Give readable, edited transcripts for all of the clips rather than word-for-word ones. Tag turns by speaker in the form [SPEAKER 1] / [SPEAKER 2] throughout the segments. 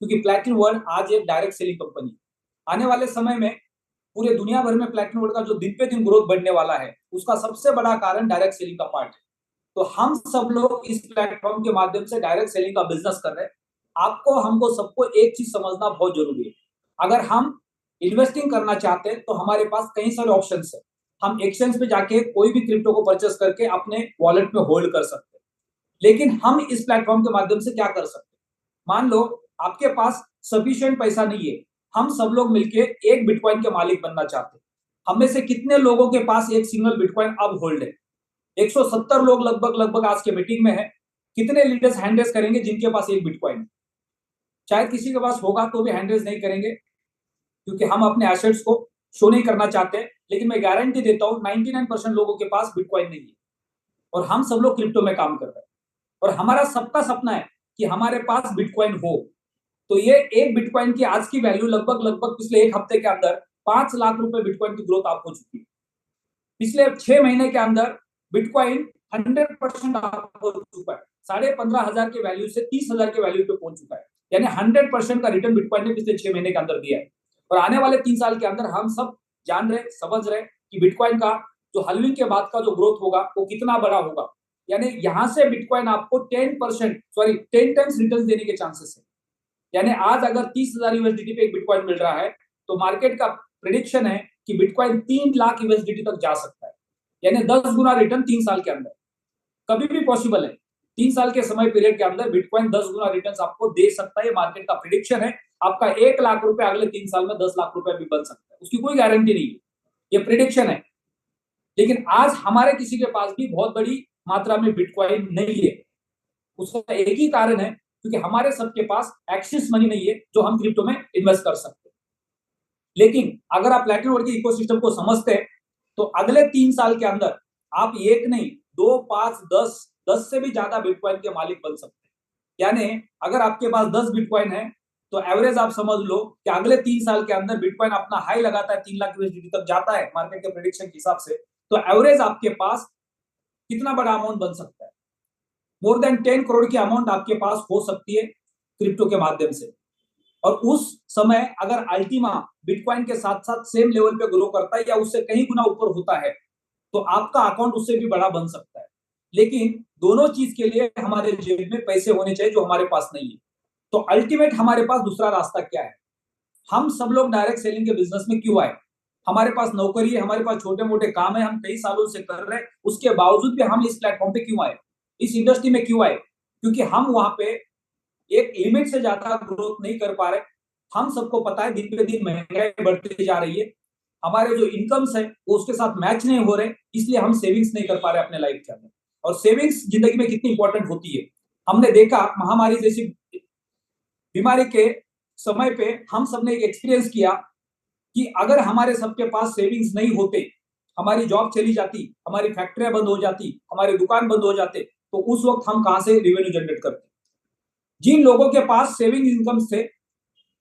[SPEAKER 1] क्योंकि platinum world आज एक डायरेक्ट सेलिंग कंपनी है। आने वाले समय में पूरे दुनिया भर में प्लैटिनम वर्ल्ड का जो दिन पे दिन ग्रोथ बढ़ने वाला है, उसका सबसे बड़ा कारण डायरेक्ट सेलिंग का पार्ट है। तो हम सब लोग इस प्लेटफॉर्म के माध्यम से डायरेक्ट सेलिंग का बिजनेस कर रहे हैं। आपको हमको सबको एक चीज समझना बहुत जरूरी है। अगर हम इन्वेस्टिंग करना चाहते हैं तो हमारे पास कई सारे ऑप्शंस है। हम एक्सचेंज पे जाके कोई भी क्रिप्टो को परचेस करके अपने वॉलेट में होल्ड कर सकते हैं। लेकिन हम इस प्लेटफॉर्म के माध्यम से क्या कर सकते हैं? मान लो आपके पास सफिशिएंट पैसा नहीं है, हम सब लोग मिलके एक बिटकॉइन के मालिक बनना चाहते हैं। हम में से कितने लोगों के पास एक सिंगल बिटकॉइन अब होल्ड है? 170 लोग लगभग लगभग आज के मीटिंग में है। कितने लीडर्स हैंड रेज करेंगे जिनके पास एक बिटकॉइन है? शायद किसी के पास होगा तो भी हैंड रेज नहीं करेंगे, क्योंकि हम अपने एसेट्स को शो नहीं करना चाहते। लेकिन मैं गारंटी देता हूं 99% लोगों के पास बिटकॉइन नहीं है, और हम सब लोग क्रिप्टो में काम कर रहे हैं। और हमारा सबका सपना है कि हमारे पास बिटकॉइन हो। तो ये एक बिटकॉइन की आज की वैल्यू लगभग लगभग पिछले एक हफ्ते के अंदर 5 लाख रुपए बिटकॉइन की ग्रोथ आप हो चुकी है। पिछले 6 महीने के अंदर बिटकॉइन 100% अप हो चुका है। 15,500 के वैल्यू से 30,000 के वैल्यू पे पहुंच चुका है। यानी 100% का रिटर्न बिटकॉइन ने पिछले 6 महीने के अंदर दिया है। और आने वाले 3 साल के अंदर हम सब जान रहे समझ रहे कि बिटकॉइन का जो हलविंग के बाद का जो ग्रोथ होगा वो कितना बड़ा होगा। यानी यहां से बिटकॉइन आपको 10 टाइम्स रिटर्न देने के चांसेस है। यानी आज अगर 30,000 यूएसडीटी पे एक बिटकॉइन मिल रहा है, तो मार्केट का प्रिडिक्शन है कि बिटकॉइन 3 लाख यूएसडीटी तक जा सकता है। यानी 10 गुना रिटर्न 3 साल के अंदर कभी भी पॉसिबल है। 3 साल के समय पीरियड के अंदर बिटकॉइन 10 गुना रिटर्न आपको दे सकता है। मार्केट का प्रिडिक्शन है। आपका 1 लाख रुपए अगले 3 साल में 10 लाख रुपए भी बन सकता है, उसकी कोई गारंटी नहीं है, ये प्रिडिक्शन है। लेकिन आज हमारे किसी के पास भी बहुत बड़ी मात्रा में बिटकॉइन नहीं है। उसका एक ही कारण है, क्योंकि हमारे सबके पास एक्सेस मनी नहीं है जो हम क्रिप्टो में इन्वेस्ट कर सकते हैं। लेकिन अगर आप प्लैटिनम वर्ल्ड के इकोसिस्टम को समझते हैं, तो अगले 3 साल के अंदर आप एक नहीं, 2, 5, 10 से भी ज्यादा बिटकॉइन के मालिक बन सकते हैं। यानी अगर आपके पास 10 बिटकॉइन है, तो एवरेज आप समझ लो कि अगले 3 साल के अंदर बिटकॉइन अपना हाई लगाता है, 3 लाख यूएसडीटी तक जाता है मार्केट के प्रेडिक्शन के हिसाब से। तो एवरेज आपके पास कितना बड़ा अमाउंट बन सकता है? मोर देन 10 करोड़ की अमाउंट आपके पास हो सकती है क्रिप्टो के माध्यम से। और उस समय अगर अल्टीमा बिटकॉइन के साथ साथ सेम लेवल पे ग्रो करता है या उससे कहीं गुना ऊपर होता है, तो आपका अकाउंट उससे भी बड़ा बन सकता है। लेकिन दोनों चीज के लिए हमारे जेब में पैसे होने चाहिए, जो हमारे पास नहीं है। तो अल्टीमेट हमारे पास दूसरा रास्ता क्या है? हम सब लोग डायरेक्ट सेलिंग के बिजनेस में क्यों आए? हमारे पास नौकरी है, हमारे पास छोटे मोटे काम है, हम कई सालों से कर रहे हैं, उसके बावजूद भी हम इस प्लेटफॉर्म पे क्यों आए, इस इंडस्ट्री में क्यों आए? क्योंकि हम वहां पे एक लिमिट से ज्यादा ग्रोथ नहीं कर पा रहे। हम सबको पता है दिन पे दिन महंगाई बढ़ती जा रही है। हमारे जो इनकम्स है वो उसके साथ मैच नहीं हो रहे, इसलिए हम सेविंग्स नहीं कर पा रहे अपने लाइफ के अंदर। और सेविंग्स जिंदगी में कितनी इंपॉर्टेंट होती है, हमने देखा महामारी जैसी बीमारी के समय पे हम सबने एक एक्सपीरियंस किया कि अगर हमारे सबके पास सेविंग्स नहीं होते, हमारी जॉब चली जाती, हमारी फैक्ट्रियां बंद हो जाती, हमारे दुकान बंद हो जाते, तो उस वक्त हम कहां से रेवेन्यू जनरेट करते? जिन लोगों के पास सेविंग इनकम थे,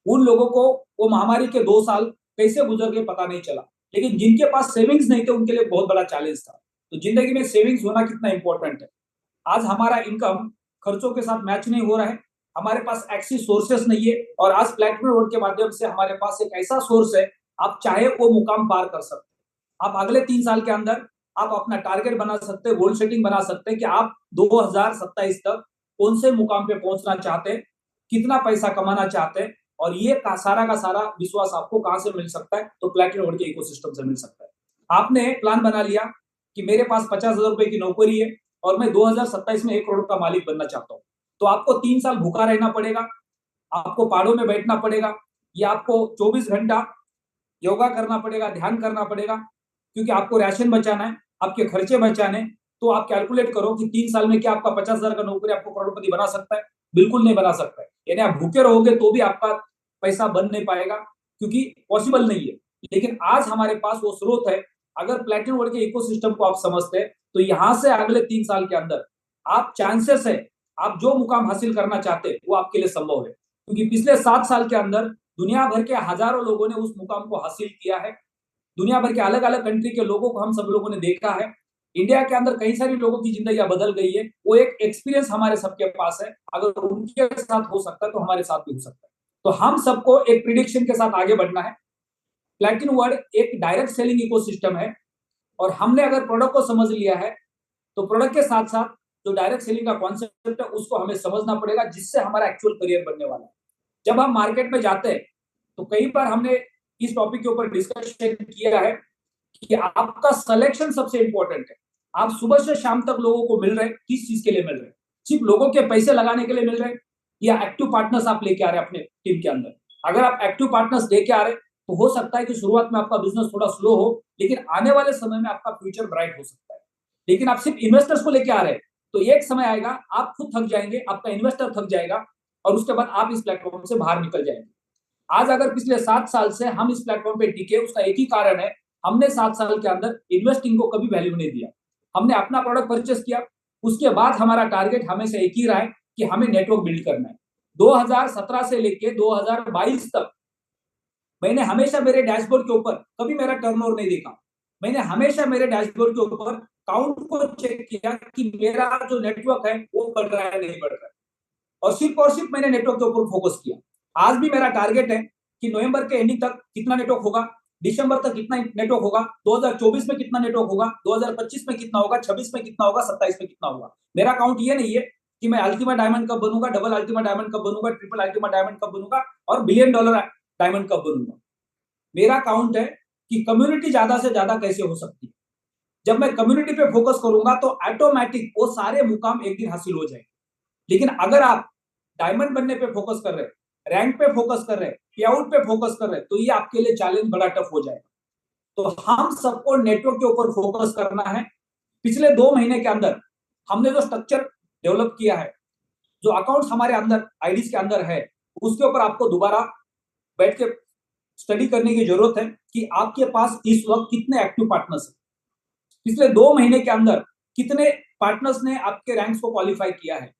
[SPEAKER 1] उन लोगों को वो महामारी के 2 साल कैसे गुजर गए पता नहीं चला। लेकिन जिनके पास सेविंग्स नहीं थे, उनके लिए बहुत बड़ा चैलेंज था। तो जिंदगी में सेविंग्स होना कितना इंपॉर्टेंट है। आज हमारा इनकम खर्चों के साथ मैच नहीं हो रहा है, हमारे पास एक्सिस सोर्सेस नहीं है, और आज प्लेटफॉर्म रोड के माध्यम से हमारे पास एक ऐसा सोर्स है, आप चाहे वो मुकाम पार कर सकते हैं। आप अगले 3 साल के अंदर आप अपना टारगेट बना सकते हैं, गोल सेटिंग बना सकते हैं कि आप 2027 तक कौन से मुकाम पे पहुंचना चाहते हैं, कितना पैसा कमाना चाहते हैं। और ये का सारा विश्वास आपको कहां से मिल सकता है? तो प्लेटफॉर्म रोड के इकोसिस्टम से मिल सकता है। आपने प्लान बना लिया कि मेरे पास 50,000 रुपए की नौकरी है और मैं 2027 में 1 करोड़ का मालिक बनना चाहता हूं। तो आपको 3 साल भूखा रहना पड़ेगा, आपको पहाड़ों में बैठना पड़ेगा, या आपको 24 घंटा योगा करना पड़ेगा, ध्यान करना पड़ेगा, क्योंकि आपको राशन बचाना है, आपके खर्चे बचाने। तो आप कैलकुलेट करो कि 3 साल में क्या आपका 50,000 का नौकरी आपको करोड़पति बना सकता है? बिल्कुल नहीं बना सकता है। यानी आप भूखे रहोगे तो भी आपका पैसा बन नहीं पाएगा, क्योंकि पॉसिबल नहीं है। लेकिन आज हमारे पास वो स्रोत है। अगर प्लेटिनम वर्ल्ड के इकोसिस्टम को आप समझते हैं, तो यहां से अगले 3 साल के अंदर आप चांसेस है, आप जो मुकाम हासिल करना चाहते हैं वो आपके लिए संभव है। क्योंकि पिछले 7 साल के अंदर दुनिया भर के हजारों लोगों ने उस मुकाम को हासिल किया है। दुनिया भर के अलग अलग कंट्री के लोगों को हम सब लोगों ने देखा है। इंडिया के अंदर कई सारी लोगों की जिंदगी बदल गई है। वो एक एक्सपीरियंस हमारे सबके पास है। अगर उनके साथ हो सकता है तो हमारे साथ भी हो सकता है। तो हम सबको एक प्रिडिक्शन के साथ आगे बढ़ना है। प्लैटिनम वर्ड एक डायरेक्ट सेलिंग इकोसिस्टम है, और हमने अगर प्रोडक्ट को समझ लिया है तो प्रोडक्ट के साथ साथ जो डायरेक्ट सेलिंग का कॉन्सेप्ट है उसको हमें समझना पड़ेगा, जिससे हमारा एक्चुअल करियर बनने वाला है। जब हम मार्केट में जाते हैं तो कई बार हमने इस टॉपिक के ऊपर डिस्कशन किया है कि आपका सिलेक्शन सबसे इंपॉर्टेंट है। आप सुबह से शाम तक लोगों को मिल रहे हैं, किस चीज के लिए मिल रहे हैं? सिर्फ लोगों के पैसे लगाने के लिए मिल रहे हैं, या एक्टिव पार्टनर्स आप लेके आ रहे हैं अपने टीम के अंदर? अगर आप एक्टिव पार्टनर्स लेके आ रहे हैं तो हो सकता है कि शुरुआत में आपका बिजनेस थोड़ा स्लो हो, लेकिन आने वाले समय में आपका फ्यूचर ब्राइट हो सकता है। लेकिन आप सिर्फ इन्वेस्टर्स को लेके आ रहे हैं तो एक समय आएगा आप खुद थक जाएंगे, आपका इन्वेस्टर थक जाएगा, और उसके बाद आप इस प्लेटफॉर्म से बाहर निकल जाएंगे। आज अगर पिछले 7 साल से हम इस प्लेटफॉर्म पे टिके, उसका एक ही कारण है, हमने 7 साल के अंदर इन्वेस्टिंग को कभी वैल्यू नहीं दिया। हमने अपना प्रोडक्ट परचेस किया, उसके बाद हमारा टारगेट हमेशा एक ही रहा है कि हमें नेटवर्क बिल्ड करना है। 2017 से लेके 2022 तक मैंने हमेशा मेरे डैशबोर्ड के ऊपर कभी मेरा टर्नओवर नहीं देखा। मैंने हमेशा मेरे डैशबोर्ड के ऊपर काउंट को चेक किया कि मेरा जो नेटवर्क है वो बढ़ रहा है नहीं बढ़ रहा है, और सिर्फ मैंने नेटवर्क के ऊपर फोकस किया। आज भी मेरा टारगेट है कि नवंबर के एंडिंग तक कितना नेटवर्क होगा, दिसंबर तक कितना नेटवर्क होगा, 2024 में कितना नेटवर्क होगा, 2025 में कितना होगा, 26 में कितना होगा, 27 में कितना होगा। मेरा काउंट ये नहीं है कि मैं अल्टीमेट डायमंड कब बनूंगा, डबल अल्टीमेट डायमंड कब बनूंगा, ट्रिपल अल्टीमेट डायमंड कब बनूंगा, और बिलियन डॉलर डायमंड कब बनूंगा। मेरा काउंट है कि कम्युनिटी ज्यादा से ज्यादा कैसे हो सकती है। जब मैं कम्युनिटी पे फोकस करूंगा तो ऑटोमेटिक वो सारे मुकाम एक दिन हासिल हो जाएंगे। लेकिन अगर आप डायमंड बनने पे फोकस कर रहे हैं, रैंक पे फोकस कर रहे हैं, पे आउट पे फोकस कर रहे हैं, तो ये आपके लिए चैलेंज बड़ा टफ हो जाएगा। तो हम सबको नेटवर्क के ऊपर फोकस करना है। पिछले 2 महीने के अंदर हमने जो स्ट्रक्चर डेवलप किया है, जो अकाउंट्स हमारे अंदर आईडीज के अंदर है, उसके ऊपर आपको दोबारा बैठ के स्टडी करने की जरूरत है कि आपके पास इस वक्त कितने एक्टिव पार्टनर्स हैं। पिछले 2 महीने के अंदर कितने पार्टनर्स ने आपके रैंक्स को क्वालिफाई किया है,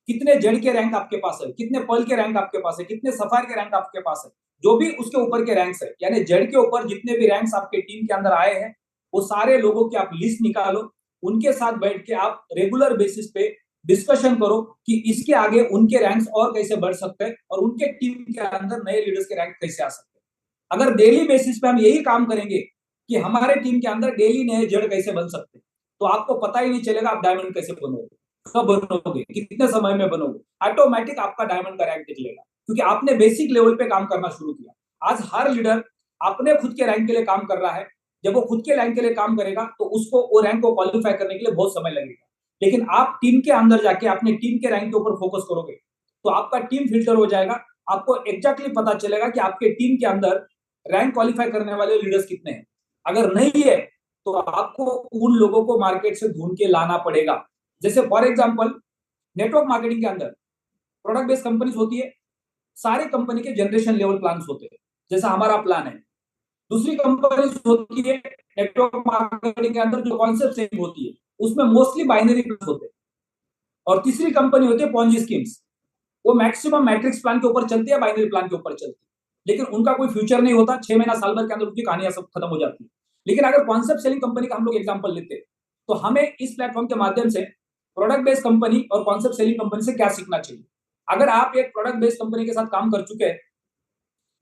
[SPEAKER 1] कितने जेड के रैंक आपके पास है, कितने पर्ल के रैंक आपके पास है, कितने सफायर के रैंक आपके पास है, जो भी उसके ऊपर के रैंक्स है, यानी जेड के ऊपर जितने भी रैंक्स आपके टीम के अंदर आए हैं, वो सारे लोगों की आप लिस्ट निकालो। उनके साथ बैठ के आप रेगुलर बेसिस पे डिस्कशन करो कि इसके आगे उनके रैंक्स और कैसे बढ़ सकते हैं, और उनके टीम के अंदर नए लीडर्स के रैंक कैसे आ सकते हैं। अगर डेली बेसिस पे हम यही काम करेंगे कि हमारे टीम के अंदर डेली नए जेड कैसे बन सकते हैं, तो आपको पता ही नहीं चलेगा आप डायमंड कैसे बनोगे, कब बनोगे, कितने समय में बनोगे। ऑटोमेटिक आपका डायमंड का रैंक निकलेगा, क्योंकि आपने बेसिक लेवल पे काम करना शुरू किया। आज हर लीडर अपने खुद के रैंक के लिए काम कर रहा है। जब वो खुद के रैंक के लिए काम करेगा तो उसको वो रैंक को क्वालिफाई करने के लिए बहुत समय लगेगा। लेकिन आप टीम के अंदर जाके अपने टीम के रैंक के ऊपर फोकस करोगे तो आपका टीम फिल्टर हो जाएगा। आपको एग्जैक्टली पता चलेगा कि आपके टीम के अंदर रैंक क्वालिफाई करने वाले लीडर्स कितने हैं। अगर नहीं है तो आपको उन लोगों को मार्केट से ढूंढ के लाना पड़ेगा। जैसे फॉर एग्जांपल नेटवर्क मार्केटिंग के अंदर प्रोडक्ट बेस्ड कंपनीज होती है, सारी कंपनी के जनरेशन लेवल प्लान्स होते हैं, जैसा हमारा प्लान है। दूसरी कंपनी होती है नेटवर्क मार्केटिंग के अंदर जो कॉन्सेप्ट सेम होती है, उसमें मोस्टली बाइनरी प्लान होते हैं। और तीसरी कंपनी होती है पॉन्जी स्कीम्स, वो मैक्सिमम मैट्रिक्स प्लान के ऊपर चलती है, बाइनरी प्लान के ऊपर चलती है, लेकिन उनका कोई फ्यूचर नहीं होता। 6 महीना साल भर के अंदर उनकी कहानियां सब खत्म हो जाती है। लेकिन अगर कॉन्सेप्ट सेलिंग कंपनी का हम लोग एग्जांपल लेते हैं तो हमें इस प्लेटफॉर्म के माध्यम से प्रोडक्ट बेस्ड कंपनी और कॉन्सेप्ट सेलिंग कंपनी से क्या सीखना चाहिए। अगर आप एक प्रोडक्ट बेस्ड कंपनी के साथ काम कर चुके हैं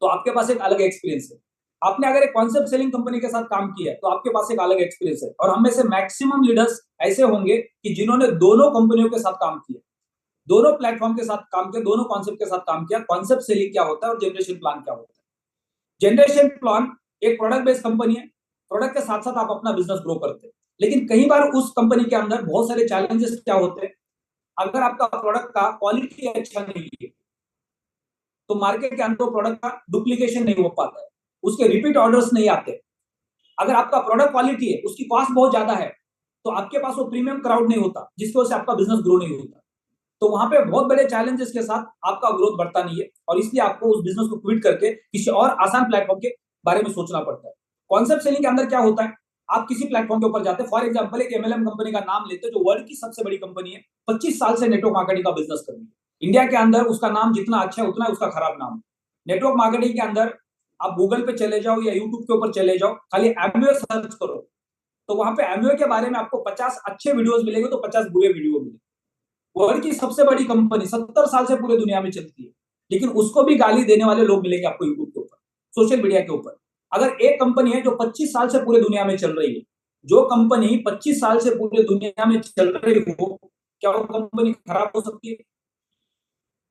[SPEAKER 1] तो आपके पास एक अलग एक्सपीरियंस है। आपने अगर एक कॉन्सेप्ट सेलिंग कंपनी के साथ काम किया है तो आपके पास एक अलग एक्सपीरियंस है। और हम में से मैक्सिमम लीडर्स ऐसे होंगे कि जिन्होंने दोनों कंपनियों के साथ काम किया, दोनों प्लेटफॉर्म के साथ काम किया, दोनों कॉन्सेप्ट के साथ काम किया। कॉन्सेप्ट सेलिंग क्या होता है और जनरेशन प्लान क्या होता है। जनरेशन प्लान एक प्रोडक्ट बेस्ड कंपनी है, प्रोडक्ट के साथ साथ आप अपना बिजनेस ग्रो करते हैं। लेकिन कई बार उस कंपनी के अंदर बहुत सारे चैलेंजेस क्या होते हैं, अगर आपका प्रोडक्ट का क्वालिटी अच्छा नहीं है तो मार्केट के अंदर प्रोडक्ट का डुप्लीकेशन नहीं हो पाता है, उसके रिपीट ऑर्डर्स नहीं आते। अगर आपका प्रोडक्ट क्वालिटी है, उसकी कॉस्ट बहुत ज्यादा है, तो आपके पास वो प्रीमियम क्राउड नहीं होता, जिसकी वजह से आपका बिजनेस ग्रो नहीं होता। तो वहां पे बहुत बड़े चैलेंजेस के साथ आपका ग्रोथ बढ़ता नहीं है, और इसलिए आपको उस बिजनेस को क्विट करके किसी और आसान प्लेटफॉर्म के बारे में सोचना पड़ता है। कॉन्सेप्ट सेलिंग के अंदर क्या होता है, आप किसी प्लेटफॉर्म के ऊपर जाते हैं, फॉर एग्जांपल एक एमएलएम कंपनी का नाम लेते हैं जो वर्ल्ड की सबसे बड़ी कंपनी है, 25 साल से नेटवर्क मार्केटिंग का बिजनेस कर रही है। इंडिया के अंदर उसका नाम जितना अच्छा है उतना उसका खराब नाम है। नेटवर्क मार्केटिंग के अंदर आप गूगल पे चले जाओ या यूट्यूब के ऊपर चले जाओ, खाली एमवे सर्च करो तो वहां पे एमवे के बारे में आपको 50 अच्छे वीडियोस मिलेंगे तो 50 बुरे वीडियो मिलेंगे। वर्ल्ड की सबसे बड़ी कंपनी 70 साल से पूरे दुनिया में चलती है, लेकिन उसको भी गाली देने वाले लोग मिलेंगे आपको यूट्यूब के ऊपर, सोशल मीडिया के ऊपर। अगर एक कंपनी है जो 25 साल से पूरे दुनिया में चल रही है, जो कंपनी 25 साल से पूरे दुनिया में चल रही हो, क्या वो कंपनी खराब हो सकती है?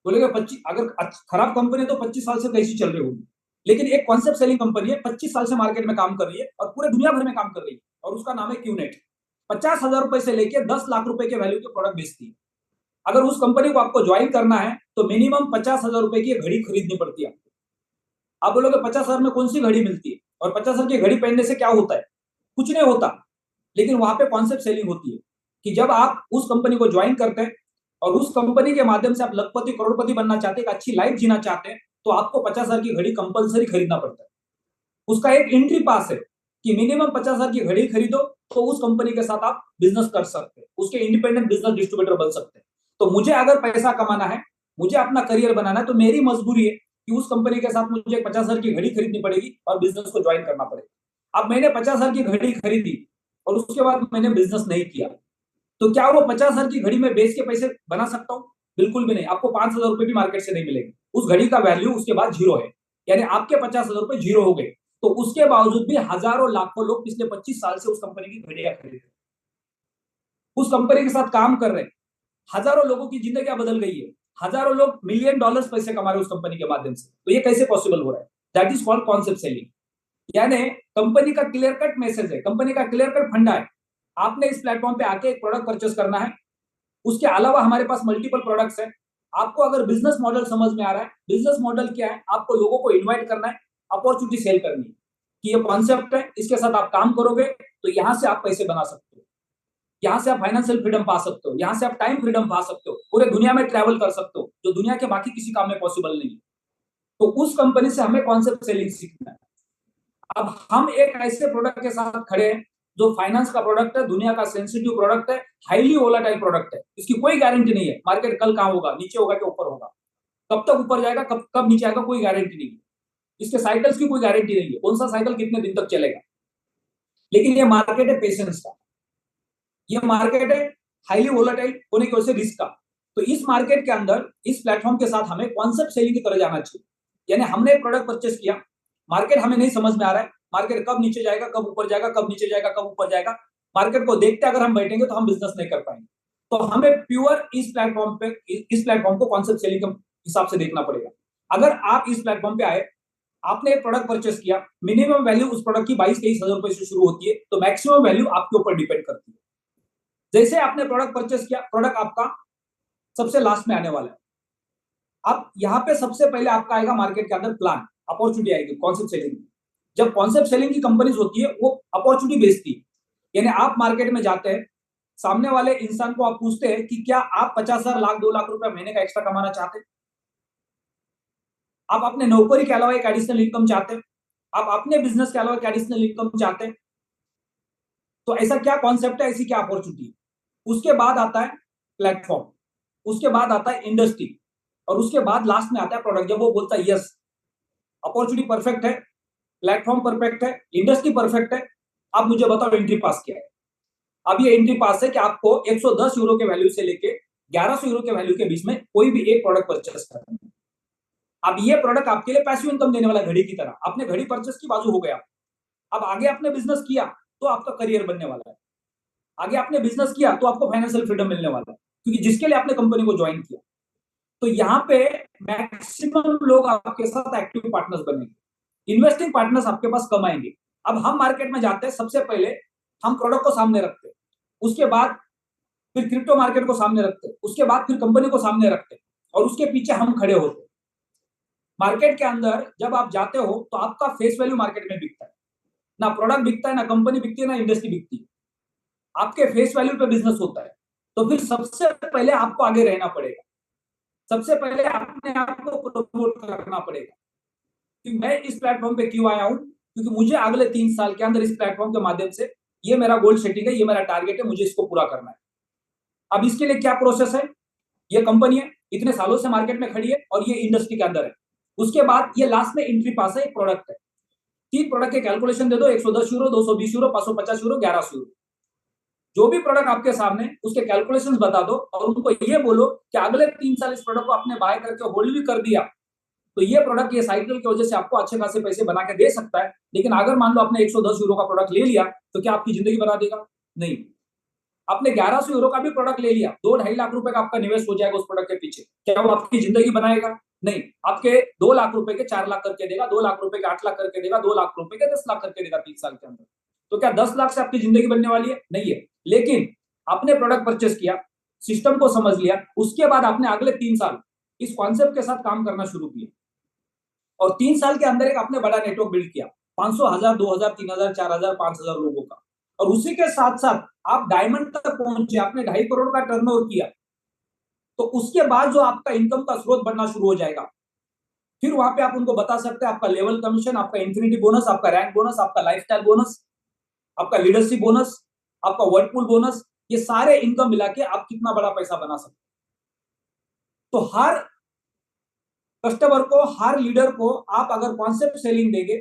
[SPEAKER 1] बोलेगा 25, अगर खराब कंपनी है तो 25 साल से कैसी चल रही होगी? लेकिन एक कॉन्सेप्ट सेलिंग कंपनी है, 25 साल से मार्केट में काम कर रही है और पूरे दुनिया भर में काम कर रही है, और उसका नाम है क्यूनेट। 50,000 रुपए से लेकर 10 लाख रुपए के वैल्यू के प्रोडक्ट बेचती है। अगर उस कंपनी को आपको ज्वाइन करना है तो मिनिमम 50,000 रुपए की घड़ी खरीदनी पड़ती है आपको। आप बोलोगे 50,000 में कौन सी घड़ी मिलती है, और 50,000 की घड़ी पहनने से क्या होता है? कुछ नहीं होता। लेकिन वहां पे कॉन्सेप्ट सेलिंग होती है कि जब आप उस कंपनी को ज्वाइन करते हैं और उस कंपनी के माध्यम से आप लखपति करोड़पति बनना चाहते हैं, एक अच्छी लाइफ जीना चाहते हैं, तो आपको 50,000 की घड़ी कंपलसरी खरीदना पड़ता है। उसका एक एंट्री पास है कि मिनिमम 50,000 की घड़ी खरीदो तो उस कंपनी के साथ आप बिजनेस कर सकते हैं, उसके इंडिपेंडेंट बिजनेस डिस्ट्रीब्यूटर बन सकते हैं। तो मुझे अगर पैसा कमाना है, मुझे अपना करियर बनाना है, तो मेरी मजबूरी है कि उस कंपनी के साथ मुझे 50,000 की घड़ी खरीदनी पड़ेगी और बिजनेस को ज्वाइन करना पड़ेगा। अब मैंने 50,000 की घड़ी खरीदी और उसके बाद मैंने बिजनेस नहीं किया, तो क्या वो 50,000 की घड़ी में बेच के पैसे बना सकता हूं? बिल्कुल भी नहीं। आपको 5,000 रुपए भी मार्केट से नहीं मिलेंगे। उस घड़ी का वैल्यू उसके बाद जीरो है, यानी आपके 50,000 रुपए जीरो हो गए। तो उसके बावजूद भी हजारों लाखों लोग पिछले 25 साल से उस कंपनी की घड़ियां खरीद रहे हैं, उस कंपनी के साथ काम कर रहे हैं। हजारों लोगों की जिंदगी बदल गई है, हजारों लोग मिलियन डॉलर्स पैसे कमा रहे हैं उस कंपनी के माध्यम से। तो ये कैसे पॉसिबल हो रहा है? That is called concept selling. यानी कंपनी का क्लियर कट मैसेज है, कंपनी का क्लियर कट फंडा है, आपने इस प्लेटफॉर्म पे आके एक प्रोडक्ट परचेस करना है। उसके अलावा हमारे पास मल्टीपल प्रोडक्ट्स हैं। आपको अगर बिजनेस मॉडल समझ में आ रहा है, बिजनेस मॉडल क्या है, आपको लोगों को इनवाइट करना है, अपॉर्चुनिटी सेल करनी है कि ये कॉन्सेप्ट है, इसके साथ आप काम करोगे तो यहां से आप पैसे बना सकते हो, यहां से आप फाइनेंशियल फ्रीडम पा सकते हो, यहां से आप टाइम फ्रीडम पा सकते हो, पूरे दुनिया में ट्रैवल कर सकते हो, जो दुनिया के बाकी किसी काम में पॉसिबल नहीं है। तो उस कंपनी से हमें कॉन्सेप्ट सेलिंग सीखना है। अब हम एक ऐसे प्रोडक्ट के साथ खड़े हैं जो फाइनेंस का प्रोडक्ट है, दुनिया का सेंसिटिव प्रोडक्ट है, हाईली वोलेटाइल प्रोडक्ट है। इसकी कोई गारंटी नहीं है मार्केट कल कहां होगा, नीचे होगा कि ऊपर होगा, कब तक ऊपर जाएगा, कब कब नीचे आएगा, कोई गारंटी नहीं है। इसके साइकिल्स की कोई गारंटी नहीं है, कौन सा साइकिल कितने दिन तक चलेगा। लेकिन ये मार्केट है पेशेंस का, ये मार्केट है हाईली वोलेटाइल होने की वजह से रिस्क का। तो इस मार्केट के अंदर इस प्लेटफॉर्म के साथ हमें कॉन्सेप्ट सेलिंग की तरह जाना चाहिए। यानी हमने एक प्रोडक्ट परचेस किया, मार्केट हमें नहीं समझ में आ रहा है, मार्केट कब नीचे जाएगा, कब ऊपर जाएगा, कब नीचे जाएगा, कब ऊपर जाएगा, मार्केट को देखते अगर हम बैठेंगे तो हम बिजनेस नहीं कर पाएंगे। तो हमें प्योर इस प्लेटफॉर्म पे, इस प्लेटफॉर्म को कॉन्सेप्ट सेलिंग के हिसाब से देखना पड़ेगा। अगर आप इस प्लेटफॉर्म पे आए, आपने एक प्रोडक्ट परचेस किया, मिनिमम वैल्यू उस प्रोडक्ट की 22-23 हजार रुपए से शुरू होती है, तो मैक्सिमम वैल्यू आपके ऊपर डिपेंड करती है। जैसे आपने प्रोडक्ट परचेस किया, प्रोडक्ट आपका सबसे लास्ट में आने वाला है। अब यहाँ पे सबसे पहले आपका आएगा मार्केट के अंदर प्लान, अपॉर्चुनिटी आएगी कॉन्सेप्ट सेलिंग। जब कॉन्सेप्ट सेलिंग की कंपनीज होती है वो अपॉर्चुनिटी बेचती है, यानी आप मार्केट में जाते हैं, सामने वाले इंसान को आप पूछते हैं कि क्या आप 50,000, लाख, 2 लाख रुपए महीने का एक्स्ट्रा कमाना चाहते हैं, आप अपने नौकरी के अलावा एक एडिशनल इनकम चाहते हैं, आप अपने बिजनेस के अलावा एक एडिशनल इनकम चाहते हैं, तो ऐसा क्या कॉन्सेप्ट है, ऐसी क्या अपॉर्चुनिटी। उसके बाद आता है प्लेटफॉर्म, उसके बाद आता है इंडस्ट्री, और उसके बाद लास्ट में आता है प्रोडक्ट। जब वो बोलता है यस, अपॉर्चुनिटी परफेक्ट है, प्लेटफॉर्म परफेक्ट है, इंडस्ट्री परफेक्ट है, अब मुझे बताओ एंट्री पास क्या है। अब ये एंट्री पास है कि आपको 110 यूरो के वैल्यू से लेके 1100 यूरो के वैल्यू के बीच में कोई भी एक प्रोडक्ट परचेस करना है। अब ये प्रोडक्ट आपके लिए पैसिव इनकम देने वाला, घड़ी की तरह। आपने घड़ी परचेस की, बाजू हो गया। अब आगे आपने बिजनेस किया तो आपका करियर बनने वाला है, आगे आपने बिजनेस किया तो आपको फाइनेंशियल फ्रीडम मिलने वाला है, क्योंकि जिसके लिए आपने कंपनी को ज्वाइन किया। तो यहाँ पे मैक्सिमम लोग आपके साथ एक्टिव पार्टनर्स बनेंगे, इन्वेस्टिंग पार्टनर्स आपके पास कम आएंगे। अब हम मार्केट में जाते हैं, सबसे पहले हम प्रोडक्ट को सामने रखते हैं, उसके बाद फिर क्रिप्टो मार्केट को सामने रखते हैं, उसके बाद फिर कंपनी को सामने रखते हैं, और उसके पीछे हम खड़े होते हैं। मार्केट के अंदर जब आप जाते हो तो आपका फेस वैल्यू मार्केट में बिकता है, ना प्रोडक्ट बिकता है, ना कंपनी बिकती है, ना इंडस्ट्री बिकती है, आपके फेस वैल्यू पे बिजनेस होता है। तो फिर सबसे पहले आपको आगे रहना पड़ेगा, सबसे पहले अपने आप को प्रमोट करना पड़ेगा कि मैं इस प्लेटफॉर्म पे क्यों आया हूं, क्योंकि मुझे अगले 3 साल के अंदर इस प्लेटफॉर्म के माध्यम से ये मेरा गोल सेटिंग है, ये मेरा टारगेट है, मुझे इसको पूरा करना है। अब इसके लिए क्या प्रोसेस है, ये कंपनी है, इतने सालों से मार्केट में खड़ी है और ये इंडस्ट्री के अंदर है। उसके बाद ये लास्ट में एंट्री पास है, एक प्रोडक्ट है। 3 प्रोडक्ट के कैलकुलेशन दे दो, 110 यूरो, 220 यूरो, 550 यूरो, 1100 यूरो, जो भी प्रोडक्ट आपके सामने, उसके कैलकुलेशंस बता दो और उनको ये बोलो कि अगले 3 साल इस प्रोडक्ट को आपने बाय करके होल्ड भी कर दिया तो ये प्रोडक्ट ये साइकिल की वजह से आपको अच्छे खासे पैसे बना के दे सकता है, लेकिन अगर मान लो आपने 110 यूरो का प्रोडक्ट ले लिया तो क्या आपकी जिंदगी बना देगा? नहीं। आपने 1100 यूरो का भी प्रोडक्ट ले लिया, 2-2.5 लाख रुपए का आपका निवेश हो जाएगा उस प्रोडक्ट के पीछे, क्या वो आपकी जिंदगी बनाएगा? नहीं। आपके 2 लाख रुपए के 4 लाख करके देगा, 2 लाख रुपए के 8 लाख करके देगा, 2 लाख रुपए के 10 लाख करके देगा 3 साल के अंदर। तो क्या 10 लाख से आपकी जिंदगी बनने वाली है? नहीं है। लेकिन आपने प्रोडक्ट परचेस किया, सिस्टम को समझ लिया, उसके बाद आपने अगले 3 साल इस कॉन्सेप्ट के साथ काम करना शुरू किया और 3 साल के अंदर एक आपने बड़ा नेटवर्क बिल्ड किया, 500, 1000, 2000, 3000, 4000, 5000 लोगों का, और उसी के साथ साथ आप डायमंड तक पहुंचे, आपने 2.5 करोड़ का टर्नओवर किया, तो उसके बाद जो आपका इनकम का स्रोत बनना शुरू हो जाएगा, फिर वहां पे आप उनको बता सकते हैं आपका लेवल कमीशन, आपका इन्फिनिटी बोनस, आपका रैंक बोनस, आपका लाइफस्टाइल बोनस, आपका लीडरशिप बोनस, आपका वर्डपुल बोनस, ये सारे इनकम मिला के आप कितना बड़ा पैसा बना सकते। तो हर कस्टमर को, हर लीडर को आप अगर कॉन्सेप्ट सेलिंग देंगे,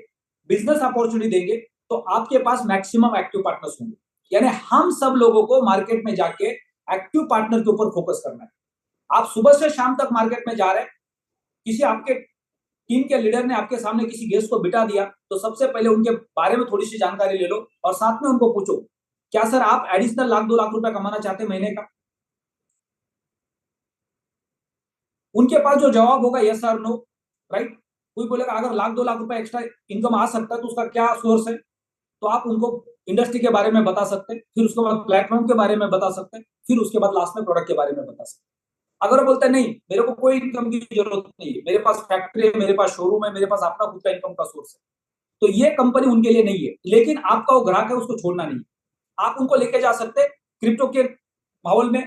[SPEAKER 1] बिजनेस अपॉर्चुनिटी देंगे, तो आपके पास मैक्सिमम एक्टिव पार्टनर्स होंगे। यानी हम सब लोगों को मार्केट में जाके एक्टिव पार्टनर के ऊपर फोकस करना है। आप सुबह से शाम तक मार्केट में जा रहे हैं, किसी आपके टीम के लीडर ने आपके सामने किसी गेस्ट को बिठा दिया, तो सबसे पहले उनके बारे में थोड़ी सी जानकारी ले लो और साथ में उनको पूछो, क्या सर आप एडिशनल 1-2 लाख रुपए कमाना चाहते हैं महीने का? उनके पास जो जवाब होगा यस और नो, राइट। कोई बोलेगा अगर 1-2 लाख रुपए एक्स्ट्रा इनकम आ सकता है तो उसका क्या सोर्स है, तो आप उनको इंडस्ट्री के बारे में बता सकते हैं, फिर उसके बाद प्लेटफॉर्म के बारे में बता सकते हैं, फिर उसके बाद लास्ट में प्रोडक्ट के बारे में बता सकते हैं। अगर वो बोलते हैं नहीं मेरे को कोई इनकम की जरूरत नहीं है, मेरे पास फैक्ट्री है, मेरे पास शोरूम है, मेरे पास अपना खुद का इनकम का सोर्स है, तो ये कंपनी उनके लिए नहीं है। लेकिन आपका वो ग्राहक है, उसको छोड़ना नहीं। आप उनको लेके जा सकते हैं क्रिप्टो के माहौल में,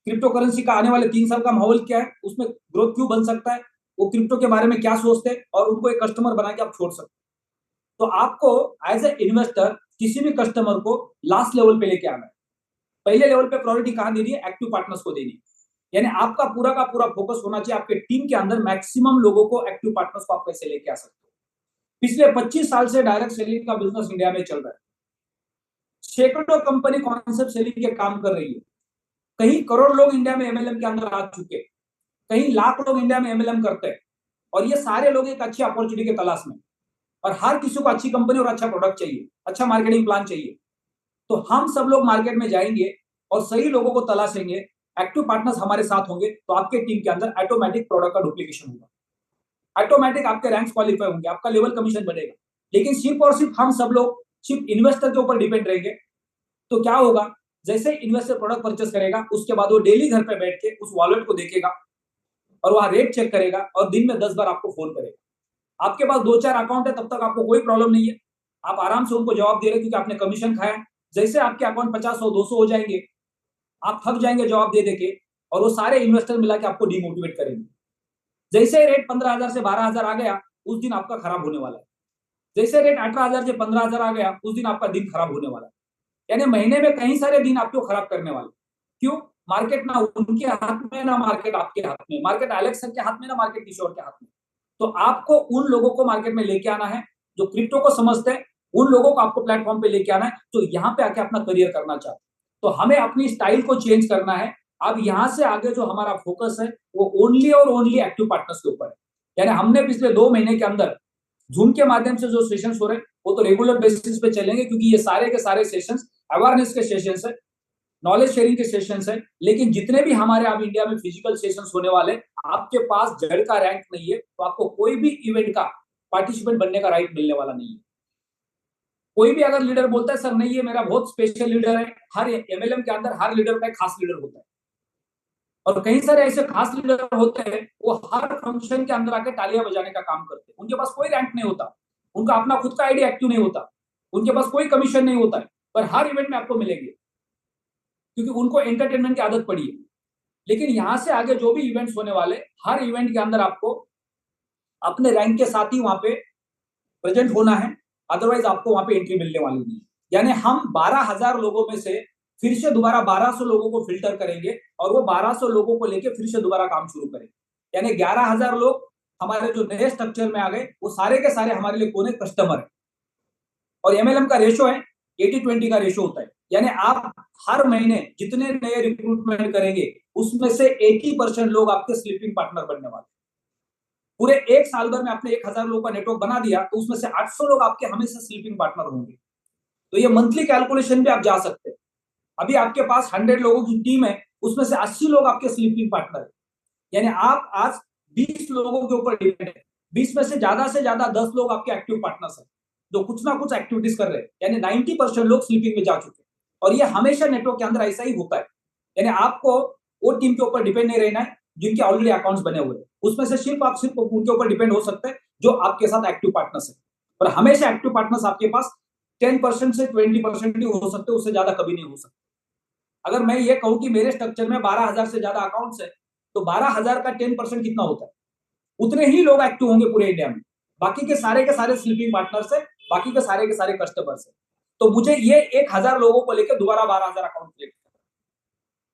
[SPEAKER 1] क्रिप्टो करेंसी का आने वाले 3 साल का माहौल क्या है, उसमें ग्रोथ क्यों बन सकता है, वो क्रिप्टो के बारे में क्या सोचते हैं, और उनको एक कस्टमर बना के आप छोड़ सकते हैं। तो आपको एज ए इन्वेस्टर किसी भी कस्टमर को लास्ट लेवल पे लेके आना है। पहले लेवल पे प्रायोरिटी कहां देनी है? एक्टिव पार्टनर्स को देनी है। यानी आपका पूरा का पूरा फोकस होना चाहिए आपके टीम के अंदर मैक्सिमम लोगों को, एक्टिव पार्टनर्स को आप कैसे लेके आ सकते हो। पिछले 25 साल से डायरेक्ट सेलिंग का बिजनेस इंडिया में चल रहा है। सैकड़ों कंपनी कॉन्सेप्ट सेलिंग के काम कर रही है। कई करोड़ लोग इंडिया में एमएलएम के अंदर आ चुके, कई लाख लोग इंडिया में एमएलएम करते हैं, और ये सारे लोग एक अच्छी अपॉर्चुनिटी के तलाश में, और हर किसी को अच्छी कंपनी और अच्छा प्रोडक्ट चाहिए, अच्छा मार्केटिंग प्लान चाहिए। तो हम सब लोग मार्केट में जाएंगे और सही लोगों को तलाशेंगे, एक्टिव पार्टनर्स हमारे साथ होंगे, तो आपके टीम के अंदर ऑटोमेटिक प्रोडक्ट का डुप्लीकेशन होगा, ऑटोमेटिक आपके रैंक्स क्वालिफाई होंगे, आपका लेवल कमीशन बढ़ेगा। लेकिन सिर्फ और सिर्फ हम सब लोग सिर्फ इन्वेस्टर के ऊपर डिपेंड रहेंगे, तो क्या होगा? जैसे इन्वेस्टर प्रोडक्ट परचेस करेगा, उसके बाद वो डेली घर पे बैठ के उस वॉलेट को देखेगा और वहां रेट चेक करेगा और दिन में 10 बार आपको फोन करेगा। आपके पास 2-4 अकाउंट है, तब तक आपको कोई प्रॉब्लम नहीं है, आप आराम से उनको जवाब दे रहे क्योंकि आपने कमीशन खाया। जैसे आपके अकाउंट 50, 100, 200 हो जाएंगे, आप थक जाएंगे जवाब दे देके, और वो सारे इन्वेस्टर मिला के आपको डिमोटिवेट करेंगे। जैसे रेट 15,000 से 12,000 आ गया, उस दिन आपका खराब होने वाला है। जैसे रेट 18,000 से 15,000 आ गया, उस दिन आपका दिन खराब होने वाला है। यानी महीने में कई सारे दिन आपको खराब करने वाले। क्यों? मार्केट ना उनके हाथ में, ना मार्केट आपके हाथ में, मार्केट एलेक्स सर के हाथ में, ना मार्केट किसी और के हाथ में। तो आपको उन लोगों को मार्केट में लेके आना है जो क्रिप्टो को समझते हैं, उन लोगों को आपको प्लेटफॉर्म पे लेके आना है जो यहाँ पे आके अपना करियर करना चाहते हैं। तो हमें अपनी स्टाइल को चेंज करना है। अब यहाँ से आगे जो हमारा फोकस है वो ओनली और ओनली एक्टिव पार्टनर्स के ऊपर है। यानी हमने पिछले 2 महीने के अंदर जूम के माध्यम से जो सेशंस हो रहे हैं वो तो रेगुलर बेसिस पे चलेंगे, क्योंकि ये सारे के सारे सेशंस अवेयरनेस के सेशंस है, नॉलेज शेयरिंग के सेशंस है। लेकिन जितने भी हमारे अब इंडिया में फिजिकल सेशंस होने वाले, आपके पास जड़ का रैंक नहीं है तो आपको कोई भी इवेंट का पार्टिसिपेंट बनने का राइट मिलने वाला नहीं है। कोई भी अगर लीडर बोलता है सर नहीं ये मेरा बहुत स्पेशल लीडर है, हर एमएलएम के अंदर हर लीडर का एक खास लीडर होता है, और कई सारे ऐसे खास लीडर होते हैं वो हर फंक्शन के अंदर आके तालियां बजाने का काम करते हैं। उनके पास कोई रैंक नहीं होता, उनका अपना खुद का आईडी एक्टिव नहीं होता, उनके पास कोई कमीशन नहीं होता है, पर हर इवेंट में आपको मिलेंगे क्योंकि उनको एंटरटेनमेंट की आदत पड़ी है। लेकिन यहां से आगे जो भी इवेंट्स होने वाले, हर इवेंट के अंदर आपको अपने रैंक के साथ ही वहां पे प्रेजेंट होना है, अदरवाइज आपको वहां पे एंट्री मिलने वाली नहीं। यानी हम 12,000 लोगों में से फिर से दोबारा 1200 लोगों को फिल्टर करेंगे और वो 1200 लोगों को लेके फिर से दोबारा काम शुरू करेंगे। यानी 11,000 लोग हमारे जो नए स्ट्रक्चर में आ गए वो सारे के सारे हमारे लिए कौन है? कस्टमर है। और एमएलएम का रेशो है 80-20 का रेशो होता है। यानी आप हर महीने जितने नए रिक्रूटमेंट करेंगे उसमें से 80% लोग आपके स्लीपिंग पार्टनर बनने वाले। पूरे एक साल भर में आपने 1000 लोगों का नेटवर्क बना दिया, तो उसमें से 800 लोग आपके हमेशा स्लीपिंग पार्टनर होंगे। तो ये मंथली कैलकुलेशन भी आप जा सकते हैं। अभी आपके पास 100 लोगों की टीम है, उसमें से 80 लोग आपके स्लीपिंग पार्टनर है। यानी आप आज 20 लोगों के ऊपर डिपेंड है। 20 में से ज्यादा 10 लोग आपके एक्टिव पार्टनर्स हैं, जो कुछ ना कुछ एक्टिविटीज कर रहे हैं। यानी 90% लोग स्लीपिंग में जा चुके हैं। और ये हमेशा नेटवर्क के अंदर ऐसा ही होता है। यानी आपको वो टीम के ऊपर डिपेंड नहीं रहना है जिनके ऑलरेडी अकाउंट्स बने हुए हैं। उसमें से सिर्फ उनके ऊपर डिपेंड हो सकते हैं जो आपके साथ एक्टिव पार्टनर्स है। और हमेशा एक्टिव पार्टनर्स आपके पास 10% से 20% ही हो सकते, उससे ज्यादा कभी नहीं हो सकते। अगर मैं ये कहूं कि मेरे स्ट्रक्चर में 12,000 से ज्यादा अकाउंट्स है, तो 12,000 का 10% कितना होता है? उतने ही लोग एक्टिव होंगे पूरे इंडिया में। बाकी के सारे स्लीपिंग पार्टनर्स है, बाकी के सारे कस्टमर्स है। तो मुझे ये 1,000 लोगों को लेकर दोबारा 12,000 अकाउंट क्रिएट,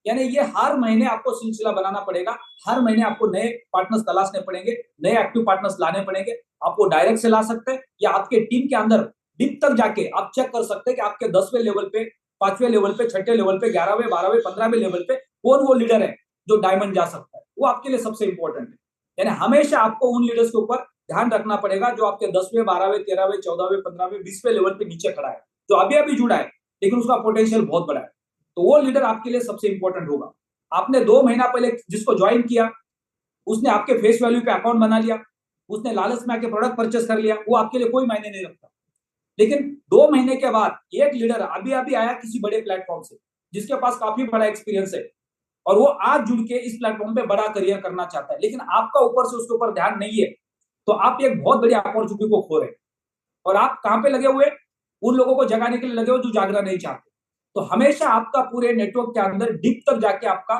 [SPEAKER 1] यानी ये हर महीने आपको सिलसिला बनाना पड़ेगा। हर महीने आपको नए पार्टनर्स तलाशने पड़ेंगे, नए एक्टिव पार्टनर्स लाने पड़ेंगे। आपको डायरेक्ट से ला सकते हैं, या आपके टीम के अंदर डीप तक जाके आप चेक कर सकते हैं कि आपके 10वें लेवल पे, 5वें लेवल पे, 6ठे लेवल पे, 11वें, 12वें, 15वें लेवल पे कौन वो लीडर है जो डायमंड जा सकता है। वो आपके लिए सबसे इंपॉर्टेंट है। यानी हमेशा आपको उन लीडर्स के ऊपर ध्यान रखना पड़ेगा जो आपके 10वें, 12वें, 13वें, 14वें, 15वें, 20वें लेवल पे नीचे खड़ा है, जो अभी अभी जुड़ा है लेकिन उसका पोटेंशियल बहुत बड़ा है। तो वो लीडर आपके लिए सबसे इंपॉर्टेंट होगा। आपने 2 महीना पहले जिसको ज्वाइन किया, उसने आपके फेस वैल्यू पे अकाउंट बना लिया, उसने लालच में आके प्रोडक्ट परचेस कर लिया, वो आपके लिए कोई मायने नहीं रखता। लेकिन 2 महीने के बाद एक लीडर अभी अभी आया किसी बड़े प्लेटफॉर्म से, जिसके पास काफी बड़ा एक्सपीरियंस है, और वो आज जुड़ के इस प्लेटफॉर्म पे बड़ा करियर करना चाहता है, लेकिन आपका ऊपर से उसके ऊपर ध्यान नहीं है, तो आप एक बहुत बड़ी अपॉर्चुनिटी को खो रहे हैं। और आप कहां पे लगे हुए? उन लोगों को जगाने के लिए लगे हो जो जागना नहीं चाहते। तो हमेशा आपका पूरे नेटवर्क के अंदर डीप तक जाके आपका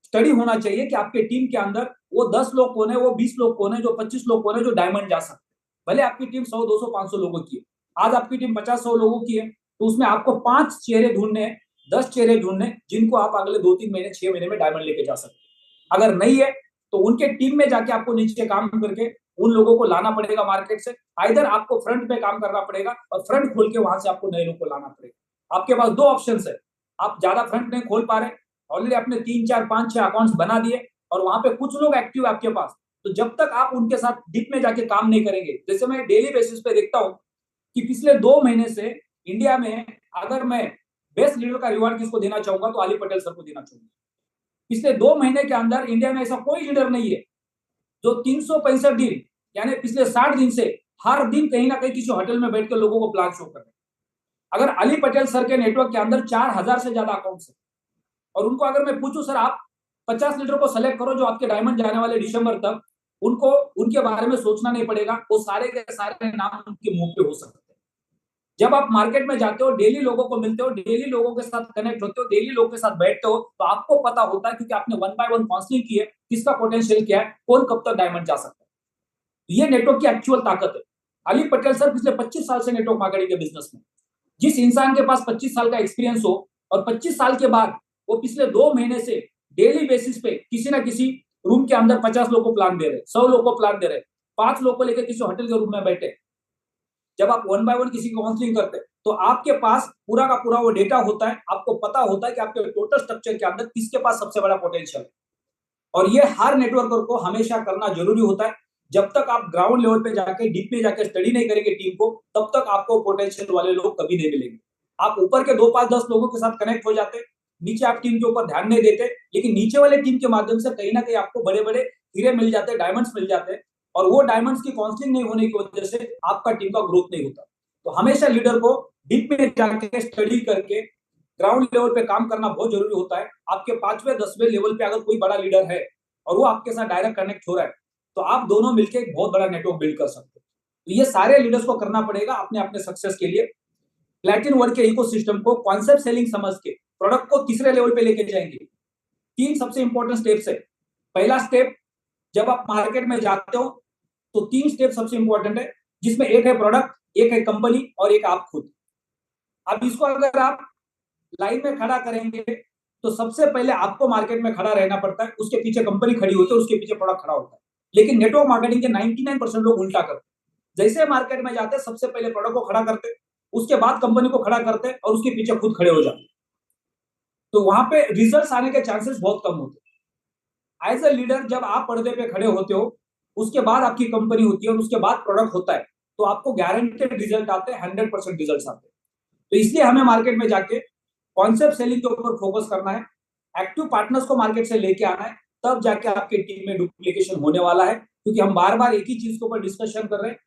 [SPEAKER 1] स्टडी होना चाहिए कि आपके टीम के अंदर वो 10 लोग कौन है, वो 20 लोग कौन है, जो 25 लोग कौन है जो डायमंड जा सकते हैं। भले आपकी टीम 100, 200, 500 लोगों की है, आज आपकी टीम 50-100 लोगों की है, तो उसमें आपको 5 चेहरे ढूंढने हैं, 10 चेहरे ढूंढने, जिनको आप अगले 2-3 महीने, 6 महीने में डायमंड लेके जा सकते हैं। अगर नहीं है तो उनके टीम में जाके आपको नीचे काम करके उन लोगों को लाना पड़ेगा मार्केट से। इधर आपको फ्रंट पे काम करना पड़ेगा और फ्रंट खोल के वहां से आपको नए लोग को लाना पड़ेगा। आपके पास 2 ऑप्शंस है। आप ज्यादा फ्रंट नहीं खोल पा रहे, ऑलरेडी आपने 3, 4, 5, 6 अकाउंट्स बना दिए और वहां पे कुछ लोग एक्टिव है आपके पास, तो जब तक आप उनके साथ डीप में जाके काम नहीं करेंगे, जैसे मैं डेली बेसिस पे देखता हूं कि पिछले 2 महीने से इंडिया में अगर मैं बेस्ट लीडर का रिवॉर्ड किसको देना चाहूंगा तो अली पटेल सर को देना चाहूंगा। पिछले 2 महीने के अंदर इंडिया में ऐसा कोई लीडर नहीं है जो 365 दिन, यानी पिछले 60 दिन से हर दिन कहीं ना कहीं किसी होटल में बैठकर लोगों को प्लान शो कर रहे हैं। अगर अली पटेल सर के नेटवर्क के अंदर 4,000 से ज्यादा अकाउंट्स है, और उनको अगर मैं पूछूं सर आप 50 लीडर को सेलेक्ट करो जो आपके डायमंड जाने वाले दिसंबर तक, उनको उनके बारे में सोचना नहीं पड़ेगा, वो सारे के सारे नाम उनके मुंह पे हो सकते हैं। जब आप मार्केट में जाते हो, डेली लोगों को मिलते हो, डेली लोगों के साथ कनेक्ट होते हो, डेली लोगों के साथ बैठते हो, तो आपको पता होता है क्योंकि आपने 1 बाय 1 काउंसलिंग की है, किसका पोटेंशियल क्या है, कौन कब तक डायमंड जा सकता है। ये नेटवर्क की एक्चुअल ताकत है। अली पटेल सर पिछले 25 साल से नेटवर्क मार्केटिंग के बिजनेस में, जिस इंसान के पास 25 साल का एक्सपीरियंस हो और 25 साल के बाद वो पिछले 2 महीने से डेली बेसिस पे किसी ना किसी रूम के अंदर 50 लोगों को प्लान दे रहे, 100 लोगों को प्लान दे रहे, 5 लोगों को लेकर किसी होटल के रूम में बैठे, जब आप 1 बाय 1 किसी की काउंसलिंग करते हैं तो आपके पास पूरा का पूरा वो डेटा होता है, आपको पता होता है कि आपके टोटल स्ट्रक्चर के अंदर किसके पास सबसे बड़ा पोटेंशियल है। और ये हर नेटवर्कर को हमेशा करना जरूरी होता है। जब तक आप ग्राउंड लेवल पे जाके डीप में जाके स्टडी नहीं करेंगे टीम को, तब तक आपको पोटेंशियल वाले लोग कभी नहीं मिलेंगे। आप ऊपर के 2, 5, 10 लोगों के साथ कनेक्ट हो जाते, नीचे आप टीम के ऊपर ध्यान नहीं देते, लेकिन नीचे वाले टीम के माध्यम से कहीं ना कहीं आपको बड़े बड़े हीरे मिल जाते, डायमंड्स मिल जाते, और वो डायमंड्स की काउंसलिंग नहीं होने की वजह से आपका टीम का ग्रोथ नहीं होता। तो हमेशा लीडर को डीप में जाके स्टडी करके ग्राउंड लेवल पे काम करना बहुत जरूरी होता है। आपके 5वें 10वें लेवल पे अगर कोई बड़ा लीडर है और वो आपके साथ डायरेक्ट कनेक्ट हो रहा है, तो आप दोनों मिलकर एक बहुत बड़ा नेटवर्क बिल्ड कर सकते हैं। तो ये सारे लीडर्स को करना पड़ेगा अपने अपने सक्सेस के लिए। प्लैटिन वर्ल्ड के इकोसिस्टम को कॉन्सेप्ट सेलिंग समझ के प्रोडक्ट को तीसरे लेवल पे लेके जाएंगे। 3 सबसे इंपॉर्टेंट स्टेप्स है। पहला स्टेप, जब आप मार्केट में जाते हो तो 3 स्टेप सबसे इंपॉर्टेंट है, जिसमें एक है प्रोडक्ट, एक है कंपनी और एक आप खुद। अब इसको अगर आप लाइन में खड़ा करेंगे तो सबसे पहले आपको मार्केट में खड़ा रहना पड़ता है, उसके पीछे कंपनी खड़ी होती है, उसके पीछे प्रोडक्ट खड़ा होता है। लेकिन नेटवर्क मार्केटिंग के 99% लोग उल्टा करते हैं। जैसे मार्केट में जाते हैं सबसे पहले प्रोडक्ट को खड़ा करते, उसके बाद कंपनी को खड़ा करते और उसके पीछे खुद खड़े हो जाते, तो वहां पे रिजल्ट्स आने के चांसेस बहुत कम होते हैं। एज ए लीडर जब आप पर्दे पे खड़े होते हो, उसके बाद आपकी कंपनी होती है और उसके बाद प्रोडक्ट होता है, तो आपको गारंटेड रिजल्ट आते हैं, 100% रिजल्ट आते हैं। तो इसलिए हमें मार्केट में जाके कॉन्सेप्ट सेलिंग के ऊपर फोकस करना है, एक्टिव पार्टनर्स को मार्केट से लेके आना है, तब जाके आपके टीम में डुप्लीकेशन होने वाला है। क्योंकि हम बार बार एक ही चीज के ऊपर डिस्कशन कर रहे हैं,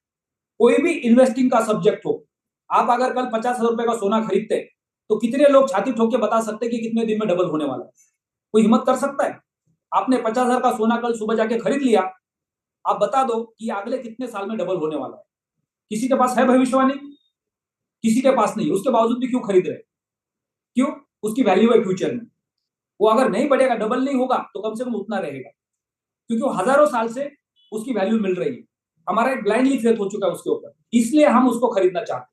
[SPEAKER 1] कोई भी इन्वेस्टिंग का सब्जेक्ट हो, आप अगर कल 50,000 रुपए का सोना खरीदते हैं, तो कितने लोग छाती ठोक के बता सकते हैं कि कितने दिन में डबल होने वाला है? कोई हिम्मत कर सकता है? आपने 50,000 का सोना कल सुबह जाके खरीद लिया, आप बता दो कि अगले कितने साल में डबल होने वाला है? किसी के पास है भविष्यवाणी? किसी के पास नहीं। उसके बावजूद भी क्यों खरीद रहे? क्यों? उसकी वैल्यू है फ्यूचर में। वो अगर नहीं बढ़ेगा, डबल नहीं होगा, तो कम से कम उतना रहेगा, क्योंकि वो हजारों साल से उसकी वैल्यू मिल रही है। हमारा एक ब्लाइंडली फेथ हो चुका है उसके ऊपर, इसलिए हम उसको खरीदना चाहते हैं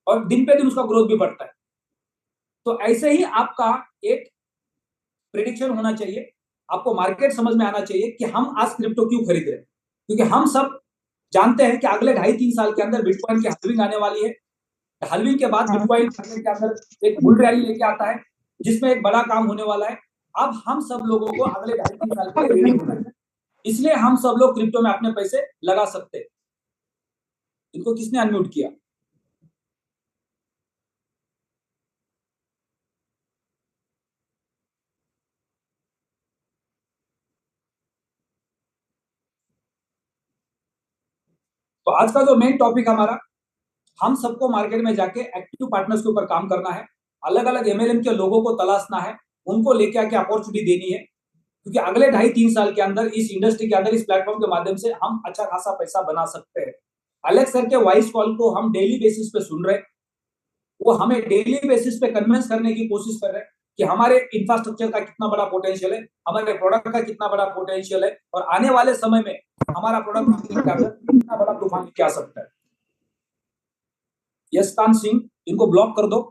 [SPEAKER 1] और दिन पे दिन उसका ग्रोथ भी बढ़ता है। तो ऐसे ही आपका एक प्रेडिक्शन होना चाहिए, आपको मार्केट समझ में आना चाहिए कि हम आज क्रिप्टो क्यों खरीद रहे हैं। क्योंकि हम सब जानते हैं कि अगले 2.5-3 साल के अंदर बिटकॉइन की हाल्विंग आने वाली है। हाल्विंग के बाद बिटकॉइन मार्केट के अंदर एक बुल रैली लेके आता है, जिसमें एक बड़ा काम होने वाला है। अब हम सब लोगों को अगले 2.5-3 साल के लिए रेडी होना है, इसलिए हम सब लोग क्रिप्टो में अपने पैसे लगा सकते हैं। इनको किसने अनम्यूट किया? तो आज का जो मेन टॉपिक हमारा, हम सबको मार्केट में जाके एक्टिव पार्टनर्स के ऊपर काम करना है, अलग अलग एमएलएम के लोगों को तलाशना है, उनको लेके आके अपॉर्चुनिटी देनी है। क्योंकि अगले 2.5-3 साल के अंदर इस इंडस्ट्री के अंदर, इस प्लेटफॉर्म के माध्यम से हम अच्छा खासा पैसा बना सकते हैं। अलेक्स सर के वॉइस कॉल को हम डेली बेसिस पे सुन रहे हैं, वो हमें डेली बेसिस पे कन्विंस करने की कोशिश कर रहे हैं कि हमारे इंफ्रास्ट्रक्चर का कितना बड़ा पोटेंशियल है, हमारे प्रोडक्ट का कितना बड़ा पोटेंशियल है, और आने वाले समय में हमारा प्रोडक्ट मार्केट के अंदर कितना बड़ा तूफान लेके आ सकता है। यशकांत सिंह, इनको ब्लॉक कर दो।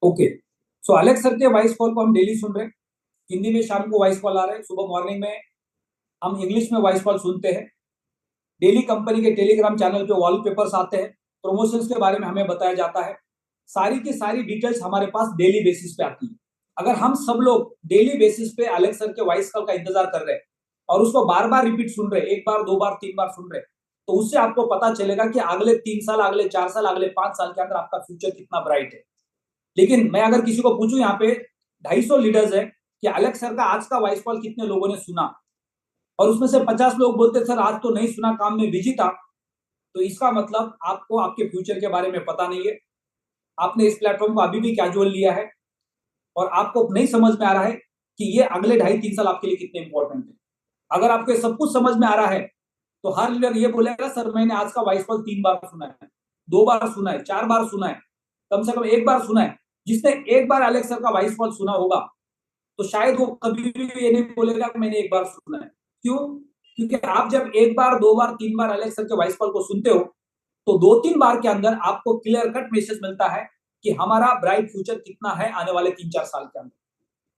[SPEAKER 1] ओके, सो अलेक्स सर के वॉइस कॉल को हम डेली सुन रहे हैं। हिंदी में शाम को वॉइस कॉल आ रहे हैं, सुबह मॉर्निंग में हम इंग्लिश में वॉइस कॉल सुनते हैं। डेली कंपनी के टेलीग्राम चैनल पे वॉलपेपर्स आते हैं, प्रमोशंस के बारे में हमें बताया जाता है। सारी की सारी डिटेल्स हमारे पास डेली बेसिस पे आती है। अगर हम सब लोग डेली बेसिस पे अलेक्स सर के वॉइस कॉल का इंतजार कर रहे हैं और उसको बार बार रिपीट सुन रहे हैं, एक बार, दो बार, तीन बार सुन रहे हैं, तो उससे आपको पता चलेगा कि अगले 3 साल, अगले 4 साल, अगले 5 साल के अंदर आपका फ्यूचर कितना ब्राइट है। लेकिन मैं अगर किसी को पूछूं, यहाँ पे 250 लीडर्स है, कि अलेक्स सर का आज का वॉइस कॉल कितने लोगों ने सुना, और उसमें से 50 लोग बोलते सर आज तो नहीं सुना, काम में बिजी था, तो इसका मतलब आपको आपके फ्यूचर के बारे में पता नहीं है। आपने इस प्लेटफॉर्म को अभी भी कैजुअल लिया है और आपको नहीं समझ में आ रहा है कि ये अगले 2.5-3 साल आपके लिए कितने इंपॉर्टेंट है। अगर आपको सब कुछ समझ में आ रहा है, तो हर लीडर ये बोलेगा सर मैंने आज का वॉइस कॉल 3 बार सुना है, 2 बार सुना है, 4 बार सुना है, कम से कम 1 बार सुना है। जिसने 1 बार अलेक्स सर का वॉइस कॉल सुना होगा, तो शायद वो कभी भी ये नहीं बोलेगा कि मैंने 1 बार सुना है। क्यों? क्योंकि आप जब 1 बार, 2 बार, 3 बार अलेक्स सर के वॉइस कॉल को सुनते हो, तो 2-3 बार के अंदर आपको क्लियर कट मैसेज मिलता है कि हमारा ब्राइट फ्यूचर कितना है आने वाले 3-4 साल के अंदर।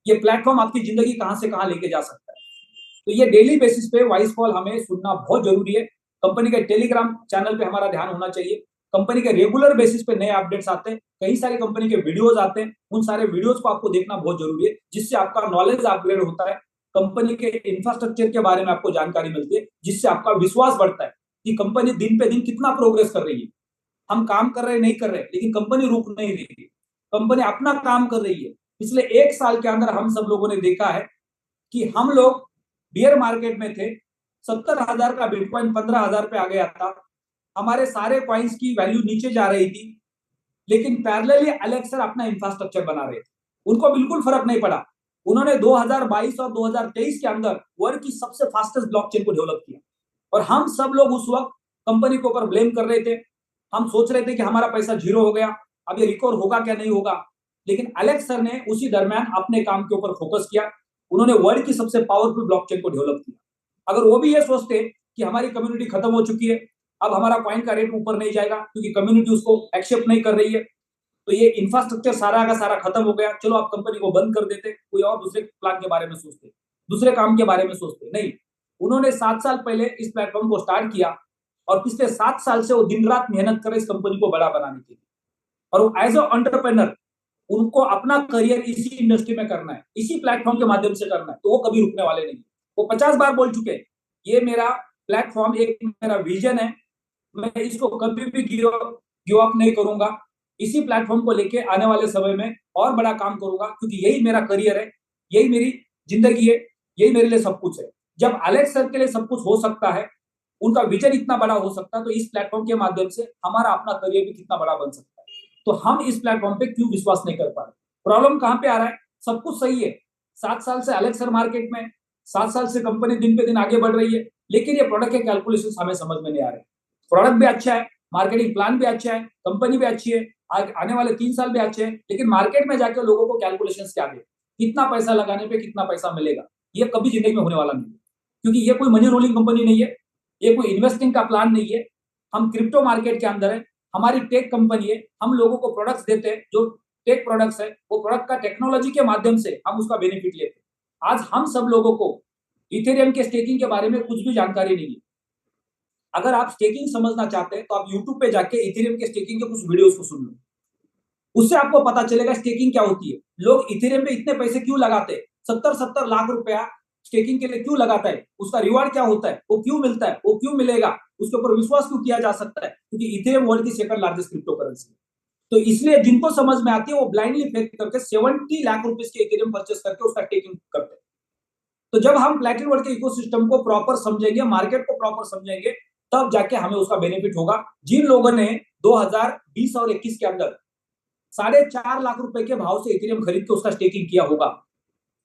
[SPEAKER 1] ये प्लेटफॉर्म आपकी जिंदगी कहां से कहां लेके जा सकता है। तो ये डेली बेसिस पे वॉइस कॉल हमें सुनना बहुत जरूरी है। कंपनी के टेलीग्राम चैनल पे हमारा ध्यान होना चाहिए। कंपनी के रेगुलर बेसिस पे नए अपडेट्स आते हैं, कई सारी कंपनी के वीडियोस आते हैं, उन सारे वीडियोस को आपको देखना बहुत जरूरी है, जिससे आपका नॉलेज अपग्रेड होता है। कंपनी के इंफ्रास्ट्रक्चर के बारे में आपको जानकारी मिलती है, जिससे आपका विश्वास बढ़ता है कि कंपनी दिन पे दिन कितना प्रोग्रेस कर रही है। हम काम कर रहे नहीं कर रहे, लेकिन कंपनी रुक नहीं रही है, कंपनी अपना काम कर रही है। पिछले 1 साल के अंदर हम सब लोगों ने देखा है कि हम लोग बियर मार्केट में थे, 70,000 का बिटकॉइन 15,000 पे आ गया था, हमारे सारे कॉइन्स की वैल्यू नीचे जा रही थी, लेकिन पैरेलली अलेक्स सर अपना इंफ्रास्ट्रक्चर बना रहे थे। उनको बिल्कुल फर्क नहीं पड़ा। उन्होंने 2022 और 2023 के अंदर वर्ल्ड की सबसे फास्टेस्ट ब्लॉकचेन को डेवलप किया, और हम सब लोग उस वक्त कंपनी के ऊपर ब्लेम कर रहे थे। हम सोच रहे थे कि हमारा पैसा जीरो हो गया, अब ये रिकवर होगा क्या नहीं होगा। लेकिन अलेक्स सर ने उसी दरमियान अपने काम के ऊपर फोकस किया। उन्होंने वर्ल्ड की सबसे पावरफुल ब्लॉकचेन को डेवलप किया। अगर वो भी ये सोचते कि हमारी कम्युनिटी खत्म हो चुकी है, अब हमारा कॉइन का रेट ऊपर नहीं जाएगा क्योंकि कम्युनिटी उसको एक्सेप्ट नहीं कर रही है, तो ये इंफ्रास्ट्रक्चर सारा का सारा खत्म हो गया, चलो आप कंपनी को बंद कर देते, कोई और दूसरे प्लान के बारे में सोचते, दूसरे काम के बारे में सोचते। नहीं, उन्होंने 7 साल पहले इस प्लेटफॉर्म को स्टार्ट किया और पिछले 7 साल से वो दिन रात मेहनत कर रहे इस कंपनी को बड़ा बनाने के लिए। और वो एज अ एंटरप्रेन्योर उनको अपना करियर इसी इंडस्ट्री में करना है, इसी प्लेटफॉर्म के माध्यम से करना है, तो वो कभी रुकने वाले नहीं। वो 50 बार बोल चुके हैं, ये मेरा प्लेटफॉर्म एक मेरा विजन है, मैं इसको कभी भी गिव अप नहीं करूंगा। इसी प्लेटफॉर्म को लेके आने वाले समय में और बड़ा काम करूंगा, क्योंकि यही मेरा करियर है, यही मेरी जिंदगी है, यही मेरे लिए सब कुछ है। जब एलेक्स सर के लिए सब कुछ हो सकता है, उनका विजन इतना बड़ा हो सकता है, तो इस प्लेटफॉर्म के माध्यम से हमारा अपना करियर भी कितना बड़ा बन सकता है। तो हम इस प्लेटफॉर्म पे क्यों विश्वास नहीं कर पा रहे? प्रॉब्लम कहां पे आ रहा है? सब कुछ सही है, 7 साल से एलेक्स सर मार्केट में, 7 साल से कंपनी दिन पे दिन आगे बढ़ रही है, लेकिन ये प्रोडक्ट के कैलकुलेशन हमें समझ में नहीं आ रहे। प्रोडक्ट भी अच्छा है, मार्केटिंग प्लान भी अच्छा है, कंपनी भी अच्छी है, आने वाले 3 साल भी अच्छे हैं, लेकिन मार्केट में जाकर लोगों को कैलकुलेशंस क्या दे, कितना पैसा लगाने पे कितना पैसा मिलेगा, ये कभी जिंदगी में होने वाला नहीं है। क्योंकि ये कोई मनी रोलिंग कंपनी नहीं है, ये कोई इन्वेस्टिंग का प्लान नहीं है। हम क्रिप्टो मार्केट के अंदर है, हमारी टेक कंपनी है, हम लोगों को प्रोडक्ट्स देते हैं, जो टेक प्रोडक्ट्स है वो प्रोडक्ट का टेक्नोलॉजी के माध्यम से हम उसका बेनिफिट लेते हैं। आज हम सब लोगों को इथेरियम के स्टेकिंग के बारे में कुछ भी जानकारी नहीं है। अगर आप स्टेकिंग समझना चाहते हैं तो आप यूट्यूब पे जाके इथेरियम के स्टेकिंग के कुछ वीडियोस को सुन लो, उससे आपको पता चलेगा स्टेकिंग क्या होती है, लोग इथेरियम पे इतने पैसे क्यों लगाते हैं, 70-70 लाख रुपया स्टेकिंग के लिए क्यों लगाता है, उसका रिवार्ड क्या होता है, वो क्यों मिलता है, वो क्यों मिलेगा, उसके ऊपर विश्वास क्यों किया जा सकता है, क्योंकि इथेरियम वर्ल्ड की सेकंड लार्जेस्ट क्रिप्टो करेंसी है। तो इसलिए जिनको समझ में आती है वो ब्लाइंडली फेक करके 70 लाख रुपीस के इथेरियम परचेस करके उसका टेकिंग करते हैं। तो जब हम प्लैटिन वर्ल्ड के इकोसिस्टम को प्रॉपर समझेंगे, मार्केट को प्रॉपर समझेंगे, तब जाके हमें उसका बेनिफिट होगा। जिन लोगों ने 2020 और 21 के अंदर 4.5 लाख रुपए के भाव से इथेरियम खरीद के उसका स्टेकिंग किया होगा,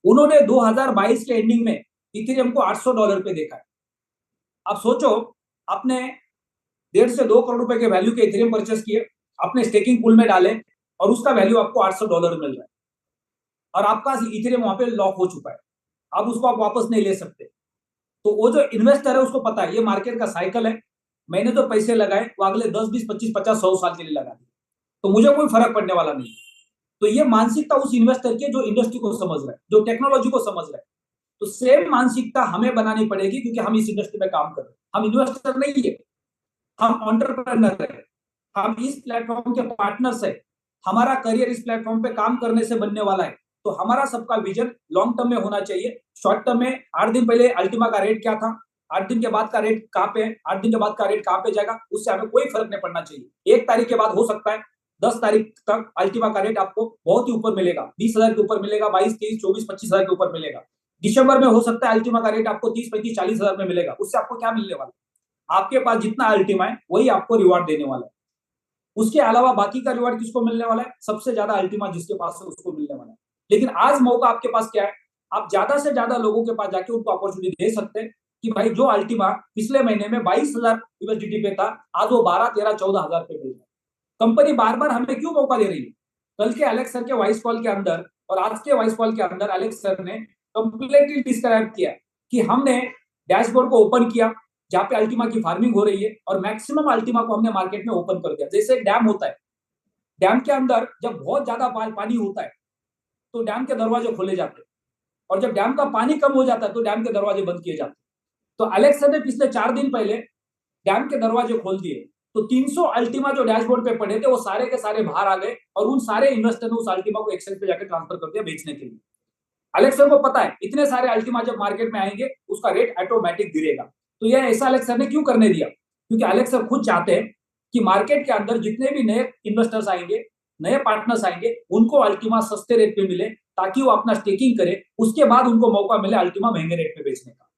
[SPEAKER 1] उन्होंने 2022 के एंडिंग में इथेरियम को $800 पे देखा है। अब सोचो, आपने 1.5 से 2 करोड़ रुपए के वैल्यू के इथेरियम परचेस किए, अपने स्टेकिंग पूल में डाले और उसका वैल्यू आपको $800 मिल रहा है और आपका इथेरियम वहां पे लॉक हो चुका है, अब उसको आप वापस नहीं ले सकते। तो वो जो इन्वेस्टर है उसको पता है ये मार्केट का साइकिल है, मैंने तो पैसे लगाए वो अगले 10, 20, 25, 50, 100 साल के लिए लगा दिए, तो मुझे कोई फर्क पड़ने वाला नहीं। तो ये मानसिकता उस इन्वेस्टर की जो इंडस्ट्री को समझ रहा है, जो टेक्नोलॉजी को समझ रहा है। तो सेम मानसिकता हमें बनानी पड़ेगी, क्योंकि हम इस इंडस्ट्री में काम कर रहे हैं। हम इन्वेस्टर नहीं है, हम एंटरप्रेन्योर है, हम इस प्लेटफॉर्म के पार्टनर्स है, हमारा करियर इस प्लेटफॉर्म पे काम करने से बनने वाला है। तो हमारा सबका विजन लॉन्ग टर्म में होना चाहिए। शॉर्ट टर्म में 8 दिन पहले अल्टीमा का रेट क्या था, 8 दिन के बाद का रेट कहां पे है, 8 दिन के बाद का रेट कहां पे जाएगा, उससे हमें कोई फर्क नहीं पड़ना चाहिए। 1 तारीख के बाद हो सकता है 10 तारीख तक अल्टीमा का रेट आपको बहुत ही ऊपर मिलेगा, 20,000 के ऊपर मिलेगा, 22, 23, 24, 25,000 के ऊपर मिलेगा। दिसंबर में हो सकता है अल्टीमा का रेट आपको 30, 35, 40,000 में मिलेगा। उससे आपको क्या मिलने वाला है? आपके पास जितना अल्टीमा है वही आपको रिवार्ड देने वाला है। उसके अलावा बाकी का रिवार्ड किसको मिलने वाला है? सबसे ज्यादा अल्टीमा जिसके पास है उसको मिलने वाला है। लेकिन आज मौका आपके पास क्या है, आप ज्यादा से ज्यादा लोगों के पास जाके उनको अपॉर्चुनिटी दे सकते हैं कि भाई जो अल्टीमा पिछले महीने में 22,000 यूएसडीटी पे था, आज वो 12, 13, 14,000 पे मिल रहा है। कंपनी बार बार हमें क्यों मौका दे रही है? कल के एलेक्स सर के वॉइस कॉल के अंदर और आज के वॉइस कॉल के अंदर एलेक्स सर ने कंप्लीटली डिस्क्राइब किया कि हमने डैशबोर्ड को ओपन किया जहां पे अल्टीमा की फार्मिंग हो रही है और मैक्सिमम अल्टीमा को हमने मार्केट में ओपन कर दिया। जैसे एक डैम होता है, डैम के अंदर जब बहुत ज्यादा पानी होता है तो डैम के दरवाजे खोले जाते हैं, और जब डैम का पानी कम हो जाता है तो डैम के दरवाजे बंद किए जाते हैं। तो एलेक्स सर ने पिछले 4 दिन पहले डैम के दरवाजे खोल दिए, तो 300 अल्टीमा जो डैशबोर्ड पे पड़े थे वो सारे के सारे बाहर आ गए और उन सारे इन्वेस्टर ने उस अल्टीमा को एक्सचेंज पे जाकर ट्रांसफर कर दिया बेचने के लिए। एलेक्स सर को पता है इतने सारे अल्टीमा जब मार्केट में आएंगे उसका रेट ऑटोमेटिक गिरेगा। तो यह ऐसा एलेक्स सर ने क्यों करने दिया? क्योंकि एलेक्स सर खुद चाहते हैं कि मार्केट के अंदर जितने भी नए इन्वेस्टर्स आएंगे, नए पार्टनर्स आएंगे, उनको अल्टीमा सस्ते रेट पे मिले ताकि वो अपना स्टेकिंग करे, उसके बाद उनको मौका मिले अल्टीमा महंगे रेट पे बेचने का।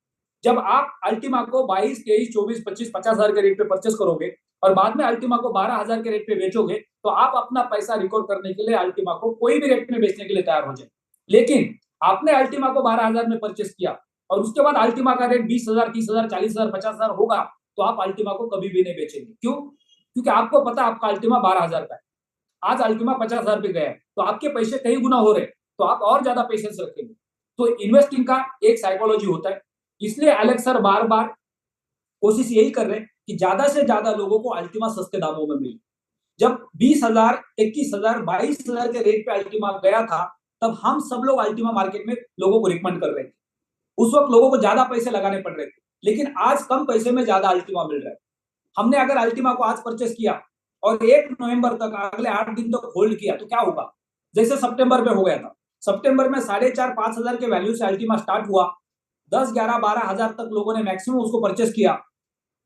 [SPEAKER 1] जब आप अल्टीमा को 22, 23, 24, 25, 50,000 के रेट पे परचेस करोगे और बाद में अल्टीमा को 12,000 के रेट पे बेचोगे, तो आप अपना पैसा रिकवर करने के लिए अल्टीमा को कोई भी रेट में बेचने के लिए तैयार हो जाए। लेकिन आपने अल्टीमा को 12,000 में परचेस किया और उसके बाद अल्टीमा का रेट 20,000, 30,000, 40,000, 50,000 होगा, तो आप अल्टीमा को कभी भी नहीं बेचेंगे। क्यों? क्योंकि आपको पता आपका अल्टीमा 12,000 का है, आज अल्टीमा 50,000 पे गया है, तो आपके पैसे कई गुना हो रहे हैं, तो आप और ज्यादा पेशेंस रखेंगे। तो इन्वेस्टिंग का एक साइकोलॉजी होता है, इसलिए एलेक्स सर बार बार कोशिश यही कर रहे हैं कि ज्यादा से ज्यादा लोगों को अल्टीमा सस्ते दामों में मिले। जब 20,000, 21,000, 22,000 के रेट पे अल्टीमा गया था, तब हम सब लोग अल्टीमा मार्केट में लोगों को रिकमेंड कर रहे थे। उस वक्त लोगों को ज्यादा पैसे लगाने पड़ रहे थे, लेकिन आज कम पैसे में ज्यादा अल्टीमा मिल रहा है। हमने अगर अल्टीमा को आज परचेस किया और 1 नवंबर तक, अगले 8 दिन तक होल्ड किया, तो क्या होगा? जैसे सितंबर में हो गया था। सितंबर में 4,500-5,000 के वैल्यू से अल्टीमा स्टार्ट हुआ, 10, 11, 12,000 तक लोगों ने मैक्सिमम उसको परचेस किया,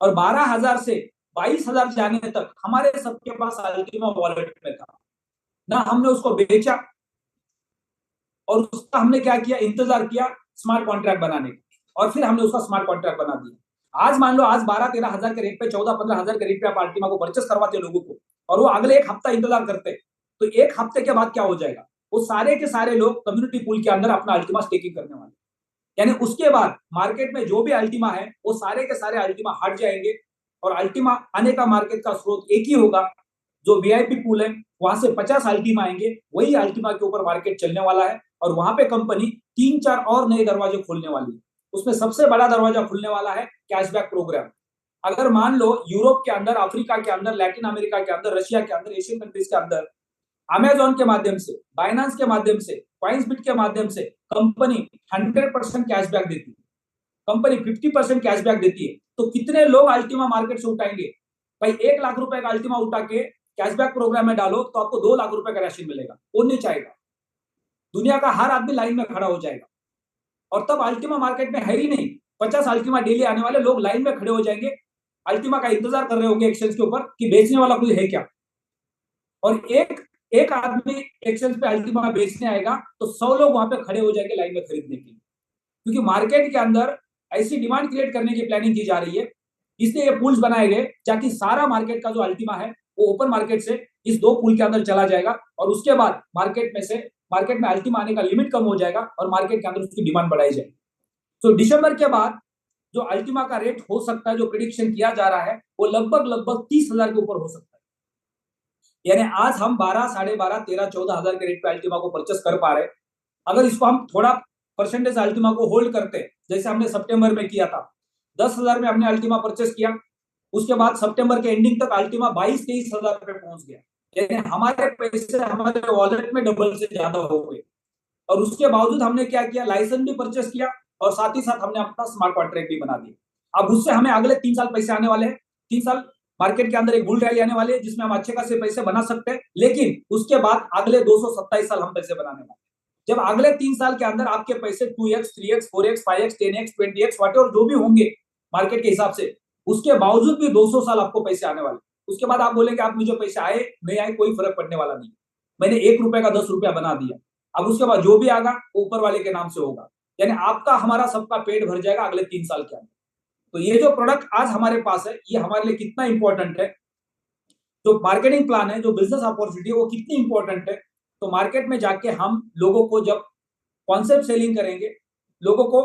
[SPEAKER 1] और 12,000 से 22,000 जाने तक हमारे सबके पास अल्टीमा वॉलेट में था ना। हमने उसको बेचा और उसका हमने क्या किया, इंतजार किया स्मार्ट कॉन्ट्रैक्ट बनाने का, और फिर हमने उसका स्मार्ट कॉन्ट्रैक्ट बना दिया। आज मान लो, आज 12-13,000 के रेट पे, 14-15,000 के रेट पे आप अल्टीमा को परचेस करवाते लोगों को, और वो अगले 1 हफ्ता इंतजार करते, तो 1 हफ्ते के बाद क्या हो जाएगा? वो सारे के सारे लोग कम्युनिटी पूल के अंदर अपना अल्टीमा स्टेकिंग करने वाले, यानी उसके बाद मार्केट में जो भी अल्टीमा है, वो सारे के सारे अल्टीमा हट जाएंगे, और अल्टीमा आने का मार्केट का स्रोत एक ही होगा। जो वीआईपी पूल है, वहां से 50 अल्टीमा आएंगे, वही अल्टीमा के ऊपर मार्केट चलने वाला है, और वहां पे कंपनी 3-4 और नए दरवाजे खोलने वाली है। उसमें सबसे बड़ा दरवाजा खुलने वाला है कैशबैक प्रोग्राम। अगर मान लो यूरोप के अंदर, अफ्रीका के अंदर, लैटिन अमेरिका के अंदर, रशिया के अंदर, एशियन कंट्रीज के अंदर अमेजॉन के माध्यम से, बाइनेंस के माध्यम से, कॉइन्सबिट के माध्यम से कंपनी 100% कैशबैक देती है, कंपनी 50% कैशबैक देती है, तो कितने लोग अल्टीमा मार्केट से उठाएंगे? भाई 1 लाख रुपए का अल्टीमा उठा के कैशबैक प्रोग्राम में डालो, तो आपको 2 लाख रुपए का राशि मिलेगा। कौन नहीं चाहेगा? दुनिया का हर आदमी लाइन में खड़ा हो जाएगा, और तब अल्टीमा मार्केट में है ही नहीं। 50 अल्टीमा डेली आने वाले लोग लाइन में खड़े हो जाएंगे, अल्टीमा का इंतजार कर रहे होंगे एक्सचेंज के ऊपर कि बेचने वाला कोई है क्या। और एक आदमी एक्सचेंज पे अल्टीमा बेचने आएगा, तो 100 लोग वहां पे खड़े हो जाएंगे लाइन में खरीदने के लिए, क्योंकि मार्केट के अंदर ऐसी डिमांड क्रिएट करने की प्लानिंग की जा रही है। इसलिए ये पूल्स बनाए गए, ताकि सारा मार्केट का जो अल्टीमा है, वो ओपन मार्केट से इस 2 पूल के अंदर चला जाएगा, और उसके बाद मार्केट में अल्टीमा आने का लिमिट कम हो जाएगा, और मार्केट के अंदर उसकी डिमांड बढ़ाई जाएगी। तो दिसंबर के बाद जो अल्टीमा का रेट हो सकता है, जो प्रिडिक्शन किया जा रहा है, वो लगभग 30,000 के ऊपर हो सकता है। यानी आज हम 12, 12.5, 13, 14,000 के रेट पे अल्टीमा को परचेस कर पा रहे। अगर इसको हम थोड़ा परसेंटेज अल्टीमा को होल्ड करते, जैसे हमने सितंबर में किया था, 10,000 में हमने अल्टीमा परचेस किया, उसके बाद सितंबर के एंडिंग तक अल्टीमा 22-23,000 पे पहुंच गया, यानी हमारे पैसे हमारे वॉलेट में डबल से ज्यादा हो गए। और उसके बावजूद हमने क्या किया, लाइसेंस भी परचेस किया, और साथ ही साथ हमने अपना स्मार्ट कॉन्ट्रैक्ट भी बना दिया। अब उससे हमें अगले 3 साल पैसे आने वाले हैं। 3 साल मार्केट के अंदर एक बुल रैली आने वाली है, जिसमें हम अच्छे खासे पैसे बना सकते हैं, लेकिन उसके बाद अगले 227 साल हम पैसे बनाने वाले। जब अगले 3 साल के अंदर आपके पैसे 2x, 3x, 4x, 5x, 10x, 20x, whatever जो भी होंगे मार्केट के हिसाब से, उसके बावजूद भी 200 साल आपको पैसे आने वाले। उसके बाद आप बोलेंगे, आप मुझे पैसे आए नहीं आए कोई फर्क पड़ने वाला नहीं, मैंने 1 रुपए का 10 रुपया बना दिया। अब उसके बाद जो भी आगा ऊपर वाले के नाम से होगा, यानी आपका हमारा सबका पेट भर जाएगा अगले 3 साल के अंदर। तो ये जो प्रोडक्ट आज हमारे पास है, ये हमारे लिए कितना इंपॉर्टेंट है, जो मार्केटिंग प्लान है, जो बिजनेस अपॉर्चुनिटी है, वो कितनी इंपॉर्टेंट है। तो मार्केट में जाके हम लोगों को जब कॉन्सेप्ट सेलिंग करेंगे, लोगों को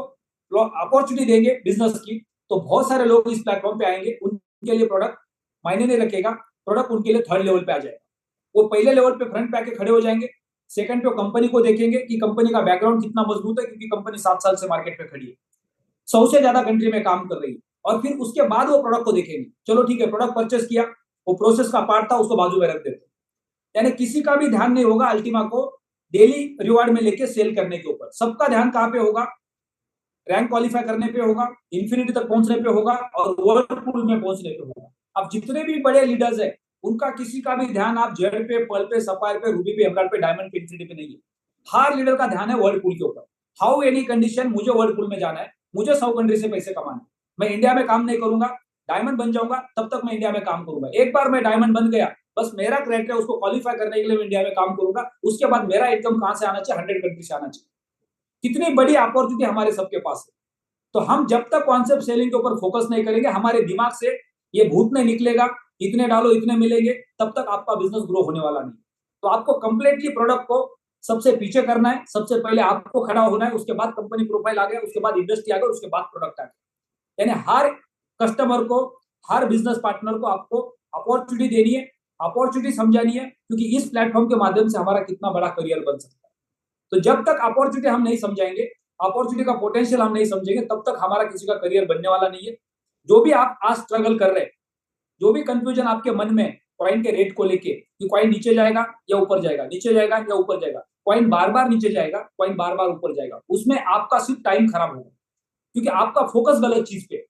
[SPEAKER 1] अपॉर्चुनिटी देंगे बिजनेस की, तो बहुत सारे लोग इस प्लेटफॉर्म पे आएंगे, उनके लिए प्रोडक्ट मायने नहीं रखेगा, प्रोडक्ट उनके लिए थर्ड लेवल पे आ जाएगा। वो पहले लेवल पे फ्रंट पे आके खड़े हो जाएंगे, सेकंड पे कंपनी को देखेंगे कि कंपनी का बैकग्राउंड कितना मजबूत है, क्योंकि कंपनी 7 साल से मार्केट पे खड़ी है, 100 से ज्यादा कंट्री में काम कर रही है। और फिर उसके बाद वो प्रोडक्ट को देखेंगे, चलो ठीक है, प्रोडक्ट परचेस किया, वो प्रोसेस का पार्ट था, उसको बाजू में रख देते। यानी किसी का भी ध्यान नहीं होगा अल्टीमा को डेली रिवार्ड में लेके सेल करने के ऊपर, सबका ध्यान कहां पे होगा, रैंक क्वालिफाई करने पे होगा, इंफिनिटी तक पहुंचने पे होगा, और वर्लपूल में पहुंचने पे होगा। अब जितने भी बड़े लीडर्स है, उनका किसी का भी ध्यान आप जेड पे, पर्ल पे, सफायर पे, रूबी पे, एमराल्ड पे, डायमंड पे, इंफिनिटी पे नहीं है। हर लीडर का ध्यान है वर्लपूल के ऊपर। हाउ एनी कंडीशन, मुझे वर्लपूल में जाना है, मुझे 100 कंट्री से पैसे कमाना है, मैं इंडिया में काम नहीं करूंगा, डायमंड बन जाऊंगा, तब तक मैं इंडिया में काम करूंगा। एक बार मैं डायमंड बन गया, बस मेरा क्राइटेरिया उसको क्वालिफाई करने के लिए मैं इंडिया में काम करूंगा, उसके बाद मेरा इनकम कहां से आना चाहिए, 100 कंट्री से आना चाहिए। कितनी बड़ी अपॉर्चुनिटी हमारे सबके पास है। तो हम जब तक कॉन्सेप्ट सेलिंग के ऊपर फोकस नहीं करेंगे, हमारे दिमाग से ये भूत नहीं निकलेगा, इतने डालो इतने मिलेंगे, तब तक आपका बिजनेस ग्रो होने वाला नहीं। तो आपको कंप्लीटली प्रोडक्ट को सबसे पीछे करना है, सबसे पहले आपको खड़ा होना है, उसके बाद कंपनी प्रोफाइल आ गया, उसके बाद इंडस्ट्री आ गया, उसके बाद प्रोडक्ट आ गया। यानी हर कस्टमर को, हर बिजनेस पार्टनर को आपको अपॉर्चुनिटी देनी है, अपॉर्चुनिटी समझानी है, क्योंकि इस प्लेटफॉर्म के माध्यम से हमारा कितना बड़ा करियर बन सकता है। तो जब तक अपॉर्चुनिटी हम नहीं समझाएंगे, अपॉर्चुनिटी का पोटेंशियल हम नहीं समझेंगे, तब तक हमारा किसी का करियर बनने वाला नहीं है। जो भी आप आज स्ट्रगल कर रहे हैं, जो भी कंफ्यूजन आपके मन में, कॉइन के रेट को लेके कि कॉइन नीचे जाएगा या ऊपर जाएगा, नीचे जाएगा या ऊपर जाएगा, कॉइन बार बार नीचे जाएगा, कॉइन बार बार ऊपर जाएगा, उसमें आपका सिर्फ टाइम खराब होगा, क्योंकि आपका फोकस गलत चीज पे,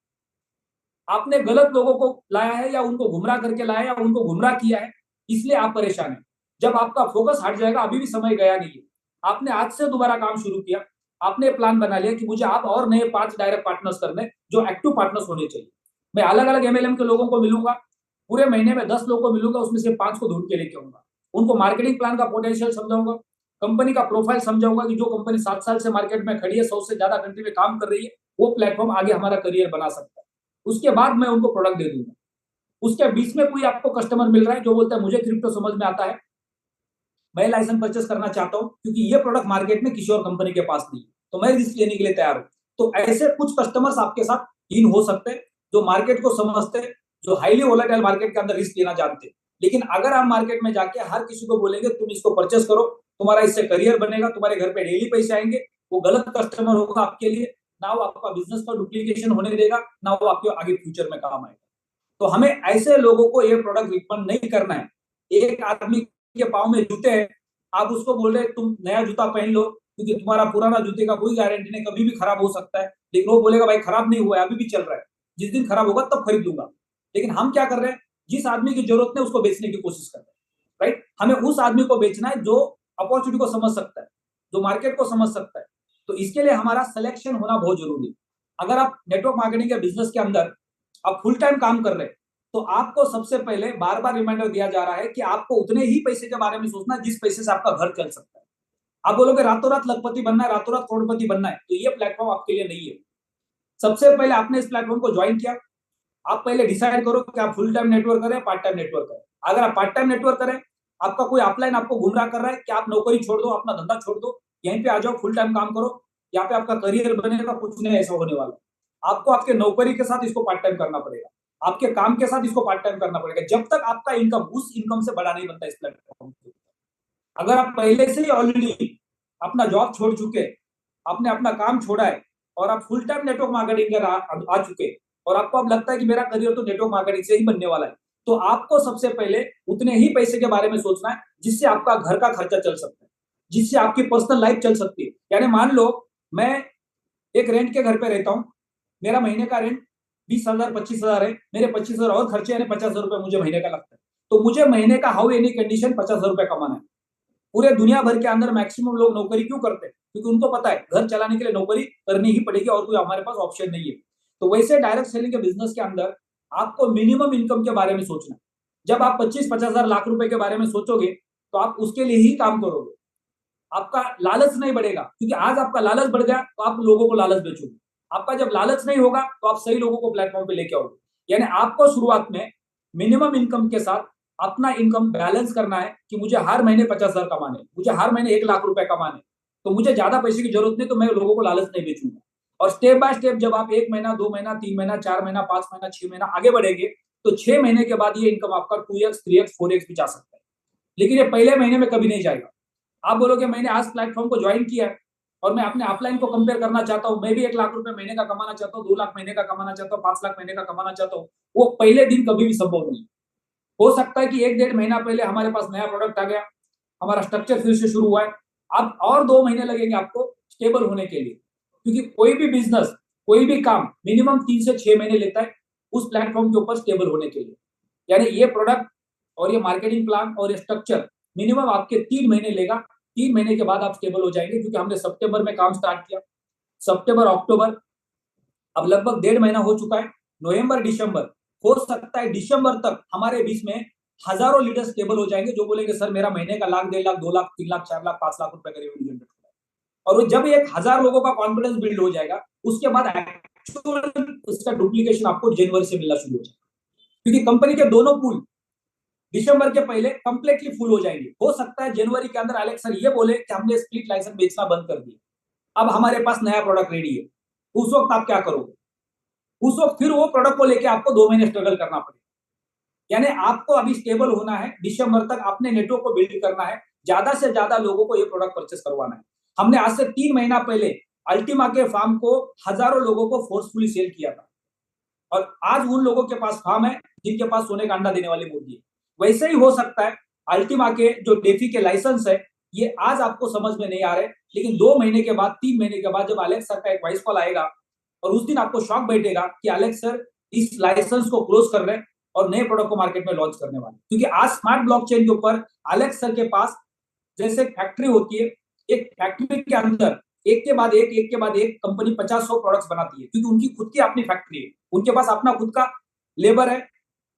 [SPEAKER 1] आपने गलत लोगों को लाया है या उनको गुमराह करके लाया है या उनको गुमराह किया है, इसलिए आप परेशान हैं। जब आपका फोकस हट जाएगा, अभी भी समय गया नहीं है, आपने आज से दोबारा काम शुरू किया, आपने प्लान बना लिया कि मुझे आप और नए 5 डायरेक्ट पार्टनर्स करने जो एक्टिव पार्टनर्स होने चाहिए। मैं अलग अलग एमएलएम के लोगों को मिलूंगा, पूरे महीने में 10 लोगों को मिलूंगा, उसमें से 5 को ढूंढ के लेके आऊंगा, उनको मार्केटिंग प्लान का पोटेंशियल समझाऊंगा, कंपनी का प्रोफाइल समझाऊंगा कि जो कंपनी 7 साल से मार्केट में खड़ी है, 100 से ज्यादा कंट्री में काम कर रही है, वो प्लेटफॉर्म आगे हमारा करियर बना सकता है। उसके बाद मैं उनको प्रोडक्ट दे दूंगा। उसके बीच में कोई आपको कस्टमर मिल रहा है जो बोलता है मुझे क्रिप्टो समझ में आता है, मैं लाइसेंस परचेस करना चाहता हूं क्योंकि ये प्रोडक्ट मार्केट में किसी और कंपनी के पास नहीं है, तो मैं रिस्क लेने के लिए तैयार हूं। तो ऐसे कुछ कस्टमर्स आपके साथ इन हो सकते हैं जो मार्केट को समझते हैं, जो हाईली वोलेटाइल मार्केट के अंदर रिस्क लेना जानते हैं। लेकिन अगर आप मार्केट में जाके हर किसी को बोलेंगे तुम इसको परचेस करो, तुम्हारा इससे करियर बनेगा, तुम्हारे घर पे डेली पैसे आएंगे, वो गलत कस्टमर होगा आपके लिए, ना वो आपका बिजनेस का डुप्लीकेशन होने देगा, ना वो आपके आगे फ्यूचर में काम आएगा। तो हमें ऐसे लोगों को ये प्रोडक्ट रिकमेंड नहीं करना है। एक आदमी के पाँव में जूते हैं, आप उसको बोल रहे तुम नया जूता पहन लो क्योंकि तुम्हारा पुराना जूते का कोई गारंटी नहीं, कभी भी खराब हो सकता है, लेकिन वो बोलेगा भाई खराब नहीं हुआ है, अभी भी चल रहा है, जिस दिन खराब होगा तब खरीद लूंगा। लेकिन हम क्या कर रहे हैं, जिस आदमी की जरूरत है उसको बेचने की कोशिश कर रहे हैं, राइट। हमें उस आदमी को बेचना है जो अपॉर्चुनिटी को समझ सकता है, जो मार्केट को समझ सकता है। तो इसके लिए हमारा सिलेक्शन होना बहुत जरूरी है। अगर आप नेटवर्क मार्केटिंग के बिजनेस के अंदर आप फुल टाइम काम कर रहे हैं, तो आपको सबसे पहले बार बार रिमाइंडर दिया जा रहा है कि आपको उतने ही पैसे के बारे में सोचना है जिस पैसे से आपका घर चल सकता है। आप बोलोगे रातों रात लखपति बनना है, रातों रात करोड़पति बनना है, तो ये प्लेटफॉर्म आपके लिए नहीं है। सबसे पहले आपने इस प्लेटफॉर्म को ज्वाइन किया, आप पहले डिसाइड करो कि आप फुल टाइम नेटवर्क करें, पार्ट टाइम नेटवर्क करें। अगर आप पार्ट टाइम नेटवर्क करें, आपका कोई अपलाइन आपको गुमराह कर रहा है कि आप नौकरी छोड़ दो, अपना धंधा छोड़ दो, यहीं पे आ जाओ, फुल टाइम काम करो, यहाँ पे आपका करियर बनेगा, कुछ नहीं ऐसा होने वाला। आपको आपके नौकरी के साथ इसको पार्ट टाइम करना पड़ेगा, आपके काम के साथ इसको पार्ट टाइम करना पड़ेगा, जब तक आपका इनकम उस इनकम से बड़ा नहीं बनता इस प्लेटफॉर्म पे। अगर आप पहले से ही ऑलरेडी अपना जॉब छोड़ चुके, आपने अपना काम छोड़ा है और आप फुल टाइम नेटवर्क मार्केटिंग आ चुके और आपको अब लगता है कि मेरा करियर तो नेटवर्क मार्केटिंग से ही बनने वाला है, तो आपको सबसे पहले उतने ही पैसे के बारे में सोचना है जिससे आपका घर का खर्चा चल सकता है, जिससे आपकी पर्सनल लाइफ चल सकती है। यानी मान लो मैं एक रेंट के घर पे रहता हूँ, मेरा महीने का रेंट 20,000 25,000 है, मेरे 25,000 और खर्चे यानी 50,000 रुपए मुझे महीने का लगता है, तो मुझे महीने का हाउ एनी कंडीशन 50,000 रुपए कमाना है। पूरे दुनिया भर के अंदर मैक्सिमम लोग नौकरी क्यों करते हैं, क्योंकि उनको पता है घर चलाने के लिए नौकरी करनी ही पड़ेगी और कोई हमारे पास ऑप्शन नहीं है। तो वैसे डायरेक्ट सेलिंग के बिजनेस के अंदर आपको मिनिमम इनकम के बारे में सोचना है। जब आप 25-50,000 लाख रुपए के बारे में सोचोगे तो आप उसके लिए ही काम करोगे, आपका लालच नहीं बढ़ेगा, क्योंकि आज आपका लालच बढ़ गया तो आप लोगों को लालच बेचोगे। आपका जब लालच नहीं होगा तो आप सही लोगों को प्लेटफॉर्म पे लेके आओगे। यानी आपको शुरुआत में मिनिमम इनकम के साथ अपना इनकम बैलेंस करना है कि मुझे हर महीने 50,000 कमाने, मुझे हर महीने 1 लाख रुपए कमाने, तो मुझे ज्यादा पैसे की जरूरत नहीं, तो मैं लोगों को लालच नहीं बेचूंगा। और स्टेप बाय स्टेप जब आप 1 महीना 2 महीना 3 महीना 4 महीना 5 महीना 6 महीना आगे बढ़ेंगे, तो 6 महीने के बाद ये इनकम आपका 2x 3x 4x भी जा सकता है, लेकिन ये पहले महीने में कभी नहीं जाएगा। आप बोलोगे मैंने आज प्लेटफॉर्म को ज्वाइन किया और मैं अपने अपलाइन को कंपेयर करना चाहता हूं, मैं भी 1 लाख रुपए महीने का कमाना चाहता हूं, 2 लाख महीने का कमाना चाहता हूं, 5 लाख महीने का कमाना चाहता हूं, वो पहले दिन कभी भी संभव नहीं। हो सकता है कि 1-1.5 महीना पहले हमारे पास नया प्रोडक्ट आ गया, हमारा स्ट्रक्चर फिर से शुरू हुआ है, अब और 2 महीने लगेंगे आपको स्टेबल होने के लिए, क्योंकि कोई भी बिजनेस कोई भी काम मिनिमम 3 से 6 महीने लेता है उस प्लेटफॉर्म के ऊपर स्टेबल होने के लिए। यानी ये प्रोडक्ट और ये मार्केटिंग प्लान और ये स्ट्रक्चर मिनिमम आपके 3 महीने लेगा। 3 महीने के बाद आप स्टेबल हो जाएंगे, क्योंकि हमने सितंबर में काम स्टार्ट किया, सितंबर अक्टूबर, अब लगभग 1.5 महीना हो चुका है, नवंबर दिसंबर, हो सकता है दिसंबर तक हमारे बीच में हजारों लीडर्स स्टेबल हो जाएंगे जो बोलेंगे सर मेरा महीने का 1 लाख 1.5 लाख 2 लाख 3 लाख 4 लाख 5 लाख रुपए का रेवेन्यू जनरेट होगा। और वो जब 1,000 लोगों का कॉन्फिडेंस बिल्ड हो जाएगा, उसके बाद एक्चुअल उसका डुप्लीकेशन आपको जनवरी से मिलना शुरू हो जाएगा, क्योंकि कंपनी के दोनों पूल दिसंबर के पहले कंप्लीटली फुल हो जाएंगे। हो सकता है जनवरी के अंदर अलेक्स सर ये बोले कि हमने स्प्लिट लाइसेंस बेचना बंद कर दिया, अब हमारे पास नया प्रोडक्ट रेडी है, उस वक्त आप क्या करोगे? उस वक्त फिर वो प्रोडक्ट को लेके आपको 2 महीने स्ट्रगल करना पड़ेगा। यानी आपको अभी स्टेबल होना है, दिसंबर तक अपने नेटवर्क को बिल्ड करना है, ज्यादा से ज्यादा लोगों को ये प्रोडक्ट परचेस करवाना है। हमने आज से 3 महीना पहले अल्टीमा के फार्म को हजारों लोगों को फोर्सफुली सेल किया था, और आज उन लोगों के पास फार्म है जिनके पास सोने का अंडा देने वाली मुर्गी है। वैसे ही हो सकता है अल्टीमा के जो डेफी के लाइसेंस है ये आज आपको समझ में नहीं आ रहे, लेकिन 2 महीने के बाद 3 महीने के बाद जब अलेक्स सर का एक वॉइस कॉल आएगा और उस दिन आपको शॉक बैठेगा कि अलेक्स सर इस लाइसेंस को क्लोज कर रहे हैं और नए प्रोडक्ट को मार्केट में लॉन्च करने वाले। क्योंकि आज स्मार्ट ब्लॉकचेन के ऊपर अलेक्स सर के पास जैसे फैक्ट्री होती है, एक फैक्ट्री के अंदर एक के बाद एक कंपनी 50-100 प्रोडक्ट्स बनाती है, क्योंकि उनकी खुद की अपनी फैक्ट्री है, उनके पास अपना खुद का लेबर है,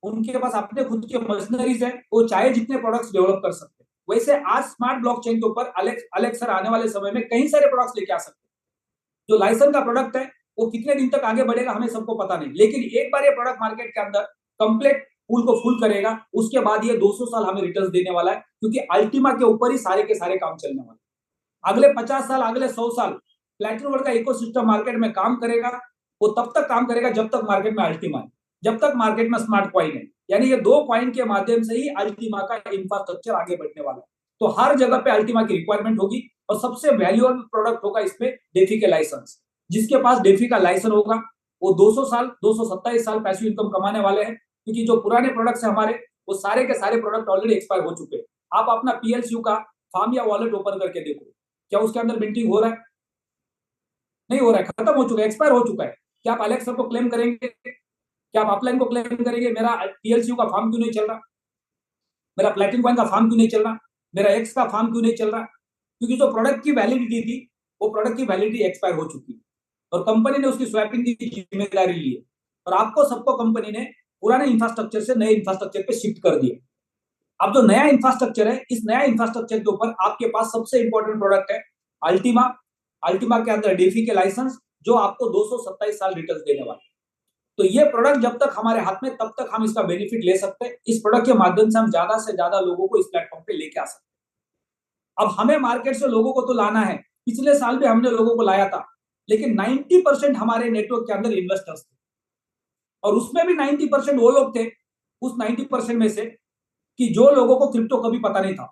[SPEAKER 1] उनके पास अपने खुद के मशीनरीज है, वो चाहे जितने प्रोडक्ट्स डेवलप कर सकते हैं। वैसे आज स्मार्ट ब्लॉकचेन के ऊपर अलेक्स सर आने वाले समय में कई सारे प्रोडक्ट्स लेके आ सकते हैं। जो लाइसेंस का प्रोडक्ट है वो कितने दिन तक आगे बढ़ेगा हमें सबको पता नहीं, लेकिन एक बार ये प्रोडक्ट मार्केट के अंदर कंप्लीट पूल को फुल करेगा, उसके बाद ये 200 साल हमें रिटर्न्स देने वाला है, क्योंकि अल्टीमा के ऊपर ही सारे के सारे काम चलने वाले। अगले 50 साल, अगले 100 साल प्लैटिनम वर्ल्ड का इकोसिस्टम मार्केट में काम करेगा। वो तब तक काम करेगा जब तक मार्केट में अल्टीमा है, जब तक मार्केट में स्मार्ट कॉइन है। यानी ये 2 कॉइन के माध्यम से ही अल्टीमा का इंफ्रास्ट्रक्चर आगे बढ़ने वाला है। तो हर जगह पे अल्टीमा की रिक्वायरमेंट होगी और सबसे वैल्यूएबल प्रोडक्ट होगा इसमें डेफी के लाइसेंस। जिसके पास डेफी का लाइसेंस होगा वो 200 साल 227 साल पैसिव इनकम कमाने वाले हैं, क्योंकि जो पुराने प्रोडक्ट्स है हमारे वो सारे के सारे प्रोडक्ट ऑलरेडी एक्सपायर हो चुके हैं। आप अपना पीएलसीयू का फार्म या वॉलेट ओपन करके देखो, क्या उसके अंदर मिंटिंग हो रहा है? नहीं हो रहा है, खत्म हो चुका है, एक्सपायर हो चुका है। क्या आप अलेक्स सर को क्लेम करेंगे? क्या आप अपलाइन को क्लेम करेंगे मेरा पीएलसीयू का फार्म क्यों नहीं चल रहा, मेरा प्लैटिनम कॉइन का फार्म क्यों नहीं चल रहा, मेरा एक्स का फार्म क्यों नहीं चल रहा? क्योंकि जो प्रोडक्ट की वैलिडिटी थी वो प्रोडक्ट की वैलिडिटी एक्सपायर हो चुकी है और कंपनी ने उसकी स्वैपिंग की जिम्मेदारी ली है और आपको सबको कंपनी ने पुराने इंफ्रास्ट्रक्चर से नए इंफ्रास्ट्रक्चर पे शिफ्ट कर दिया। अब जो नया इंफ्रास्ट्रक्चर है, इस नया इंफ्रास्ट्रक्चर के ऊपर आपके पास सबसे इंपॉर्टेंट प्रोडक्ट है अल्टीमा। अल्टीमा के अंदर डेफी के लाइसेंस जो आपको 227 साल रिटर्न देने वाले। तो ये प्रोडक्ट जब तक हमारे हाथ में तब तक हम इसका बेनिफिट ले सकते हैं। इस प्रोडक्ट के माध्यम से हम ज्यादा से ज्यादा लोगों को इस प्लेटफॉर्म पे लेके आ सकते हैं। अब हमें मार्केट से लोगों को तो लाना है, पिछले साल भी हमने लोगों को लाया था, लेकिन 90% हमारे नेटवर्क के अंदर इन्वेस्टर्स थे और उसमें भी 90% वो लोग थे उस 90% में से कि जो लोगों को क्रिप्टो कभी पता नहीं था,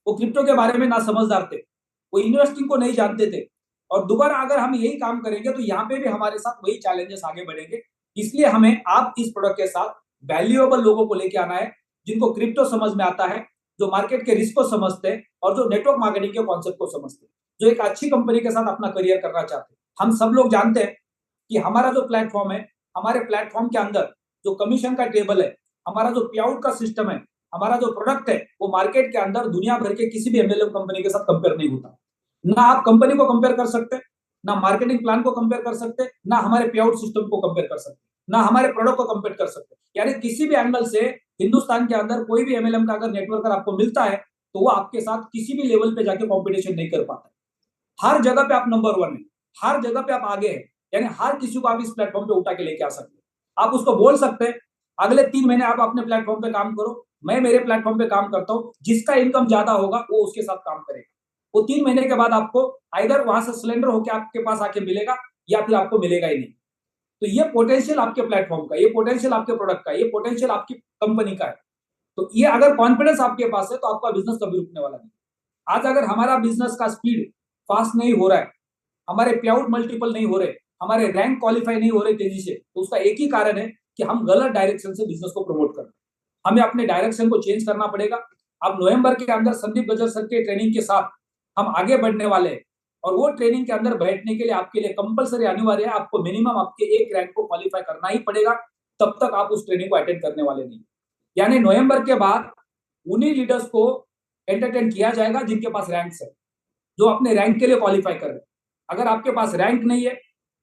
[SPEAKER 1] वो क्रिप्टो के बारे में ना समझदार थे, वो इन्वेस्टिंग को नहीं जानते थे। और दोबारा अगर हम यही काम करेंगे तो यहाँ पे भी हमारे साथ वही चैलेंजेस आगे बढ़ेंगे। इसलिए हमें आप इस प्रोडक्ट के साथ वैल्यूएबल लोगों को लेके आना है, जिनको क्रिप्टो समझ में आता है, जो मार्केट के रिस्क को समझते हैं और जो नेटवर्क मार्केटिंग के कॉन्सेप्ट को समझते हैं, जो एक अच्छी कंपनी के साथ अपना करियर करना चाहते हैं। हम सब लोग जानते हैं कि हमारा जो प्लेटफॉर्म है, हमारे प्लेटफॉर्म के अंदर जो कमीशन का टेबल है, हमारा जो पे आउट का सिस्टम है, हमारा जो प्रोडक्ट है, वो मार्केट के अंदर दुनिया भर के किसी भी एमएलएम कंपनी के साथ कंपेयर नहीं होता। ना आप कंपनी को कंपेयर कर सकते, ना मार्केटिंग प्लान को कंपेयर कर सकते, ना हमारे पे आउट सिस्टम को कंपेयर कर सकते, ना हमारे प्रोडक्ट को कंपेयर कर सकते। यानी किसी भी एंगल से हिंदुस्तान के अंदर कोई भी एमएलएम का अगर नेटवर्कर आपको मिलता है तो वो आपके साथ किसी भी लेवल पे जाके कॉम्पिटिशन नहीं कर पाता। हर जगह पे आप नंबर 1 है, हर जगह पे आप आगे हैं, यानी हर किसी को आप इस प्लेटफॉर्म पे उठा के लेके आ सकते हैं। आप उसको बोल सकते हैं अगले 3 महीने आप अपने प्लेटफॉर्म पे काम करो, मैं मेरे प्लेटफॉर्म पे काम करता हूं, जिसका इनकम ज्यादा होगा वो उसके साथ काम करेगा। वो 3 महीने के बाद आपको आइदर वहां से सिलेंडर होकर आपके पास आके मिलेगा या फिर आपको मिलेगा ही नहीं। तो ये पोटेंशियल आपके प्लेटफॉर्म का, ये पोटेंशियल आपके प्रोडक्ट का, ये पोटेंशियल आपकी कंपनी का है। तो ये अगर कॉन्फिडेंस आपके पास है तो आपका बिजनेस कभी रुकने वाला नहीं। आज अगर हमारा बिजनेस का स्पीड फास्ट नहीं हो रहा है, हमारे पे आउट मल्टीपल नहीं हो रहे, हमारे रैंक क्वालिफाई नहीं हो रहे तेजी से, तो उसका एक ही कारण है कि हम गलत डायरेक्शन से बिजनेस को प्रमोट कर रहे हैं। हमें अपने डायरेक्शन को चेंज करना पड़ेगा। अब नवंबर के अंदर संदीप गजर सर के ट्रेनिंग के साथ हम आगे बढ़ने वाले हैं और वो ट्रेनिंग के अंदर बैठने के लिए आपके लिए कंपलसरी अनिवार्य है, आपको मिनिमम आपके एक रैंक को क्वालिफाई करना ही पड़ेगा, तब तक आप उस ट्रेनिंग को अटेंड करने वाले नहीं। यानी नवंबर के बाद उन्हीं लीडर्स को एंटरटेन किया जाएगा जिनके पास रैंक्स है, जो अपने रैंक के लिए क्वालिफाई कर रहे हैं। अगर आपके पास रैंक नहीं है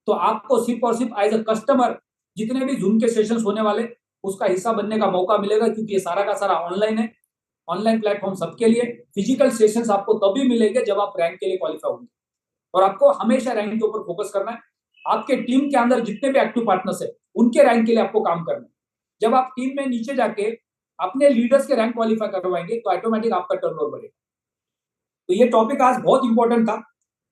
[SPEAKER 1] तो आपको सिर्फ और सिर्फ एज अ कस्टमर जितने भी जूम के सेशंस होने वाले उसका हिस्सा बनने का मौका मिलेगा, क्योंकि ये सारा का सारा ऑनलाइन है, ऑनलाइन प्लेटफॉर्म सबके लिए। फिजिकल सेशंस आपको तभी मिलेंगे जब आप रैंक के लिए क्वालिफाई होंगे और आपको हमेशा रैंक के ऊपर फोकस करना है। आपके टीम के अंदर जितने भी एक्टिव पार्टनर्स है उनके रैंक के लिए आपको काम करना है। जब आप टीम में नीचे जाके अपने लीडर्स के रैंक क्वालिफाई करवाएंगे तो ऑटोमेटिक आपका टर्नओवर बढ़ेगा। तो ये टॉपिक आज बहुत इंपॉर्टेंट था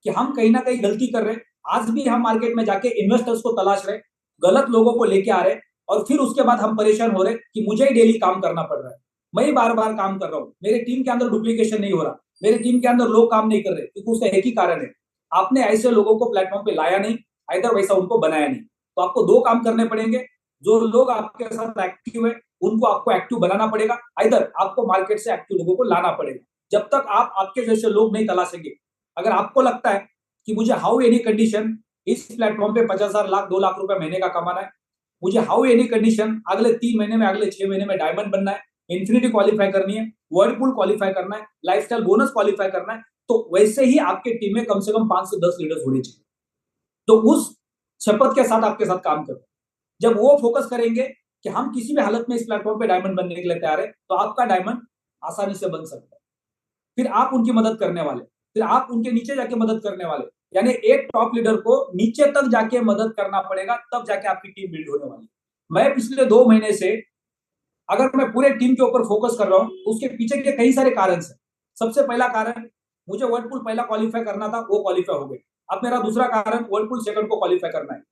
[SPEAKER 1] कि हम कहीं ना कहीं गलती कर रहे हैं। आज भी हम मार्केट में जाके इन्वेस्टर्स को तलाश रहे, गलत लोगों को लेके आ रहे और फिर उसके बाद हम परेशान हो रहे कि मुझे ही डेली काम करना पड़ रहा है, मैं ही बार बार काम कर रहा हूँ, मेरे टीम के अंदर डुप्लीकेशन नहीं हो रहा, मेरे टीम के अंदर लोग काम नहीं कर रहे, क्योंकि उसका एक ही कारण है, आपने ऐसे लोगों को प्लेटफॉर्म पे लाया नहीं, इधर वैसा उनको बनाया नहीं। तो आपको 2 काम करने पड़ेंगे। जो लोग आपके साथ एक्टिव है उनको आपको एक्टिव बनाना पड़ेगा, इधर आपको मार्केट से एक्टिव लोगों को लाना पड़ेगा। जब तक आप आपके जैसे लोग नहीं तलाशेंगे, अगर आपको लगता है कि मुझे हाउ एनी कंडीशन इस प्लेटफॉर्म पे 50,000 लाख 2 लाख रुपए महीने का कमाना है, मुझे हाउ एनी कंडीशन अगले 3 महीने में, अगले 6 महीने में डायमंड बनना है, इन्फिनिटी क्वालिफाई करनी है, वर्लपूल क्वालिफाई करना है, लाइफस्टाइल बोनस क्वालिफाई करना है, तो वैसे ही आपके टीम में कम से कम 5 से 10 लीडर्स होने चाहिए। तो उस शपथ के साथ आपके साथ काम करें। जब वो फोकस करेंगे कि हम किसी भी हालत में इस प्लेटफॉर्म पे डायमंड बनने के लिए तैयार है, तो आपका डायमंड आसानी से बन सकता है। फिर आप उनकी मदद करने वाले, फिर आप उनके नीचे जाके मदद करने वाले, यानी एक टॉप लीडर को नीचे तक जाके मदद करना पड़ेगा, तब जाके आपकी टीम बिल्ड होने वाली। मैं पिछले 2 महीने से अगर मैं पूरे टीम के ऊपर फोकस कर रहा हूं, तो उसके पीछे के कई सारे कारण हैं। सबसे पहला कारण, मुझे वर्लपूल पहला क्वालिफाई करना था, वो क्वालिफाई हो गया। अब मेरा दूसरा कारण वर्लपूल सेकंड को क्वालिफाई करना है।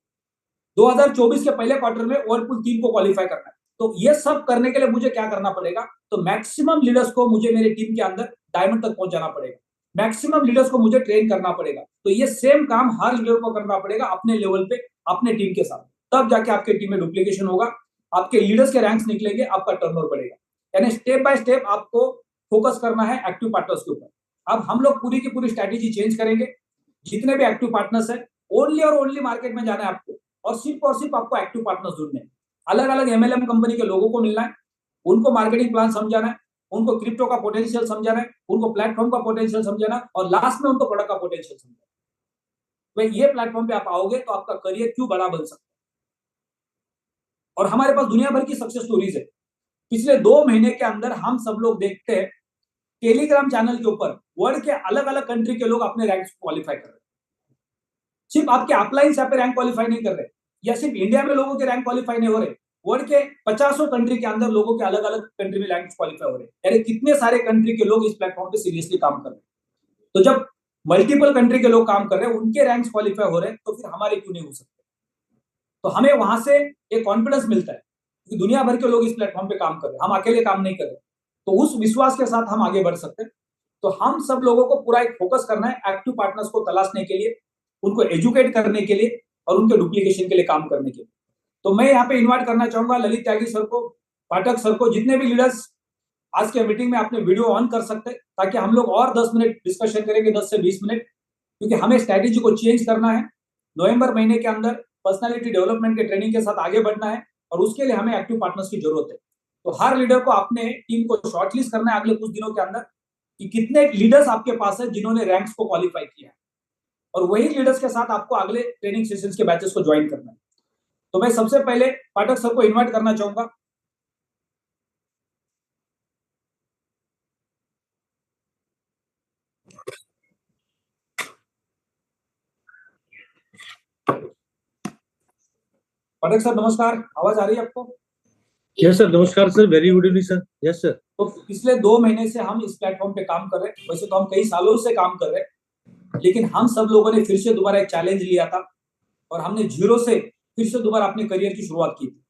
[SPEAKER 1] 2024 के पहले क्वार्टर में वर्लपूल 3 को क्वालिफाई करना है। तो ये सब करने के लिए मुझे क्या करना पड़ेगा, तो मैक्सिमम लीडर्स को मुझे मेरे टीम के अंदर डायमंड तक पहुंचाना पड़ेगा, मैक्सिमम लीडर्स को मुझे ट्रेन करना पड़ेगा। तो ये सेम काम हर लीडर को करना पड़ेगा अपने लेवल पे, अपने टीम के साथ, तब जाके आपके टीम में डुप्लीकेशन होगा, आपके लीडर्स के रैंक्स निकलेंगे, आपका टर्नओवर बढ़ेगा। यानी स्टेप बाय स्टेप आपको फोकस करना है एक्टिव पार्टनर्स के ऊपर। अब हम लोग पूरी की पूरी स्ट्रेटेजी चेंज करेंगे। जितने भी एक्टिव पार्टनर्स है, ओनली और ओनली मार्केट में जाना है आपको, और सिर्फ आपको एक्टिव पार्टनर्स ढूंढने हैं। अलग अलग एमएलएम कंपनी के लोगों को मिलना है, उनको मार्केटिंग प्लान समझाना है, उनको क्रिप्टो का पोटेंशियल समझाना है, उनको प्लेटफॉर्म का पोटेंशियल समझाना है, और लास्ट में उनको प्रोडक्ट का पोटेंशियल समझाना है। भाई ये प्लेटफॉर्म पे आप आओगे तो आपका करियर क्यों बड़ा बन सकता है। और हमारे पास दुनिया भर की सक्सेस स्टोरीज है। पिछले 2 महीने के अंदर हम सब लोग देखते हैं, टेलीग्राम चैनल के ऊपर वर्ल्ड के अलग अलग कंट्री के लोग अपने रैंक क्वालिफाई कर रहे हैं। सिर्फ आपके अपलाइन यहाँ पे रैंक क्वालिफाई नहीं कर रहे, या सिर्फ इंडिया में लोगों के रैंक क्वालिफाई नहीं हो रहे, वर्ल्ड के 50 कंट्री के अंदर लोगों के अलग अलग कंट्री में रैंक क्वालिफाई हो रहे। यानी कितने सारे कंट्री के लोग इस प्लेटफॉर्म पे सीरियसली काम कर रहे हैं। तो जब मल्टीपल कंट्री के लोग काम कर रहे हैं, उनके रैंक्स क्वालिफाई हो रहे हैं, तो फिर हमारे क्यों नहीं हो सकते। तो हमें वहां से एक कॉन्फिडेंस मिलता है कि दुनिया भर के लोग इस प्लेटफॉर्म पे काम कर रहे हैं, हम अकेले काम नहीं कर रहे। तो उस विश्वास के साथ हम आगे बढ़ सकते हैं। तो हम सब लोगों को पूरा एक फोकस करना है एक्टिव पार्टनर्स को तलाशने के लिए, उनको एजुकेट करने के लिए, और उनके डुप्लीकेशन के लिए काम करने के लिए। तो मैं यहाँ पे इन्वाइट करना चाहूंगा ललित त्यागी सर को, पाठक सर को, जितने भी लीडर्स आज के मीटिंग में आपने वीडियो ऑन कर सकते हैं, ताकि हम लोग और 10 मिनट डिस्कशन करेंगे, 10 से 20 मिनट, क्योंकि हमें स्ट्रेटेजी को चेंज करना है। नवंबर महीने के अंदर पर्सनालिटी डेवलपमेंट के ट्रेनिंग के साथ आगे बढ़ना है, और उसके लिए हमें एक्टिव पार्टनर्स की जरूरत है। तो हर लीडर को अपने टीम को शॉर्टलिस्ट करना है अगले कुछ दिनों के अंदर, कि कितने लीडर्स आपके पास है जिन्होंने रैंक्स को क्वालिफाई किया है, और वही लीडर्स के साथ आपको अगले ट्रेनिंग सेशंस के बैचेस को ज्वाइन करना है। तो मैं सबसे पहले पाठक सर को इन्वाइट करना चाहूंगा। पाठक सर नमस्कार, आवाज आ रही है आपको?
[SPEAKER 2] यस सर, नमस्कार sir, very good evening sir. Yes sir.
[SPEAKER 1] तो पिछले 2 महीने से हम इस प्लेटफॉर्म पे काम कर रहे हैं। वैसे तो हम कई सालों से काम कर रहे हैं, लेकिन हम सब लोगों ने फिर से दोबारा एक चैलेंज लिया था, और हमने जीरो से फिर से दोबारा अपने करियर की शुरुआत की थी।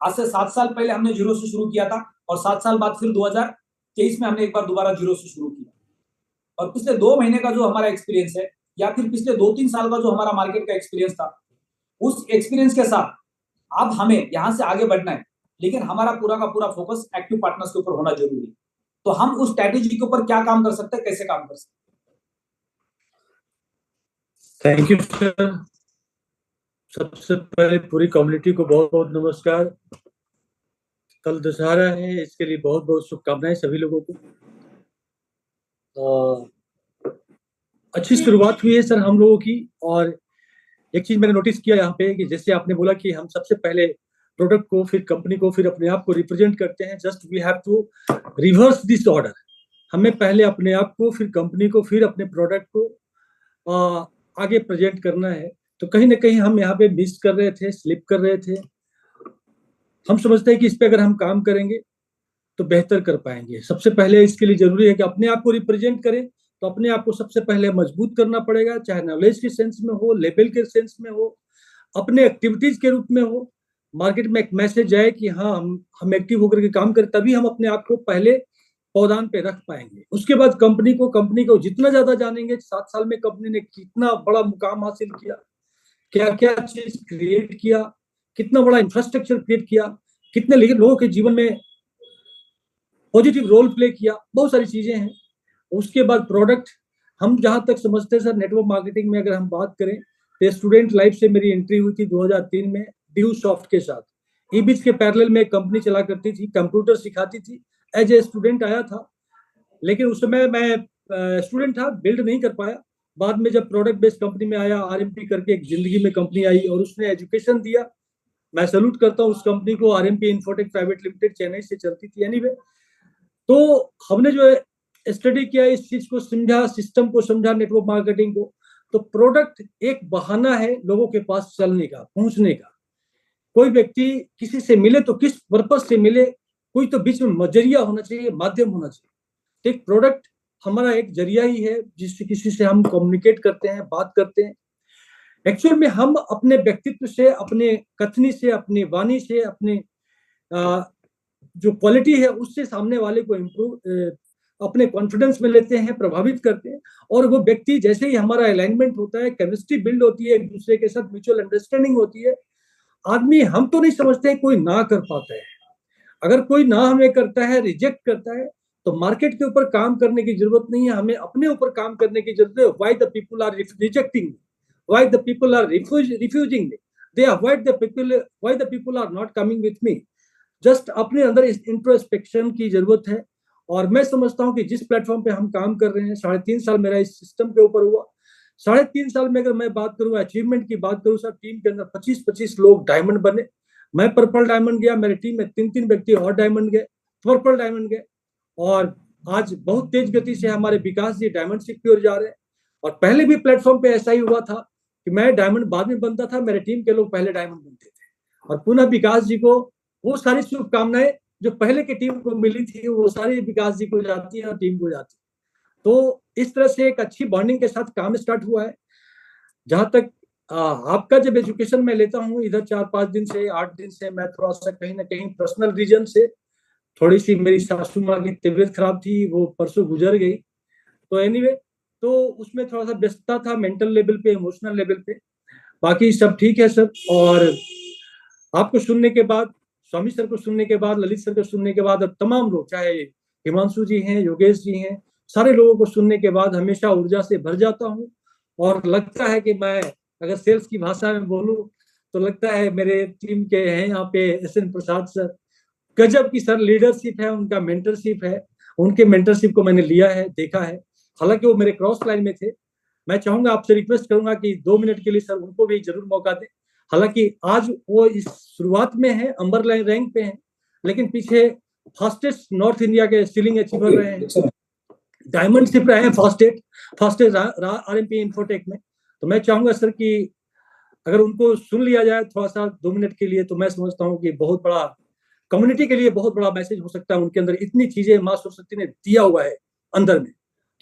[SPEAKER 1] आज से 7 साल पहले हमने जीरो से शुरू किया था, और 7 साल बाद फिर 2023 में हमने एक बार दोबारा जीरो से शुरू किया। और पिछले 2 महीने का जो हमारा एक्सपीरियंस है, या फिर पिछले 2-3 साल का जो हमारा मार्केट का एक्सपीरियंस था, उस एक्सपीरियंस के साथ अब हमें यहां से आगे बढ़ना है, लेकिन हमारा पूरा का पूरा फोकस एक्टिव पार्टनर्स के ऊपर होना जरूरी है। तो हम उस स्ट्रेटेजी के ऊपर क्या काम कर सकते हैं, कैसे काम कर सकते
[SPEAKER 2] हैं? Thank you sir. सबसे पहले पूरी कम्युनिटी को बहुत बहुत नमस्कार। कल दशहरा है, इसके लिए बहुत बहुत शुभकामनाएं सभी लोगों को। अच्छी शुरुआत हुई है सर हम लोगों की। और एक चीज मैंने नोटिस किया यहाँ पे कि जैसे आपने बोला कि हम सबसे पहले प्रोडक्ट को, फिर कंपनी को, फिर अपने आप को रिप्रेजेंट करते हैं। Just we have to reverse this order. हमें पहले अपने आप को, फिर कंपनी को, फिर अपने प्रोडक्ट को आगे प्रेजेंट करना है। तो कहीं ना कहीं हम यहाँ पे मिस कर रहे थे, स्लिप कर रहे थे। हम समझते हैं कि इस पे अगर हम काम करेंगे तो बेहतर कर पाएंगे। सबसे पहले इसके लिए जरूरी है कि अपने आप को रिप्रेजेंट करें। तो अपने आप को सबसे पहले मजबूत करना पड़ेगा, चाहे नॉलेज के सेंस में हो, लेवल के सेंस में हो, अपने एक्टिविटीज के रूप में हो। मार्केट में एक मैसेज जाए कि हाँ हम एक्टिव होकर के काम करें, तभी हम अपने आप को पहले पौधान पे रख पाएंगे। उसके बाद कंपनी को जितना ज्यादा जानेंगे, 7 साल में कंपनी ने कितना बड़ा मुकाम हासिल किया, क्या क्या चीज क्रिएट किया, कितना बड़ा इंफ्रास्ट्रक्चर क्रिएट किया, कितने लोगों के जीवन में पॉजिटिव रोल प्ले किया, बहुत सारी चीजें हैं। उसके बाद प्रोडक्ट, हम जहां तक समझते हैं सर नेटवर्क मार्केटिंग में अगर हम बात करें तो स्टूडेंट लाइफ से मेरी एंट्री हुई थी 2003 में ड्यू सॉफ्ट के साथ। ईबिच के पैरेलल में कंपनी चला करती थी, कंप्यूटर सिखाती थी, एज ए स्टूडेंट आया था, लेकिन उस समय मैं स्टूडेंट था, बिल्ड नहीं कर पाया। बाद में जब प्रोडक्ट बेस्ड कंपनी में आया, आरएमपी करके एक जिंदगी में कंपनी आई और उसने एजुकेशन दिया, मैं सैल्यूट करता हूँ उस कंपनी को। RMP infotech private limited Chennai से चलती थी। एनीवे, तो हमने जो है स्टडी किया, इस चीज को समझा, सिस्टम को समझा, नेटवर्क मार्केटिंग को। तो प्रोडक्ट एक बहाना है लोगों के पास चलने का, पहुंचने का। कोई व्यक्ति किसी से मिले तो किस पर्पज से मिले, कोई तो बीच में जरिया होना चाहिए, माध्यम होना चाहिए। तो एक प्रोडक्ट हमारा एक जरिया ही है जिससे किसी से हम कम्युनिकेट करते हैं, बात करते हैं। एक्चुअल में हम अपने व्यक्तित्व से, अपने कथनी से, अपनी वाणी से, अपने जो क्वालिटी है उससे सामने वाले को इम्प्रूव, अपने कॉन्फिडेंस में लेते हैं, प्रभावित करते हैं। और वो व्यक्ति जैसे ही हमारा अलाइनमेंट होता है, केमिस्ट्री बिल्ड होती है, एक दूसरे के साथ म्यूचुअल अंडरस्टैंडिंग होती है, आदमी, हम तो नहीं समझते कोई ना कर पाता है। अगर कोई ना हमें करता है, रिजेक्ट करता है, तो मार्केट के ऊपर काम करने की जरूरत नहीं है, हमें अपने ऊपर काम करने की जरूरत है। Why the people are rejecting, why the people are refusing, they avoid the people, why the people are not coming with me. Just अपने अंदर इस इंट्रोस्पेक्शन की जरूरत है। और मैं समझता हूं कि जिस प्लेटफॉर्म पे हम काम कर रहे हैं, 3.5 साल मेरा इस सिस्टम के ऊपर हुआ। 3.5 साल में अगर मैं बात करूं, अचीवमेंट की बात करूं सर, टीम के अंदर 25-25 लोग डायमंड बने। मैं पर्पल डायमंड गया, मेरी टीम में 3-3 व्यक्ति और डायमंड गए, पर्पल डायमंड गए। और आज बहुत तेज गति से हमारे विकास जी डायमंडशिप की ओर जा रहे हैं। और पहले भी प्लेटफॉर्म पे ऐसा ही हुआ था कि मैं डायमंड बाद में बनता था, मेरे टीम के लोग पहले डायमंड बनते थे। और पुनः विकास जी को वो सारी शुभकामनाएं जो पहले की टीम को मिली थी, वो सारी विकास जी को जाती है और टीम को जाती है। तो इस तरह से एक अच्छी बॉन्डिंग के साथ काम स्टार्ट हुआ है। जहां तक आपका जब एजुकेशन में लेता हूँ, इधर 4-5 दिन से, 8 दिन से मैं थोड़ा सा कहीं ना कहीं पर्सनल रीजन से, थोड़ी सी मेरी सासू माँ की तबीयत खराब थी, वो परसों गुजर गई। तो एनीवे, तो उसमें थोड़ा सा व्यस्तता था, मेंटल लेवल पे, इमोशनल लेवल पे। बाकी सब ठीक है सर। और आपको सुनने के बाद, स्वामी सर को सुनने के बाद, ललित सर को सुनने के बाद, अब तमाम लोग, चाहे हिमांशु जी हैं, योगेश जी हैं, सारे लोगों को सुनने के बाद हमेशा ऊर्जा से भर जाता हूँ। और लगता है कि मैं अगर सेल्स की भाषा में बोलूं तो लगता है मेरे टीम के हैं यहाँ पे SN प्रसाद सर, गजब की सर लीडरशिप है, उनका मेंटरशिप है। उनके मेंटरशिप को मैंने लिया है, देखा है। हालांकि वो मेरे क्रॉस लाइन में थे। मैं चाहूंगा, आपसे रिक्वेस्ट करूंगा कि 2 मिनट के लिए सर उनको भी जरूर मौका दें। हालांकि आज वो इस शुरुआत में है, अंबर रैंक पे हैं, लेकिन पीछे फास्टेस्ट नॉर्थ इंडिया के सीलिंग अचीवर रहे हैं, डायमंडशिप रहे हैं फास्टेस्ट आरएमपी इन्फोटेक में। तो मैं चाहूंगा सर कि अगर उनको सुन लिया जाए थोड़ा सा 2 मिनट के लिए, तो मैं समझता हूँ कि बहुत बड़ा, कम्युनिटी के लिए बहुत बड़ा मैसेज हो सकता है। उनके अंदर इतनी चीजें माँ सरस्वती ने दिया हुआ है अंदर में।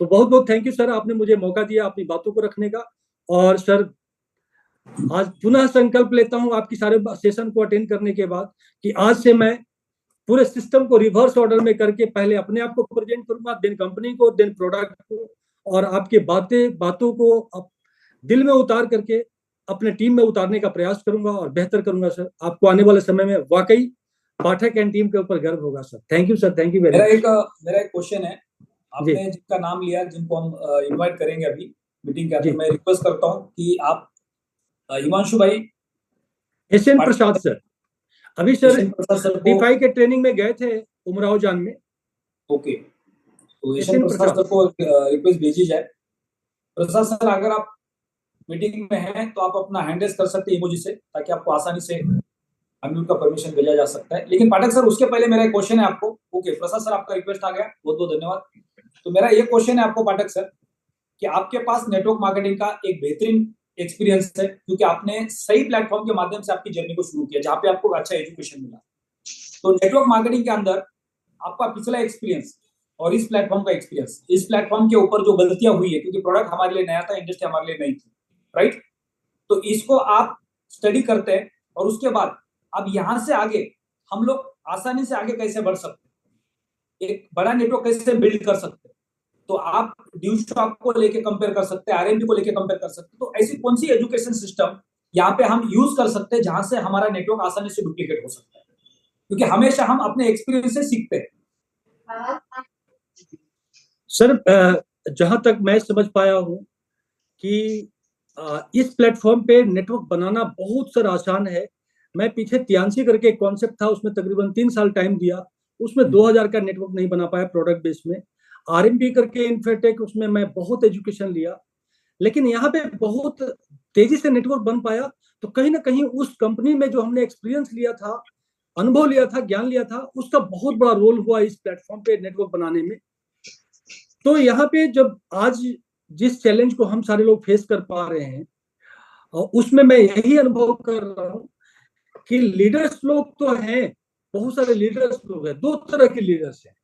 [SPEAKER 2] तो बहुत बहुत थैंक यू सर, आपने मुझे मौका दिया अपनी बातों को रखने का। और सर आज पुनः संकल्प लेता हूं आपकी सारे सेशन को अटेंड करने के बाद कि आज से मैं पूरे सिस्टम को रिवर्स ऑर्डर में करके पहले अपने आप को प्रेजेंट करूंगा, देन कंपनी को, देन प्रोडक्ट को, और आपके बातों को दिल में उतार करके अपने टीम में उतारने का प्रयास करूंगा और बेहतर करूंगा सर। आपको आने वाले समय में वाकई पाठक एंड टीम के ऊपर गर्व होगा sir. Thank you sir, thank you very much.
[SPEAKER 1] मेरा एक क्वेश्चन है, आपने जिनका नाम लिया, जिनको हम इनवाइट करेंगे अभी मीटिंग के अंदर, मैं रिक्वेस्ट करता हूं कि आप हिमांशु भाई,
[SPEAKER 2] SN प्रसाद सर, अभी सर D5 के ट्रेनिंग में गए थे उमराव जान में।
[SPEAKER 1] ओके, तो SN प्रसाद सर को रिक्वेस्ट भेजी जाए। प्रसाद सर, अगर आप मीटिंग में हैं तो आप अपना हैंड रेज कर सकते हैं इमोजी से, ताकि आपको आसानी से अनम्यूट का परमिशन भेजा जा सकता है। लेकिन पाठक सर, उसके पहले मेरा एक क्वेश्चन है आपको। ओके प्रसाद सर, आपका रिक्वेस्ट आ गया, बहुत बहुत धन्यवाद। तो मेरा ये क्वेश्चन है आपको पाठक सर, कि आपके पास नेटवर्क मार्केटिंग का एक बेहतरीन एक्सपीरियंस है, क्योंकि आपने सही प्लेटफॉर्म के माध्यम से आपकी जर्नी को शुरू किया, जहां पे आपको अच्छा एजुकेशन मिला। तो नेटवर्क मार्केटिंग के अंदर आपका पिछला एक्सपीरियंस और इस प्लेटफॉर्म का एक्सपीरियंस, इस प्लेटफॉर्म के ऊपर जो गलतियां हुई है, क्योंकि प्रोडक्ट हमारे लिए नया था, इंडस्ट्री हमारे लिए नई थी, राइट? तो इसको आप स्टडी करते हैं और उसके बाद अब यहां से आगे हम लोग आसानी से आगे कैसे बढ़ सकते हैं, एक बड़ा नेटवर्क कैसे बिल्ड कर सकते हैं। तो आप ड्यू शॉप को लेके कंपेयर कर सकते हैं, आरएमडी को लेके कंपेयर कर सकते हैं। तो ऐसी कौन सी एजुकेशन सिस्टम यहाँ पे हम यूज कर सकते हैं जहां से हमारा नेटवर्क आसानी से डुप्लीकेट हो सकता है? क्योंकि हमेशा हम अपने एक्सपीरियंस से सीखते हैं।
[SPEAKER 2] सर जहां तक मैं समझ पाया हूं कि इस प्लेटफॉर्म पे नेटवर्क बनाना बहुत सर आसान है। मैं पीछे तियांसी करके एक कॉन्सेप्ट था, उसमें तकरीबन 3 साल टाइम दिया, उसमें 2000 का नेटवर्क नहीं बना पाया प्रोडक्ट बेस में। आरएमपी करके इन्फोटेक, उसमें मैं बहुत एजुकेशन लिया, लेकिन यहाँ पे बहुत तेजी से नेटवर्क बन पाया। तो कहीं ना कहीं उस कंपनी में जो हमने एक्सपीरियंस लिया था, अनुभव लिया था, ज्ञान लिया था, उसका बहुत बड़ा रोल हुआ इस प्लेटफॉर्म पे नेटवर्क बनाने में। तो यहाँ पे जब आज जिस चैलेंज को हम सारे लोग फेस कर पा रहे हैं, और उसमें मैं यही अनुभव कर रहा हूँ कि लीडर्स लोग तो हैं, बहुत सारे लीडर्स लोग हैं। दो तरह के लीडर्स हैं।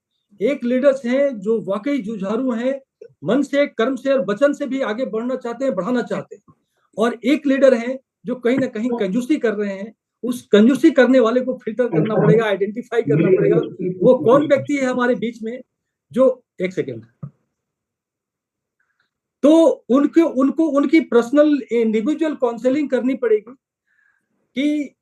[SPEAKER 2] एक लीडर्स हैं जो वाकई जुझारू हैं, मन से, कर्म से और वचन से भी आगे बढ़ना चाहते हैं, बढ़ाना चाहते हैं। और एक लीडर हैं जो कहीं ना कहीं कंजूसी कर रहे हैं। उस कंजूसी करने वाले को फिल्टर करना पड़ेगा, आइडेंटिफाई करना पड़ेगा। वो कौन व्यक्ति है हमारे बीच में जो, एक सेकेंड, तो उनको उनको उनकी पर्सनल इंडिविजुअल काउंसलिंग करनी पड़ेगी कि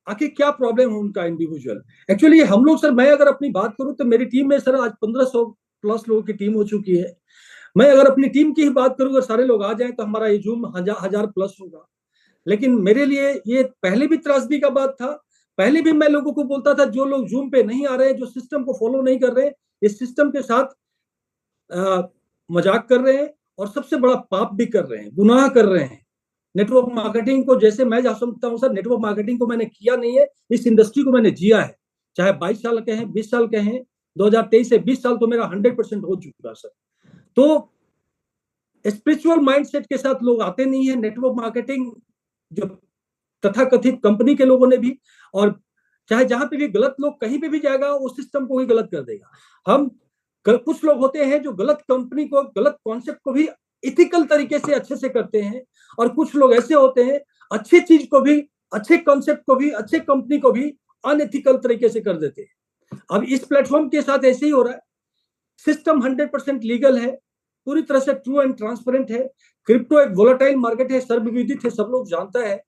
[SPEAKER 2] आखिर क्या प्रॉब्लम है उनका इंडिविजुअल। एक्चुअली हम लोग सर, मैं अगर अपनी बात करूं तो मेरी टीम में सर आज 1500 प्लस लोगों की टीम हो चुकी है। मैं अगर अपनी टीम की ही बात करूं, अगर सारे लोग आ जाएं तो हमारा ये जूम हजार प्लस होगा। लेकिन मेरे लिए ये पहले भी त्रासदी का बात था। पहले भी मैं लोगों को बोलता था, जो लोग जूम पे नहीं आ रहे, जो सिस्टम को फॉलो नहीं कर रहे, इस सिस्टम के साथ मजाक कर रहे हैं और सबसे बड़ा पाप भी कर रहे हैं, गुनाह कर रहे हैं। नेटवर्क मार्केटिंग को, जैसे मैं जहां समझता हूं सर, नेटवर्क मार्केटिंग को मैंने किया नहीं है, इस इंडस्ट्री को मैंने जिया है। चाहे 22 साल के हैं, 20 साल के हैं, 2023 से 20 साल तो मेरा 100% हो चुका सर। तो स्पिरिचुअल माइंडसेट के साथ लोग आते नहीं है। नेटवर्क मार्केटिंग जो तथाकथित कंपनी के लोगों ने भी, और चाहे जहां पे भी गलत लोग कहीं पे भी जाएगा, उस सिस्टम को ही गलत कर देगा। हम कुछ लोग होते हैं जो गलत कंपनी को, गलत कॉन्सेप्ट को भी इथिकल तरीके से अच्छे से करते हैं, और कुछ लोग ऐसे होते हैं अच्छी चीज को भी, अच्छे कॉन्सेप्ट को भी, अच्छे कंपनी को भी अनएथिकल तरीके से कर देते हैं। अब इस प्लेटफॉर्म के साथ ऐसे ही हो रहा है। सिस्टम 100% लीगल है, पूरी तरह से ट्रू एंड ट्रांसपेरेंट है। क्रिप्टो एक वोलेटाइल मार्केट है, सर्वविदित है, सब लोग जानता है।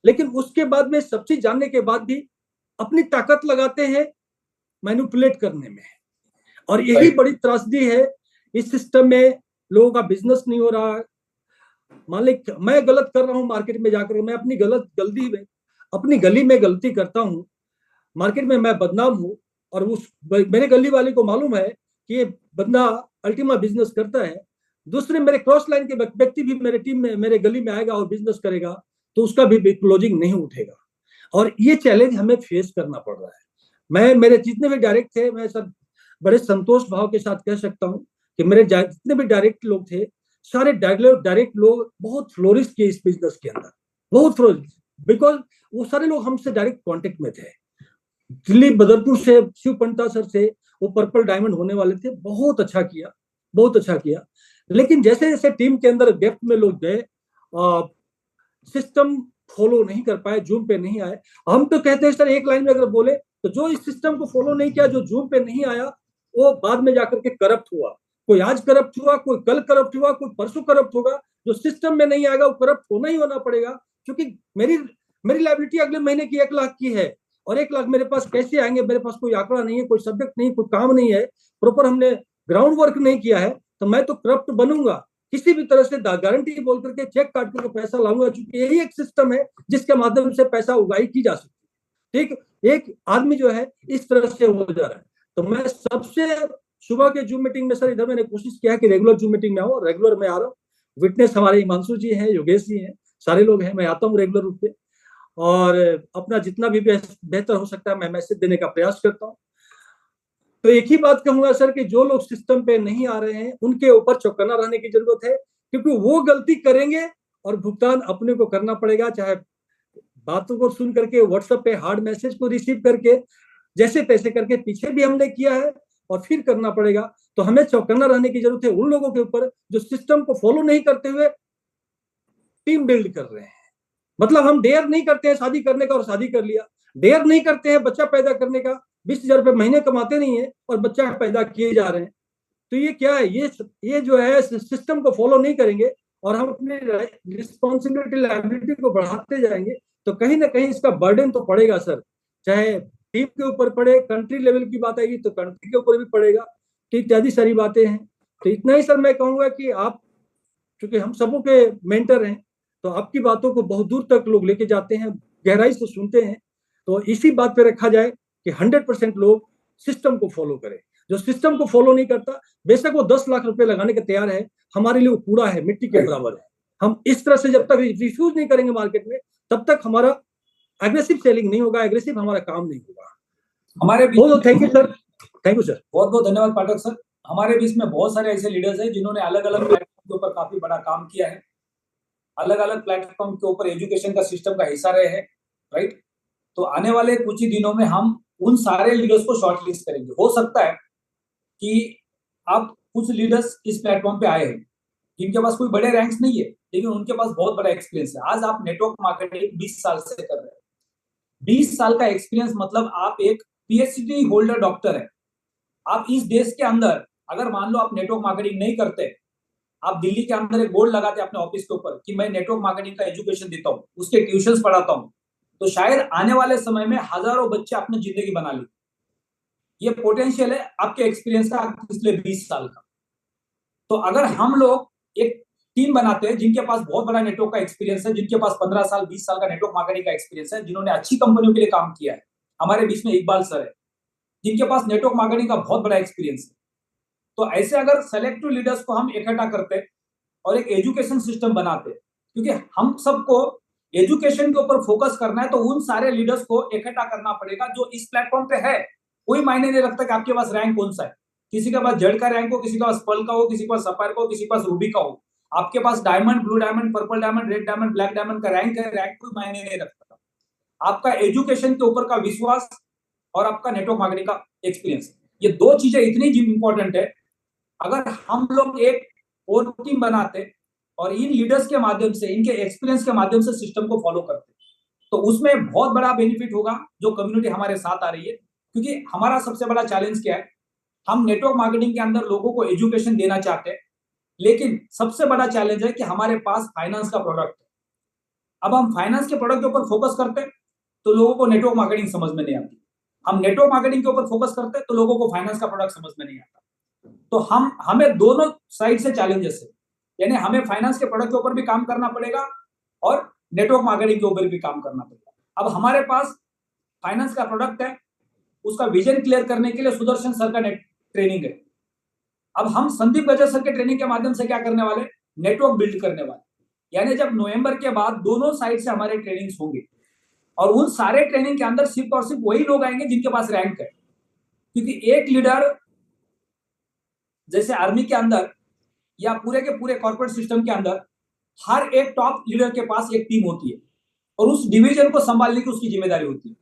[SPEAKER 2] लेकिन उसके बाद में सब चीज जानने के बाद भी अपनी ताकत लगाते हैं मैनिपुलेट करने में, और यही बड़ी त्रासदी है। इस सिस्टम में लोगों का बिजनेस नहीं हो रहा। मान ली मैं गलत कर रहा हूं मार्केट में जाकर, मैं अपनी गलती में, अपनी गली में गलती करता हूं, मार्केट में मैं बदनाम हूं, और उस मेरे गली वाले को मालूम है कि ये बंदा अल्टीमा बिजनेस करता है, दूसरे मेरे क्रॉस लाइन के व्यक्ति भी मेरे टीम में, मेरे गली में आएगा और बिजनेस करेगा, तो उसका भी क्लोजिंग नहीं उठेगा। और ये चैलेंज हमें फेस करना पड़ रहा है। मेरे जितने भी डायरेक्ट थे, मैं सब बड़े संतोष भाव के साथ कह सकता हूं कि मेरे जितने भी डायरेक्ट लोग थे, सारे डायरेक्ट लोग बहुत फ्लोरिश किए इस बिजनेस के अंदर, बहुत फ्लोरिश, बिकॉज वो सारे लोग हमसे डायरेक्ट कांटेक्ट में थे। दिल्ली बदरपुर से शिव पंता सर से वो पर्पल डायमंड होने वाले थे, बहुत अच्छा किया, बहुत अच्छा किया। लेकिन जैसे जैसे टीम के अंदर डेप्थ में लोग गए, सिस्टम फॉलो नहीं कर पाए, जूम पे नहीं आए। हम तो कहते हैं सर, एक लाइन में अगर बोले तो जो इस सिस्टम को फॉलो नहीं किया, जो जूम पे नहीं आया, वो बाद में जाकर के करप्ट हुआ। कोई आज करप्ट हुआ, कोई कल करप्ट हुआ, कोई परसों करप्ट होगा। जो सिस्टम में नहीं आएगा वो करप्ट होना ही होना पड़ेगा, क्योंकि मेरी लायबिलिटी अगले महीने की 1 लाख की है, और 1 लाख मेरे पास कैसे आएंगे? मेरे पास कोई आंकड़ा नहीं है, कोई सब्जेक्ट नहीं, कोई काम नहीं है, प्रॉपर हमने ग्राउंड वर्क नहीं किया है, तो मैं तो करप्ट बनूंगा। किसी भी तरह से गारंटी बोल करके चेक काट करके पैसा लाऊंगा, क्योंकि यही एक सिस्टम है जिसके माध्यम से पैसा उगाई की जा सकती है। ठीक, एक आदमी जो है इस तरह से हो जा रहा है। तो मैं सबसे सुबह के जूम मीटिंग में सर, इधर मैंने कोशिश किया कि रेगुलर जूम मीटिंग में आऊँ, रेगुलर मैं आ रहा हूँ। विटनेस हमारे हिमांशु जी हैं, योगेश जी हैं, सारे लोग हैं, मैं आता हूँ रेगुलर रूप से, और अपना जितना भी बेहतर हो सकता है मैं मैसेज देने का प्रयास करता हूँ। तो एक ही बात कहूंगा सर कि जो लोग सिस्टम पे नहीं आ रहे हैं, उनके ऊपर चौकन्ना रहने की जरूरत है, क्योंकि वो गलती करेंगे और भुगतान अपने को करना पड़ेगा। चाहे बातों को सुन करके, व्हाट्सएप पे हार्ड मैसेज को रिसीव करके, जैसे तैसे करके पीछे भी हमने किया है, और फिर करना पड़ेगा। तो हमें चौकन्ना रहने की जरूरत है उन लोगों के ऊपर जो सिस्टम को फॉलो नहीं करते हुए टीम बिल्ड कर रहे हैं। मतलब हम डेयर नहीं करते हैं शादी करने का और शादी कर लिया, डेयर नहीं करते हैं बच्चा पैदा करने का, 20,000 रुपए महीने कमाते नहीं है और बच्चा पैदा किए जा रहे हैं। तो ये क्या है? ये जो है सिस्टम को फॉलो नहीं करेंगे और हम अपने रिस्पॉन्सिबिलिटी, लायबिलिटी को बढ़ाते जाएंगे, तो कहीं ना कहीं इसका बर्डन तो पड़ेगा सर। चाहे टीम के ऊपर पड़े, कंट्री लेवल की बात आएगी तो कंट्री के ऊपर भी पड़ेगा, तो इत्यादि सारी बातें हैं। तो इतना ही सर मैं कहूंगा कि आप, चूंकि हम सबों के मेंटर हैं, तो आपकी बातों को बहुत दूर तक लोग लेके जाते हैं, गहराई से सुनते हैं। तो इसी बात पे रखा जाए कि 100% लोग सिस्टम को फॉलो करें। जो सिस्टम को फॉलो नहीं करता, बेशक वो 10 लाख रुपए लगाने के तैयार है, हमारे लिए वो कूड़ा है, मिट्टी के बराबर है। हम इस तरह से जब तक रिफ्यूज नहीं करेंगे मार्केट में, तब तक हमारा एग्रेसिव सेलिंग नहीं होगा, एग्रेसिव हमारा काम नहीं होगा।
[SPEAKER 1] हमारे
[SPEAKER 2] बहुत thank you sir, thank you sir,
[SPEAKER 1] बहुत बहुत धन्यवाद पाठक सर। हमारे बीच में बहुत सारे ऐसे लीडर्स हैं जिन्होंने अलग अलग प्लेटफॉर्म के ऊपर काफी बड़ा काम किया है, अलग अलग प्लेटफॉर्म के ऊपर एजुकेशन का सिस्टम का हिस्सा रहे हैं, राइट। तो आने वाले कुछ ही दिनों में हम उन सारे लीडर्स को शॉर्टलिस्ट करेंगे। हो सकता है कि आप कुछ लीडर्स इस प्लेटफॉर्म पे आए हैं जिनके पास कोई बड़े रैंक्स नहीं है, लेकिन उनके पास बहुत बड़ा एक्सपीरियंस है। आज आप नेटवर्क मार्केटिंग 20 साल से कर रहे हैं। 20 साल का एक्सपीरियंस मतलब आप एक पीएचडी होल्डर डॉक्टर है। आप इस देश के अंदर अगर मान लो आप नेटवर्क मार्केटिंग नहीं करते, आप दिल्ली के अंदर एक बोर्ड लगाते अपने ऑफिस के ऊपर कि मैं नेटवर्क मार्केटिंग का एजुकेशन देता हूँ, उसके ट्यूशंस पढ़ाता हूँ, तो शायद आने वाले समय में हजारों बच्चे अपनी जिंदगी बना ले। ये पोटेंशियल है आपके एक्सपीरियंस का पिछले 20 साल का। तो अगर हम लोग एक टीम बनाते हैं जिनके पास बहुत बड़ा नेटवर्क का एक्सपीरियंस है, जिनके पास 15 साल 20 साल का नेटवर्क मार्केटिंग का एक्सपीरियंस है, जिन्होंने अच्छी कंपनियों के लिए काम किया है, हमारे बीच में इकबाल सर है जिनके पास नेटवर्क मार्केटिंग का बहुत बड़ा एक्सपीरियंस है। तो ऐसे अगर सेलेक्टिव लीडर्स को हम इकट्ठा करते और एक एजुकेशन सिस्टम बनाते, क्योंकि हम सबको एजुकेशन के ऊपर फोकस करना है, तो उन सारे लीडर्स को इकट्ठा करना पड़ेगा जो इस प्लेटफॉर्म पे है। कोई मायने नहीं रखता कि आपके पास रैंक कौन सा है, किसी के पास जेड का रैंक हो, किसी के पास पर्ल का हो, किसी के पास सफायर का हो, किसी के पास रूबी का हो। आपके पास diamond, blue diamond, purple diamond, red diamond, black diamond का रैंक है, रैंक कोई मायने नहीं रखता। आपका एजुकेशन के ऊपर का विश्वास और आपका नेटवर्क मार्केटिंग का एक्सपीरियंस, ये दो चीजें इतनी इंपॉर्टेंट है। अगर हम लोग एक और टीम बनाते और इन लीडर्स के माध्यम से, इनके एक्सपीरियंस के माध्यम से सिस्टम को फॉलो करते, तो उसमें बहुत बड़ा बेनिफिट होगा जो कम्युनिटी हमारे साथ आ रही है। क्योंकि हमारा सबसे बड़ा चैलेंज क्या है, हम नेटवर्क मार्केटिंग के अंदर लोगों को एजुकेशन देना चाहते हैं, लेकिन सबसे बड़ा चैलेंज है कि हमारे पास फाइनेंस का प्रोडक्ट है। अब हम फाइनेंस के प्रोडक्ट के ऊपर फोकस करते हैं तो लोगों को नेटवर्क मार्केटिंग समझ में नहीं आती। हम नेटवर्क मार्केटिंग के ऊपर फोकस करते हैं तो लोगों को फाइनेंस का प्रोडक्ट समझ में नहीं आता। तो हमें दोनों साइड से चैलेंजेस है, यानी हमें फाइनेंस के प्रोडक्ट के ऊपर भी काम करना पड़ेगा और नेटवर्क मार्केटिंग के ऊपर भी काम करना पड़ेगा। अब हमारे पास फाइनेंस का प्रोडक्ट है, उसका विजन क्लियर करने के लिए सुदर्शन सर का ट्रेनिंग है। अब हम संदीप गजर सर के ट्रेनिंग के माध्यम से क्या करने वाले, नेटवर्क बिल्ड करने वाले। यानी जब नवंबर के बाद दोनों साइड से हमारे ट्रेनिंग्स होंगे और उन सारे ट्रेनिंग के अंदर सिर्फ और सिर्फ वही लोग आएंगे जिनके पास रैंक है। क्योंकि एक लीडर, जैसे आर्मी के अंदर या पूरे के पूरे कॉर्पोरेट सिस्टम के अंदर, हर एक टॉप लीडर के पास एक टीम होती है और उस डिवीजन को संभालने की उसकी जिम्मेदारी होती है।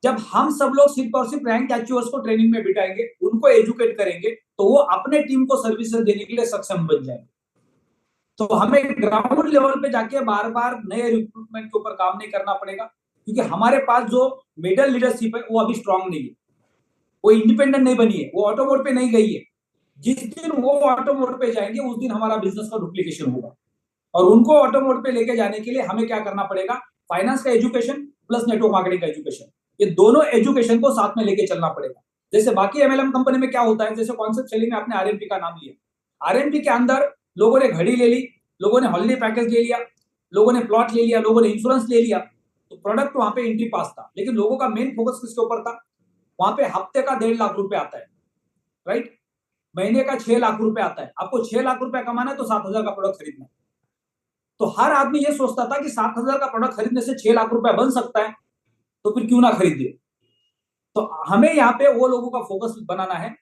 [SPEAKER 1] जब हम सब लोग सिर्फ और सिर्फ रैंक अचीवर्स को ट्रेनिंग में बिठाएंगे, उनको एजुकेट करेंगे, तो वो अपने टीम को सर्विसेज देने के लिए सक्षम बन जाएंगे। तो हमें ग्राउंड लेवल पे जाके बार बार नए रिक्रूटमेंट के ऊपर काम नहीं करना पड़ेगा, क्योंकि हमारे पास जो मिडिल लीडरशिप है वो अभी स्ट्रांग नहीं है, वो इंडिपेंडेंट नहीं बनी है, वो ऑटो मोड पे नहीं गई है। जिस दिन वो ऑटो मोड पे जाएंगे उस दिन हमारा बिजनेस का डुप्लीकेशन होगा। और उनको ऑटो मोड पे लेके जाने के लिए हमें क्या करना पड़ेगा, फाइनेंस का एजुकेशन प्लस नेटवर्क मार्केटिंग का एजुकेशन, ये दोनों एजुकेशन को साथ में लेके चलना पड़ेगा। जैसे बाकी एमएलएम कंपनी में क्या होता है, जैसे कॉन्सेप्ट सेलिंग में आपने आरएमपी का नाम लिया, आरएमपी के अंदर लोगों ने घड़ी ले ली, लोगों ने हॉलिडे पैकेज ले लिया, लोगों ने प्लॉट ले लिया, लोगों ने इंश्योरेंस ले लिया, तो प्रोडक्ट वहां पे एंट्री पास था। लेकिन लोगों का मेन फोकस किसके ऊपर था, वहां पे हफ्ते का 1.5 लाख रुपए आता है, राइट, महीने का 6 लाख रुपए आता है। आपको 6 लाख रुपए कमाना है तो 7,000 का प्रोडक्ट खरीदना है। तो हर आदमी ये सोचता था कि 7,000 का प्रोडक्ट खरीदने से 6 लाख रुपए बन सकता है, तो फिर क्यों ना खरीदे। तो हमें यहाँ पे वो लोगों का फोकस बनाना है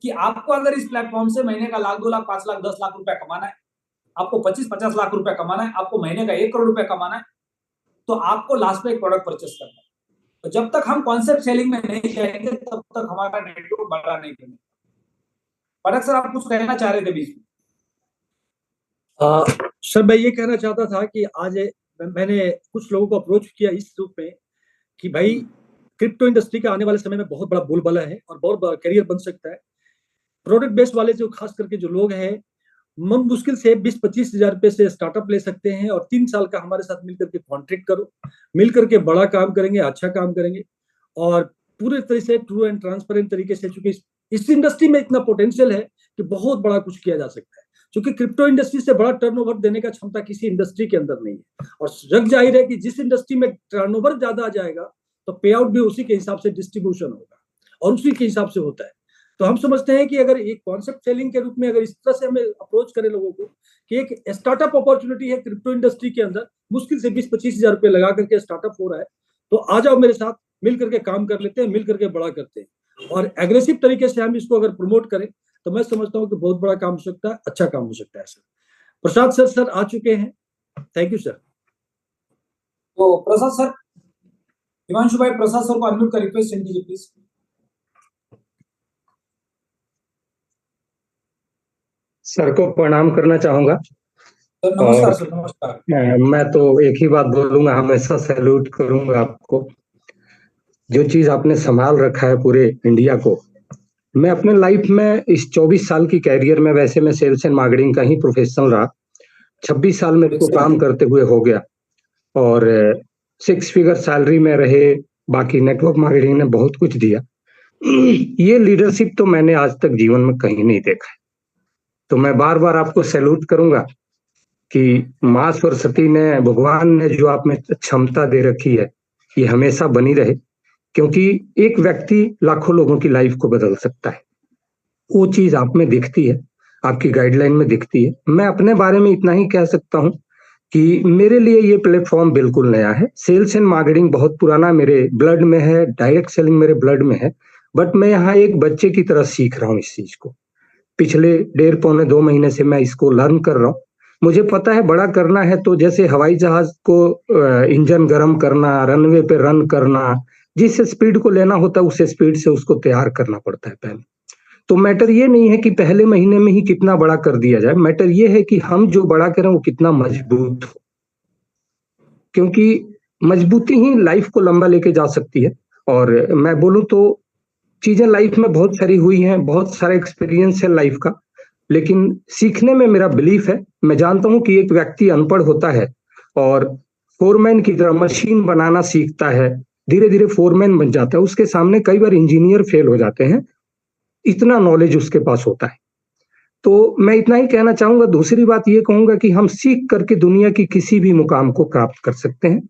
[SPEAKER 1] कि आपको अगर इस प्लेटफॉर्म से महीने का 1 लाख, 2 लाख, 5 लाख, 10 लाख रुपए कमाना है, आपको 25-50 लाख रुपए कमाना है, आपको महीने का 1 करोड़ रुपए कमाना है, तो आपको लास्ट में एक प्रोडक्ट परचेस करना है। तो जब तक हम कॉन्सेप्ट सेलिंग में नहीं जाएंगे तब तक हमारा नेटवर्क बड़ा नहीं बनेगा। पराग सर, आप कुछ कहना चाह रहे थे बीच में?
[SPEAKER 2] सर मैं ये कहना चाहता था कि आज मैंने कुछ लोगों को अप्रोच किया इस रूप में कि भाई क्रिप्टो इंडस्ट्री का आने वाले समय में बहुत बड़ा बोलबाला है और बहुत बड़ा करियर बन सकता है। प्रोडक्ट बेस्ड वाले जो खास करके जो लोग हैं, मुश्किल से 20-25 हजार रुपए से स्टार्टअप ले सकते हैं और 3 साल का हमारे साथ मिलकर के कॉन्ट्रैक्ट करो, मिलकर के बड़ा काम करेंगे, अच्छा काम करेंगे और पूरे तरह से ट्रू एंड ट्रांसपेरेंट तरीके से, चूंकि इस इंडस्ट्री में इतना पोटेंशियल है कि बहुत बड़ा कुछ किया जा सकता है, क्योंकि क्रिप्टो इंडस्ट्री से बड़ा टर्नओवर देने का क्षमता किसी इंडस्ट्री के अंदर नहीं है। और जग जाहिर है कि जिस इंडस्ट्री में टर्नओवर ज्यादा आ जाएगा तो पे आउट भी उसी के हिसाब से डिस्ट्रीब्यूशन होगा और उसी के हिसाब से होता है। तो हम समझते हैं कि अगर एक कॉन्सेप्ट सेलिंग के रूप में अगर इस तरह से हमें अप्रोच करें लोगों को कि एक स्टार्टअप अपॉर्चुनिटी है क्रिप्टो इंडस्ट्री के अंदर, मुश्किल से 20-25 हजार रुपए लगा करके स्टार्टअप हो रहा है, तो आ जाओ मेरे साथ, मिल करके काम कर लेते हैं, मिल करके बड़ा करते हैं। और एग्रेसिव तरीके से हम इसको अगर प्रमोट करें तो मैं समझता हूँ कि बहुत बड़ा काम हो सकता है, अच्छा काम हो सकता है। सर प्रसाद सर आ चुके हैं, थैंक यू सर।
[SPEAKER 1] तो प्रसाद सर, हिमांशु भाई प्रसाद सर को अनम्यूट का रिक्वेस्ट सेंड कीजिए प्लीज।
[SPEAKER 3] सर को प्रणाम करना चाहूंगा।
[SPEAKER 1] सर नमस्कार। सर नमस्कार।
[SPEAKER 3] मैं तो एक ही बात बोलूंगा, हमेशा सैल्यूट करूंगा आपको, जो चीज आपने संभाल रखा है पूरे इंडिया को। मैं अपने लाइफ में इस 24 साल की कैरियर में, वैसे मैं सेल्स एंड मार्केटिंग का ही प्रोफेशनल रहा, 26 साल मेरे को काम करते हुए हो गया और 6 फिगर सैलरी में रहे, बाकी नेटवर्क मार्केटिंग ने बहुत कुछ दिया। ये लीडरशिप तो मैंने आज तक जीवन में कहीं नहीं देखा है। तो मैं बार बार आपको सैल्यूट करूंगा कि मां सरस्वती ने, भगवान ने जो आप में क्षमता दे रखी है, ये हमेशा बनी रहे, क्योंकि एक व्यक्ति लाखों लोगों की लाइफ को बदल सकता है। वो चीज आप में दिखती है, आपकी गाइडलाइन में दिखती है। मैं अपने बारे में इतना ही कह सकता हूं कि मेरे लिए ये प्लेटफॉर्म बिल्कुल नया है। सेल्स एंड मार्केटिंग बहुत पुराना मेरे ब्लड में है, डायरेक्ट सेलिंग मेरे ब्लड में है, बट मैं यहाँ एक बच्चे की तरह सीख रहा हूँ इस चीज को। पिछले 1.5-2 महीने से मैं इसको लर्न कर रहा हूँ। मुझे पता है बड़ा करना है तो जैसे हवाई जहाज को इंजन गर्म करना, रनवे पे रन करना, जिस स्पीड को लेना होता है उस स्पीड से उसको तैयार करना पड़ता है पहले। तो मैटर ये नहीं है कि पहले महीने में ही कितना बड़ा कर दिया जाए, मैटर ये है कि हम जो बड़ा करें वो कितना मजबूत हो, क्योंकि मजबूती ही लाइफ को लंबा लेके जा सकती है। और मैं बोलूं तो चीजें लाइफ में बहुत सारी हुई हैं, बहुत सारा एक्सपीरियंस है लाइफ का, लेकिन सीखने में मेरा बिलीफ है। मैं जानता हूं कि एक व्यक्ति अनपढ़ होता है और फोरमैन की तरह मशीन बनाना सीखता है, धीरे धीरे फोरमैन बन जाता है। उसके सामने कई बार इंजीनियर फेल हो जाते हैं, इतना नॉलेज उसके पास होता है। तो मैं इतना ही कहना चाहूंगा। दूसरी बात ये कहूंगा कि हम सीख करके दुनिया की किसी भी मुकाम को प्राप्त कर सकते हैं।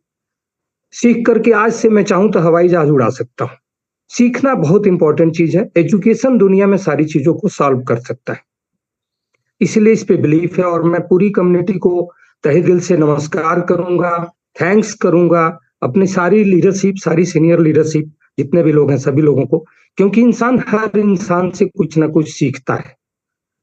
[SPEAKER 3] सीख करके आज से मैं चाहूं तो हवाई जहाज उड़ा सकता हूं। सीखना बहुत इंपॉर्टेंट चीज है। एजुकेशन दुनिया में सारी चीजों को सॉल्व कर सकता है, इसलिए इस पे बिलीफ है। और मैं पूरी कम्युनिटी को तहे दिल से नमस्कार करूंगा, थैंक्स करूंगा, अपनी सारी लीडरशिप, सारी सीनियर लीडरशिप, जितने भी लोग हैं सभी लोगों को, क्योंकि इंसान हर इंसान से कुछ ना कुछ सीखता है।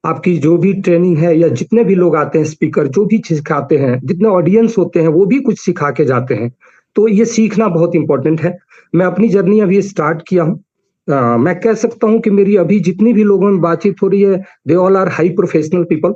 [SPEAKER 3] आपकी जो भी ट्रेनिंग है या जितने भी लोग आते हैं स्पीकर, जो भी सिखाते हैं, जितने ऑडियंस होते हैं वो भी कुछ सिखा के जाते हैं। तो ये सीखना बहुत इंपॉर्टेंट है। मैं अपनी जर्नी अभी स्टार्ट किया हूँ। मैं कह सकता हूँ कि मेरी अभी जितनी भी लोगों में बातचीत हो रही है, they all are high professional people.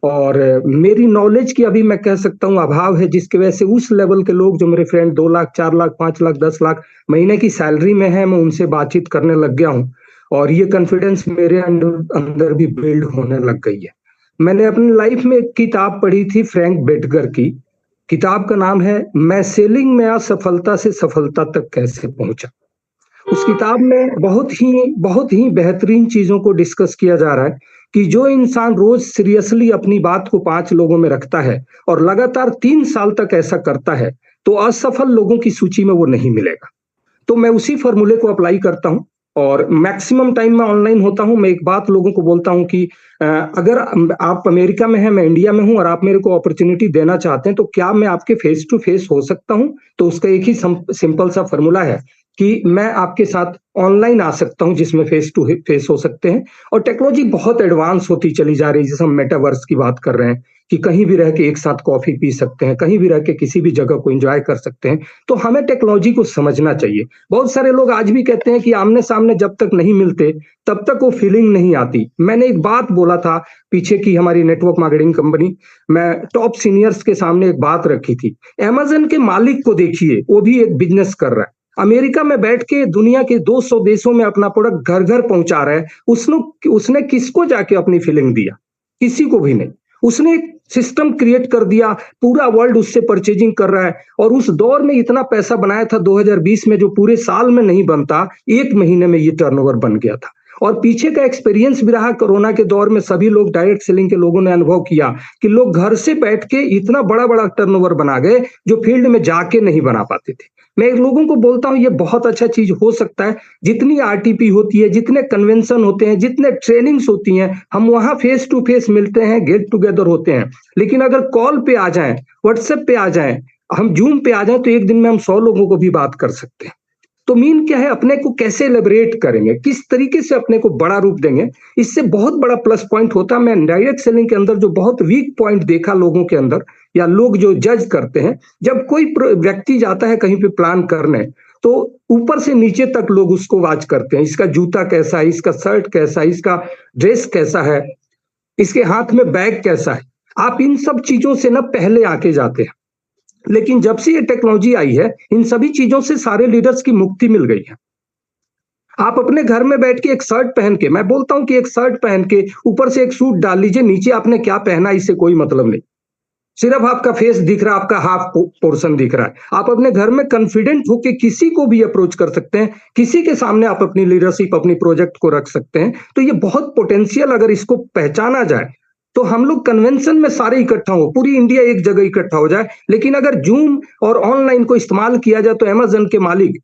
[SPEAKER 3] और मेरी नॉलेज की अभी मैं कह सकता हूँ अभाव है, जिसकी वजह से उस लेवल के लोग जो मेरे फ्रेंड 2 लाख, 4 लाख, 5 लाख, 10 लाख महीने की सैलरी में है, मैं उनसे बातचीत करने लग गया हूँ और ये कॉन्फिडेंस मेरे अंदर भी बिल्ड होने लग गई है। मैंने अपनी लाइफ में एक किताब पढ़ी थी फ्रैंक बेटगर की। किताब का नाम है मैं सेलिंग में असफलता से सफलता तक कैसे पहुंचा। उस किताब में बहुत ही बेहतरीन चीजों को डिस्कस किया जा रहा है कि जो इंसान रोज सीरियसली अपनी बात को 5 लोगों में रखता है और लगातार 3 साल तक ऐसा करता है, तो असफल लोगों की सूची में वो नहीं मिलेगा। तो मैं उसी फॉर्मूले को अप्लाई करता हूं और मैक्सिमम टाइम में ऑनलाइन होता हूं। मैं एक बात लोगों को बोलता हूं कि अगर आप अमेरिका में हैं, मैं इंडिया में हूं और आप मेरे को अपॉर्चुनिटी देना चाहते हैं, तो क्या मैं आपके फेस टू फेस हो सकता हूं? तो उसका एक ही सिंपल सा फॉर्मूला है कि मैं आपके साथ ऑनलाइन आ सकता हूं, जिसमें फेस टू फेस हो सकते हैं। और टेक्नोलॉजी बहुत एडवांस होती चली जा रही है, जैसे हम मेटावर्स की बात कर रहे हैं कि कहीं भी रह के एक साथ कॉफी पी सकते हैं, कहीं भी रह के किसी भी जगह को एंजॉय कर सकते हैं। तो हमें टेक्नोलॉजी को समझना चाहिए। बहुत सारे लोग आज भी कहते हैं कि आमने सामने जब तक नहीं मिलते तब तक वो फीलिंग नहीं आती। मैंने एक बात बोला था पीछे की हमारी नेटवर्क मार्केटिंग कंपनी, मैं टॉप सीनियर्स के सामने एक बात रखी थी। अमेज़न के मालिक को देखिए, वो भी एक बिजनेस कर रहा है, अमेरिका में बैठ के दुनिया के 200 देशों में अपना प्रोडक्ट घर घर पहुंचा रहा है। उसने किसको जाके अपनी फीलिंग दिया? किसी को भी नहीं। उसने एक सिस्टम क्रिएट कर दिया, पूरा वर्ल्ड उससे परचेजिंग कर रहा है। और उस दौर में इतना पैसा बनाया था 2020 में, जो पूरे साल में नहीं बनता, 1 महीने में ये टर्नओवर बन गया था। और पीछे का एक्सपीरियंस भी रहा, कोरोना के दौर में सभी लोग डायरेक्ट सेलिंग के लोगों ने अनुभव किया कि लोग घर से बैठ के इतना बड़ा बड़ा टर्नओवर बना गए जो फील्ड में जाके नहीं बना पाते थे। मैं लोगों को बोलता हूं ये बहुत अच्छा चीज हो सकता है। जितनी आरटीपी होती है, जितने कन्वेंशन होते हैं, जितने ट्रेनिंग्स होती हैं, हम वहां फेस टू फेस मिलते हैं, गेट टुगेदर होते हैं। लेकिन अगर कॉल पे आ जाएं, व्हाट्सएप पे आ जाएं, हम जूम पे आ जाएं, तो एक दिन में हम 100 लोगों को भी बात कर सकते हैं। तो मीन क्या है, अपने को कैसे एलिब्रेट करेंगे, किस तरीके से अपने को बड़ा रूप देंगे, इससे बहुत बड़ा प्लस पॉइंट होता है। मैं डायरेक्ट सेलिंग के अंदर जो बहुत वीक पॉइंट देखा लोगों के अंदर, या लोग जो जज करते हैं, जब कोई व्यक्ति जाता है कहीं पे प्लान करने, तो ऊपर से नीचे तक लोग उसको वॉच करते हैं। इसका जूता कैसा है, इसका शर्ट कैसा है, इसका ड्रेस कैसा है, इसके हाथ में बैग कैसा है। आप इन सब चीजों से ना पहले आके जाते हैं। लेकिन जब से ये टेक्नोलॉजी आई है, इन सभी चीजों से सारे लीडर्स की मुक्ति मिल गई है। आप अपने घर में बैठ के एक शर्ट पहन के, मैं बोलता हूं कि एक शर्ट पहन के ऊपर से एक सूट डाल लीजिए, नीचे आपने क्या पहना इससे कोई मतलब नहीं, सिर्फ आपका फेस दिख रहा है, आपका हाफ पोर्शन दिख रहा है। आप अपने घर में कॉन्फिडेंट होके किसी को भी अप्रोच कर सकते हैं, किसी के सामने आप अपनी लीडरशिप, अपनी प्रोजेक्ट को रख सकते हैं। तो ये बहुत पोटेंशियल, अगर इसको पहचाना जाए तो हम लोग कन्वेंशन में सारे इकट्ठा हो, पूरी इंडिया एक जगह इकट्ठा हो जाए। लेकिन अगर जूम और ऑनलाइन को इस्तेमाल किया जाए तो अमेज़न के मालिक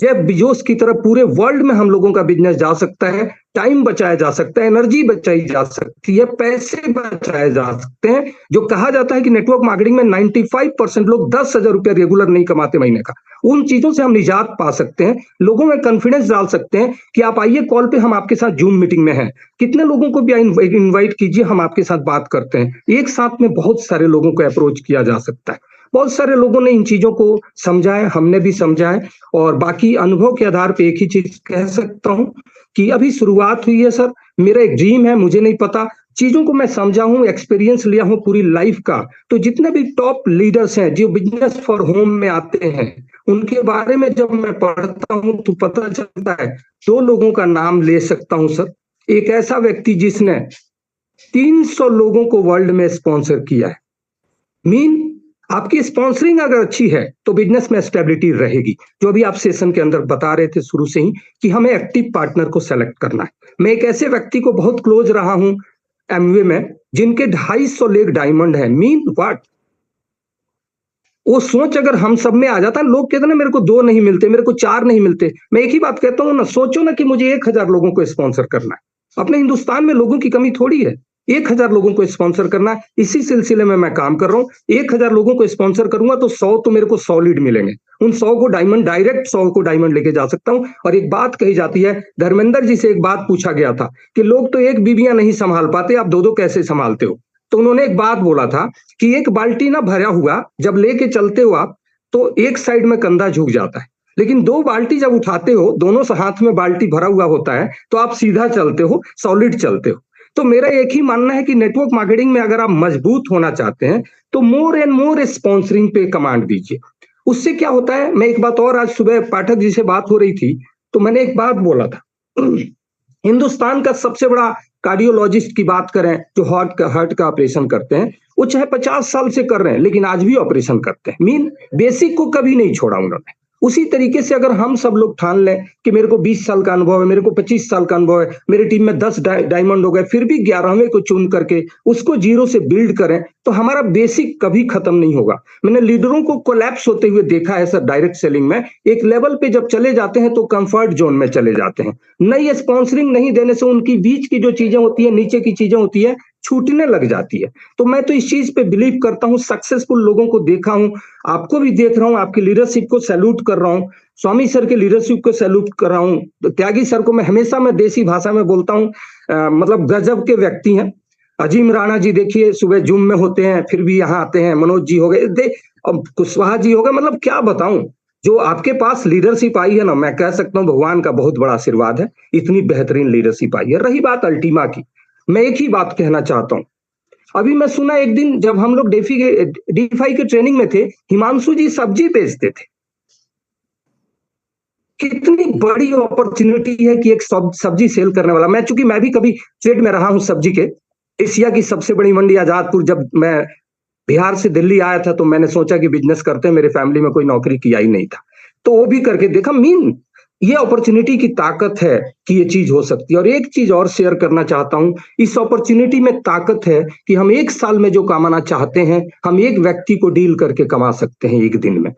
[SPEAKER 3] जेफ बेजोस की तरह पूरे वर्ल्ड में हम लोगों का बिजनेस जा सकता है, टाइम बचाया जा सकता है, एनर्जी बचाई जा सकती है, पैसे बचाए जा सकते हैं। जो कहा जाता है कि नेटवर्क मार्केटिंग में 95% लोग 10,000 रुपया रेगुलर नहीं कमाते महीने का, उन चीजों से हम निजात पा सकते हैं। लोगों में कॉन्फिडेंस डाल सकते हैं कि आप आइए कॉल पे, हम आपके साथ जूम मीटिंग में हैं, कितने लोगों को भी इन्वाइट कीजिए, हम आपके साथ बात करते हैं। एक साथ में बहुत सारे लोगों को अप्रोच किया जा सकता है। बहुत सारे लोगों ने इन चीजों को समझा है, हमने भी समझा है। और बाकी अनुभव के आधार पे एक ही चीज कह सकता हूं कि अभी शुरुआत हुई है सर। मेरा एक ड्रीम है, मुझे नहीं पता, चीजों को मैं समझा हूं, एक्सपीरियंस लिया हूं पूरी लाइफ का। तो जितने भी टॉप लीडर्स हैं जो बिजनेस फॉर होम में आते हैं, उनके बारे में जब मैं पढ़ता हूं तो पता चलता है, 2 लोगों का नाम ले सकता हूं सर। एक ऐसा व्यक्ति जिसने 300 लोगों को वर्ल्ड में स्पॉन्सर किया है। मीन आपकी स्पॉन्सरिंग अगर अच्छी है तो बिजनेस में स्टेबिलिटी रहेगी। जो अभी आप सेशन के अंदर बता रहे थे शुरू से ही कि हमें एक्टिव पार्टनर को सेलेक्ट करना है। मैं एक ऐसे व्यक्ति को बहुत क्लोज रहा हूं एमवे में, जिनके 250 लेग डायमंड है। मीन व्हाट, वो सोच अगर हम सब में आ जाता, लोग कहते ना मेरे को 2 नहीं मिलते, मेरे को 4 नहीं मिलते, मैं एक ही बात कहता हूं ना, सोचो ना कि मुझे 1000 लोगों को स्पॉन्सर करना है। अपने हिंदुस्तान में लोगों की कमी थोड़ी है, 1000 लोगों को स्पॉन्सर करना है। इसी सिलसिले में मैं काम कर रहा हूं। 1000 लोगों को स्पॉन्सर करूंगा तो 100 तो मेरे को सॉलिड मिलेंगे। उन 100 को डायमंड, डायरेक्ट 100 को डायमंड लेके जा सकता हूं। और एक बात कही जाती है, धर्मेंद्र जी से एक बात पूछा गया था कि लोग तो एक बीवियां नहीं संभाल पाते, आप 2-2 कैसे संभालते हो? तो उन्होंने एक बात बोला था कि एक बाल्टी ना भरा हुआ जब लेके चलते हो आप, तो एक साइड में कंधा झुक जाता है, लेकिन 2 बाल्टी जब उठाते हो, दोनों हाथ में बाल्टी भरा हुआ होता है, तो आप सीधा चलते हो, सॉलिड चलते हो। तो मेरा एक ही मानना है कि नेटवर्क मार्केटिंग में अगर आप मजबूत होना चाहते हैं तो मोर एंड मोर स्पॉन्सरिंग पे कमांड दीजिए। उससे क्या होता है, मैं एक बात और, आज सुबह पाठक जी से बात हो रही थी तो मैंने एक बात बोला था, हिंदुस्तान का सबसे बड़ा कार्डियोलॉजिस्ट की बात करें जो हार्ट का ऑपरेशन करते हैं, वो चाहे 50 साल से कर रहे हैं लेकिन आज भी ऑपरेशन करते हैं। मीन बेसिक को कभी नहीं छोड़ा उन्होंने। उसी तरीके से अगर हम सब लोग ठान लें कि मेरे को 20 साल का अनुभव है, मेरे को 25 साल का अनुभव है, मेरी टीम में 10 डायमंड हो गए, फिर भी 11वें को चुन करके उसको जीरो से बिल्ड करें, तो हमारा बेसिक कभी खत्म नहीं होगा। मैंने लीडरों को कोलैप्स होते हुए देखा है सर डायरेक्ट सेलिंग में। एक लेवल पे जब चले जाते हैं तो कंफर्ट जोन में चले जाते हैं। नई स्पॉन्सरिंग नहीं देने से उनकी बीच की जो चीजें होती है, नीचे की चीजें होती है, छूटने लग जाती है। तो मैं तो इस चीज पे बिलीव करता हूं, सक्सेसफुल लोगों को देखा हूं, आपको भी देख रहा हूं, आपकी लीडरशिप को सैल्यूट कर रहा हूं, स्वामी सर के लीडरशिप को सैल्यूट कर रहा हूं, तो त्यागी सर को मैं हमेशा मैं देसी भाषा में बोलता हूं, मतलब गजब के व्यक्ति हैं। अजीम राणा जी देखिए सुबह जूम में होते हैं फिर भी यहाँ आते हैं, मनोज जी हो गए, कुशवाहा जी हो गए, मतलब क्या बताऊं, जो आपके पास लीडरशिप आई है ना, मैं कह सकता हूं भगवान का बहुत बड़ा आशीर्वाद है, इतनी बेहतरीन लीडरशिप आई है। रही बात अल्टीमा की, मैं एक ही बात कहना चाहता हूं। अभी मैं सुना एक दिन जब हम लोग डीफाई के ट्रेनिंग में थे, हिमांशु जी सब्जी बेचते थे। कितनी बड़ी अपॉर्चुनिटी है कि एक सब्जी सेल करने वाला, मैं चूंकि मैं भी कभी ट्रेड में रहा हूं सब्जी के, एशिया की सबसे बड़ी मंडी आजादपुर। जब मैं बिहार से दिल्ली आया था तो मैंने सोचा कि बिजनेस करते हैं, मेरे फैमिली में कोई नौकरी किया ही नहीं था, तो वो भी करके देखा। ये अपॉर्चुनिटी की ताकत है कि ये चीज हो सकती है। और एक चीज और शेयर करना चाहता हूं, इस अपॉर्चुनिटी में ताकत है कि हम एक साल में जो कमाना चाहते हैं, हम एक व्यक्ति को डील करके कमा सकते हैं एक दिन में।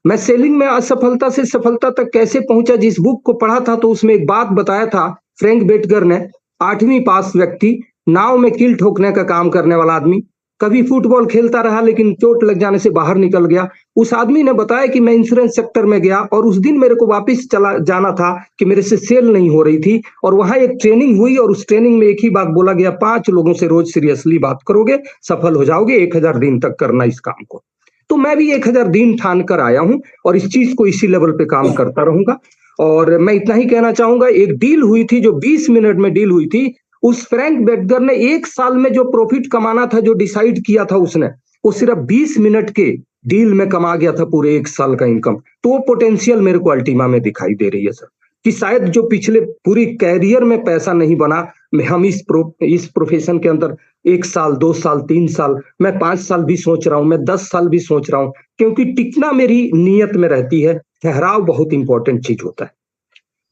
[SPEAKER 3] मैं सेलिंग में असफलता से सफलता तक कैसे पहुंचा, जिस बुक को पढ़ा था तो उसमें एक बात बताया था फ्रैंक बेटगर ने, 8वीं पास व्यक्ति, नाव में कील ठोकने का काम करने वाला आदमी, कभी फुटबॉल खेलता रहा लेकिन चोट लग जाने से बाहर निकल गया। उस आदमी ने बताया कि मैं इंश्योरेंस सेक्टर में गया और उस दिन मेरे को वापस चला जाना था कि मेरे से सेल नहीं हो रही थी, और वहां एक ट्रेनिंग हुई और उस ट्रेनिंग में एक ही बात बोला गया, 5 लोगों से रोज सीरियसली बात करोगे सफल हो जाओगे, 1000 दिन तक करना इस काम को। तो मैं भी 1000 दिन ठान कर आया हूं और इस चीज को इसी लेवल पे काम करता रहूंगा। और मैं इतना ही कहना चाहूंगा, एक डील हुई थी जो 20 मिनट में डील हुई थी, उस फ्रैंक बेटगर ने 1 साल में जो प्रॉफिट कमाना था, जो डिसाइड किया था उसने, वो सिर्फ 20 मिनट के डील में कमा गया था पूरे 1 साल का इनकम। तो वो पोटेंशियल मेरे को अल्टीमा में दिखाई दे रही है सर, कि शायद जो पिछले पूरी कैरियर में पैसा नहीं बना, हम इस प्रोफेशन के अंदर 1 साल 2 साल 3 साल, मैं 5 साल भी सोच रहा हूं, मैं 10 साल भी सोच रहा हूं, क्योंकि टिकना मेरी नीयत में रहती है। ठहराव बहुत इंपॉर्टेंट चीज होता है।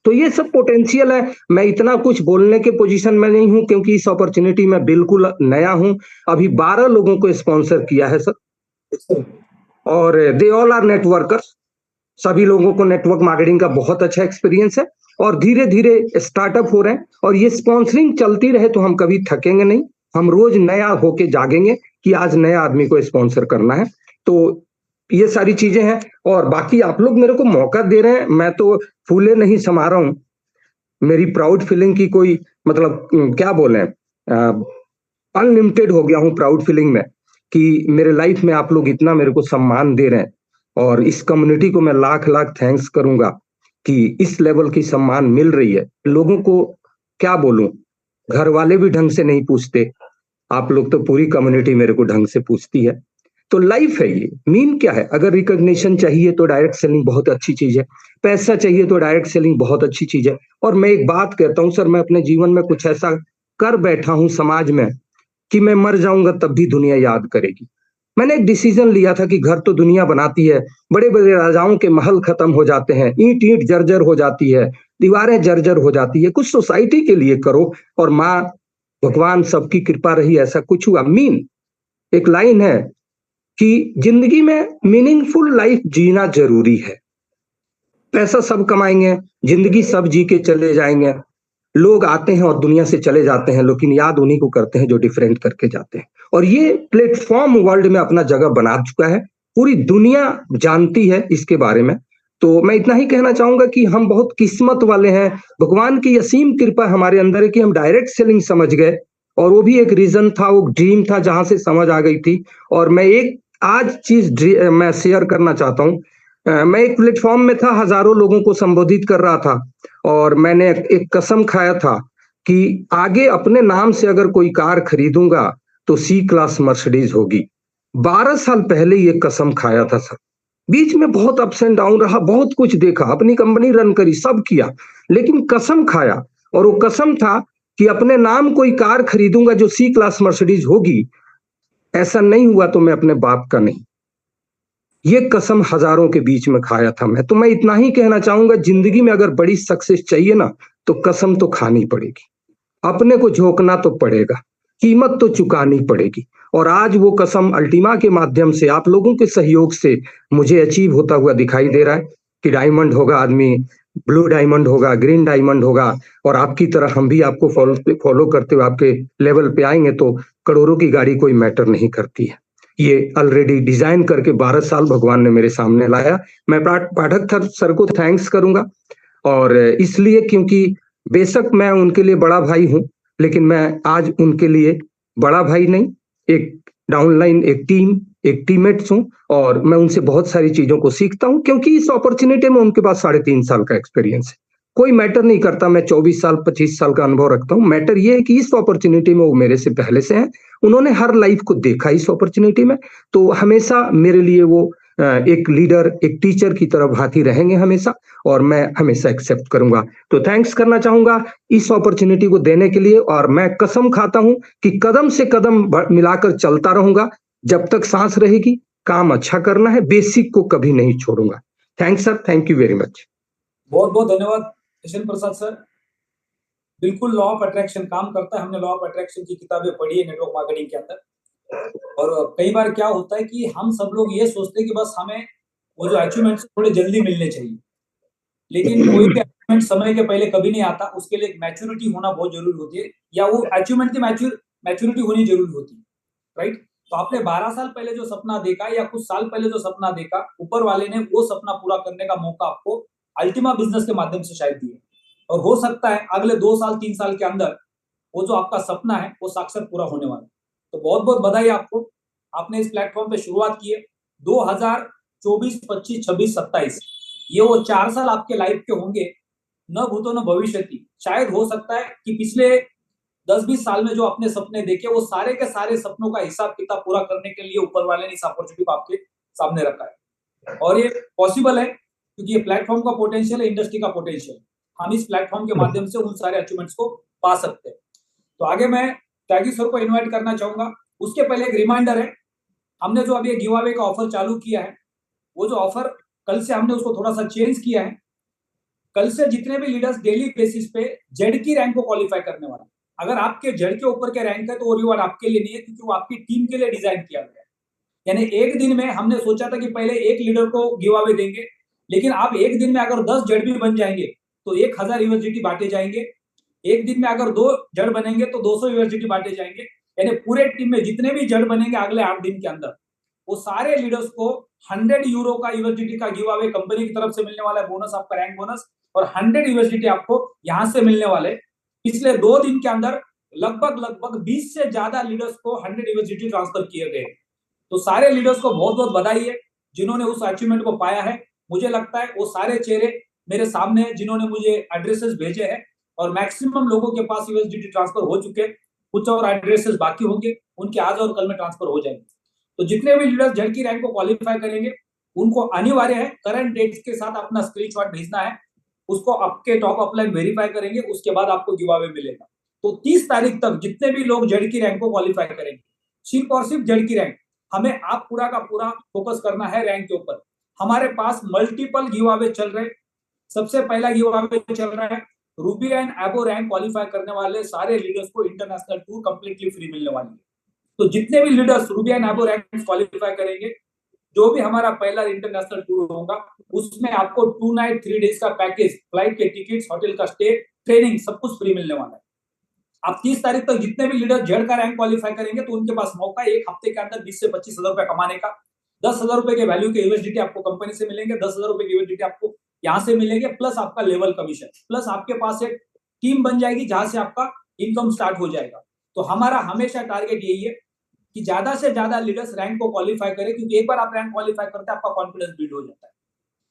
[SPEAKER 3] तो ये सब पोटेंशियल है। मैं इतना कुछ बोलने के पोजीशन में नहीं हूं क्योंकि इस अपॉर्चुनिटी में बिल्कुल नया हूं। अभी 12 लोगों को स्पॉन्सर किया है सर, और दे ऑल आर नेटवर्कर्स। सभी लोगों को नेटवर्क मार्केटिंग का बहुत अच्छा एक्सपीरियंस है और धीरे धीरे स्टार्टअप हो रहे हैं। और ये स्पॉन्सरिंग चलती रहे तो हम कभी थकेंगे नहीं, हम रोज नया होके जागेंगे कि आज नया आदमी को स्पॉन्सर करना है। तो ये सारी चीजें हैं। और बाकी आप लोग मेरे को मौका दे रहे हैं, मैं तो फूले नहीं समा रहा हूं। मेरी प्राउड फीलिंग की कोई मतलब क्या बोले, अनलिमिटेड हो गया हूं प्राउड फीलिंग में कि मेरे लाइफ में आप लोग इतना मेरे को सम्मान दे रहे हैं। और इस कम्युनिटी को मैं लाख लाख थैंक्स करूंगा कि इस लेवल की सम्मान मिल रही है। लोगों को क्या बोलूं, घर वाले भी ढंग से नहीं पूछते, आप लोग तो पूरी कम्युनिटी मेरे को ढंग से पूछती है। तो लाइफ है ये। मीन क्या है, अगर रिकॉग्निशन चाहिए तो डायरेक्ट सेलिंग बहुत अच्छी चीज है, पैसा चाहिए तो डायरेक्ट सेलिंग बहुत अच्छी चीज है। और मैं एक बात कहता हूं सर, मैं अपने जीवन में कुछ ऐसा कर बैठा हूं समाज में कि मैं मर जाऊंगा तब भी दुनिया याद करेगी। मैंने एक डिसीजन लिया था कि घर तो दुनिया बनाती है, बड़े बड़े राजाओं के महल खत्म हो जाते हैं, ईंट ईंट जर्जर हो जाती है, दीवारें जर्जर हो जाती है, कुछ सोसाइटी के लिए करो। और माँ भगवान सबकी कृपा रही, ऐसा कुछ हुआ। एक लाइन है कि जिंदगी में मीनिंगफुल लाइफ जीना जरूरी है। पैसा सब कमाएंगे, जिंदगी सब जी के चले जाएंगे, लोग आते हैं और दुनिया से चले जाते हैं, लेकिन याद उन्हीं को करते हैं जो डिफरेंट करके जाते हैं। और ये प्लेटफॉर्म वर्ल्ड में अपना जगह बना चुका है, पूरी दुनिया जानती है इसके बारे में। तो मैं इतना ही कहना चाहूंगा कि हम बहुत किस्मत वाले हैं, भगवान की असीम कृपा हमारे अंदर है कि हम डायरेक्ट सेलिंग समझ गए। और वो भी एक रीजन था, वो ड्रीम था जहां से समझ आ गई थी। और मैं एक आज चीज मैं शेयर करना चाहता हूँ। मैं एक प्लेटफॉर्म में था, हजारों लोगों को संबोधित कर रहा था और मैंने एक कसम खाया था कि आगे अपने नाम से अगर कोई कार खरीदूंगा तो C क्लास मर्सिडीज होगी। 12 साल पहले ये कसम खाया था सर। बीच में बहुत अप्स एंड डाउन रहा, बहुत कुछ देखा, अपनी कंपनी रन करी, सब किया, लेकिन कसम खाया। और वो कसम था कि अपने नाम कोई कार खरीदूंगा जो C क्लास मर्सिडीज होगी। ऐसा नहीं हुआ तो मैं अपने बाप का नहीं, ये कसम हजारों के बीच में खाया था मैं। तो मैं इतना ही कहना चाहूंगा, जिंदगी में अगर बड़ी सक्सेस चाहिए ना तो कसम तो खानी पड़ेगी, अपने को झोंकना तो पड़ेगा, कीमत तो चुकानी पड़ेगी। और आज वो कसम अल्टीमा के माध्यम से, आप लोगों के सहयोग से मुझे अचीव होता हुआ दिखाई दे रहा है कि डायमंड होगा आदमी, ब्लू डायमंड होगा, ग्रीन डायमंड होगा। और आपकी तरह हम भी आपको फॉलो करते हुए आपके लेवल पे आएंगे तो करोड़ों की गाड़ी कोई मैटर नहीं करती है। ये ऑलरेडी डिजाइन करके 12 साल भगवान ने मेरे सामने लाया। मैं पाठक सर को थैंक्स करूंगा, और इसलिए क्योंकि बेशक मैं उनके लिए बड़ा भाई हूं, लेकिन मैं आज उनके लिए बड़ा भाई नहीं, एक डाउनलाइन, एक टीममेट्स हूं। और मैं उनसे बहुत सारी चीजों को सीखता हूं क्योंकि इस अपॉर्चुनिटी में उनके पास 3.5 साल का एक्सपीरियंस है। कोई मैटर नहीं करता मैं 24 साल 25 साल का अनुभव रखता हूं, मैटर ये है कि इस अपॉर्चुनिटी में वो मेरे से पहले से हैं, उन्होंने हर लाइफ को देखा इस अपॉर्चुनिटी में। तो हमेशा मेरे लिए वो एक लीडर, एक टीचर की तरह भांति रहेंगे हमेशा, और मैं हमेशा एक्सेप्ट करूंगा। तो थैंक्स करना चाहूंगा इस अपॉर्चुनिटी को देने के लिए, और मैं कसम खाता हूं कि कदम से कदम मिलाकर चलता रहूंगा। जब तक सांस रहेगी, काम अच्छा करना है, बेसिक को कभी नहीं छोड़ूंगा। Thanks sir, thank you very much.
[SPEAKER 1] बहुत बहुत धन्यवाद किशन प्रसाद सर। बिल्कुल लॉ ऑफ अट्रैक्शन काम करता है। हमने लॉ ऑफ अट्रैक्शन की किताबें पढ़ी है नेटवर्क मार्केटिंग के अंदर, और कई बार क्या होता है कि हम सब लोग ये सोचते हैं कि बस हमें वो जो अचीवमेंट्स थोड़े जल्दी मिलने चाहिए, लेकिन कोई भी अचीवमेंट समय के पहले कभी नहीं आता। उसके लिए एक मैच्योरिटी होना बहुत जरूरी होती है, या वो अचीवमेंट की मैच्योरिटी होनी जरूरी होती है, राइट। तो आपने 12 साल पहले जो सपना देखा या कुछ साल पहले जो सपना देखा, ऊपर वाले ने वो सपना पूरा करने का मौका आपको अल्टीमा बिजनेस के माध्यम से शायद दिया, और हो सकता है अगले 2 साल 3 साल के अंदर वो जो आपका सपना है वो साक्षात पूरा होने वाला है। तो बहुत बहुत बधाई आपको, आपने इस प्लेटफॉर्म पे शुरुआत की है। 2024, 25, 26, 27 ये वो 4 साल आपके लाइफ के होंगे, न भूतो न भविष्यति। शायद हो सकता है कि पिछले 10-20 साल में जो अपने सपने देखे, वो सारे के सारे सपनों का हिसाब किताब पूरा करने के लिए ऊपर वाले ने इस अपॉर्चुनिटी को आपके सामने रखा है, और ये पॉसिबल है क्योंकि ये प्लेटफॉर्म का पोटेंशियल है, इंडस्ट्री का पोटेंशियल। हम इस प्लेटफॉर्म के माध्यम से उन सारे अचीवमेंट्स को पा सकते हैं। तो आगे मैं त्यागी सर को इन्वाइट करना चाहूंगा। उसके पहले एक रिमाइंडर है, हमने जो अभी गिव अवे का ऑफर चालू किया है, वो जो ऑफर कल से हमने उसको थोड़ा सा चेंज किया है। कल से जितने भी लीडर्स डेली बेसिस पे जेड की रैंक को क्वालिफाई करने वाला, अगर आपके जेड के ऊपर के रैंक है तो वो रिवॉर्ड आपके लिए नहीं है, क्योंकि वो आपकी टीम के लिए डिजाइन किया गया है। यानी एक दिन में हमने सोचा था कि पहले एक लीडर को गिव अवे देंगे, लेकिन आप एक दिन में अगर 10 जेड भी बन जाएंगे तो 1000 यूएसडीटी बांटे जाएंगे। एक दिन में अगर 2 जड़ बनेंगे तो 200 यूएसडीटी बांटे जाएंगे। यानी पूरे टीम में जितने भी जड़ बनेंगे अगले 8 दिन के अंदर, वो सारे लीडर्स को 100 यूरो का यूएसडीटी का गिव अवे कंपनी की तरफ से मिलने वाला है, बोनस आपका रैंक बोनस, और 100 यूएसडीटी आपको यहां से मिलने वाले। पिछले 2 दिन के अंदर लगभग 20 से ज्यादा लीडर्स को 100 यूएसडीटी ट्रांसफर किए गए। तो सारे लीडर्स को बहुत बहुत बधाई है जिन्होंने उस अचीवमेंट को पाया है। मुझे लगता है वो सारे चेहरे मेरे सामने हैं जिन्होंने मुझे एड्रेसेस भेजे हैं, और मैक्सिमम लोगों के पास यूएसडीटी ट्रांसफर हो चुके हैं। कुछ और एड्रेसेस बाकी होंगे, उनके आज और कल में ट्रांसफर हो जाएंगे। तो जितने भी लीडर्स जेड की रैंक को क्वालिफाई करेंगे, उनको अनिवार्य है करंट डेट्स के साथ अपना स्क्रीनशॉट भेजना है, उसको आपके टॉप अपलाइन वेरीफाई करेंगे, उसके बाद आपको गिव अवे मिलेगा। तो 30 तारीख तक जितने भी लोग जेड की रैंक को क्वालिफाई करेंगे, सिर्फ और सिर्फ जेड की रैंक, हमें आप पूरा का पूरा फोकस करना है रैंक के ऊपर। हमारे पास मल्टीपल गिव अवे चल रहे। सबसे पहला गिव अवे चल रहा है रूबी एंड एबो रैंक क्वालिफाई करने वाले सारे लीडर्स को इंटरनेशनल टूर कंप्लीटली फ्री मिलने वाली है। तो जितने भी लीडर्स रूबी एंड एबो रैंक क्वालिफाई करेंगे, जो भी हमारा पहला इंटरनेशनल टूर होगा, उसमें आपको 2 नाइट 3 डेज का पैकेज, फ्लाइट के टिकट्स, होटल का स्टे, ट्रेनिंग, सब कुछ फ्री मिलने वाला है। आप 30 तारीख तक जितने भी लीडर जेड का रैंक क्वालिफाई करेंगे, तो उनके पास मौका है एक हफ्ते के अंदर 20 से 25 हजार रुपए कमाने का। 10,000 रुपए के वैल्यू के यूएसडीटी आपको कंपनी से मिलेंगे, 10,000 रुपए के यूएसडीटी आपको यहाँ से मिलेंगे, प्लस आपका लेवल कमीशन, प्लस आपके पास एक टीम बन जाएगी जहां से आपका इनकम स्टार्ट हो जाएगा। तो हमारा हमेशा टारगेट यही है कि ज्यादा से ज्यादा लीडर्स रैंक को क्वालिफाई करें, क्योंकि एक बार आप रैंक क्वालिफाई करते हैं आपका कॉन्फिडेंस बिल्ड हो जाता है।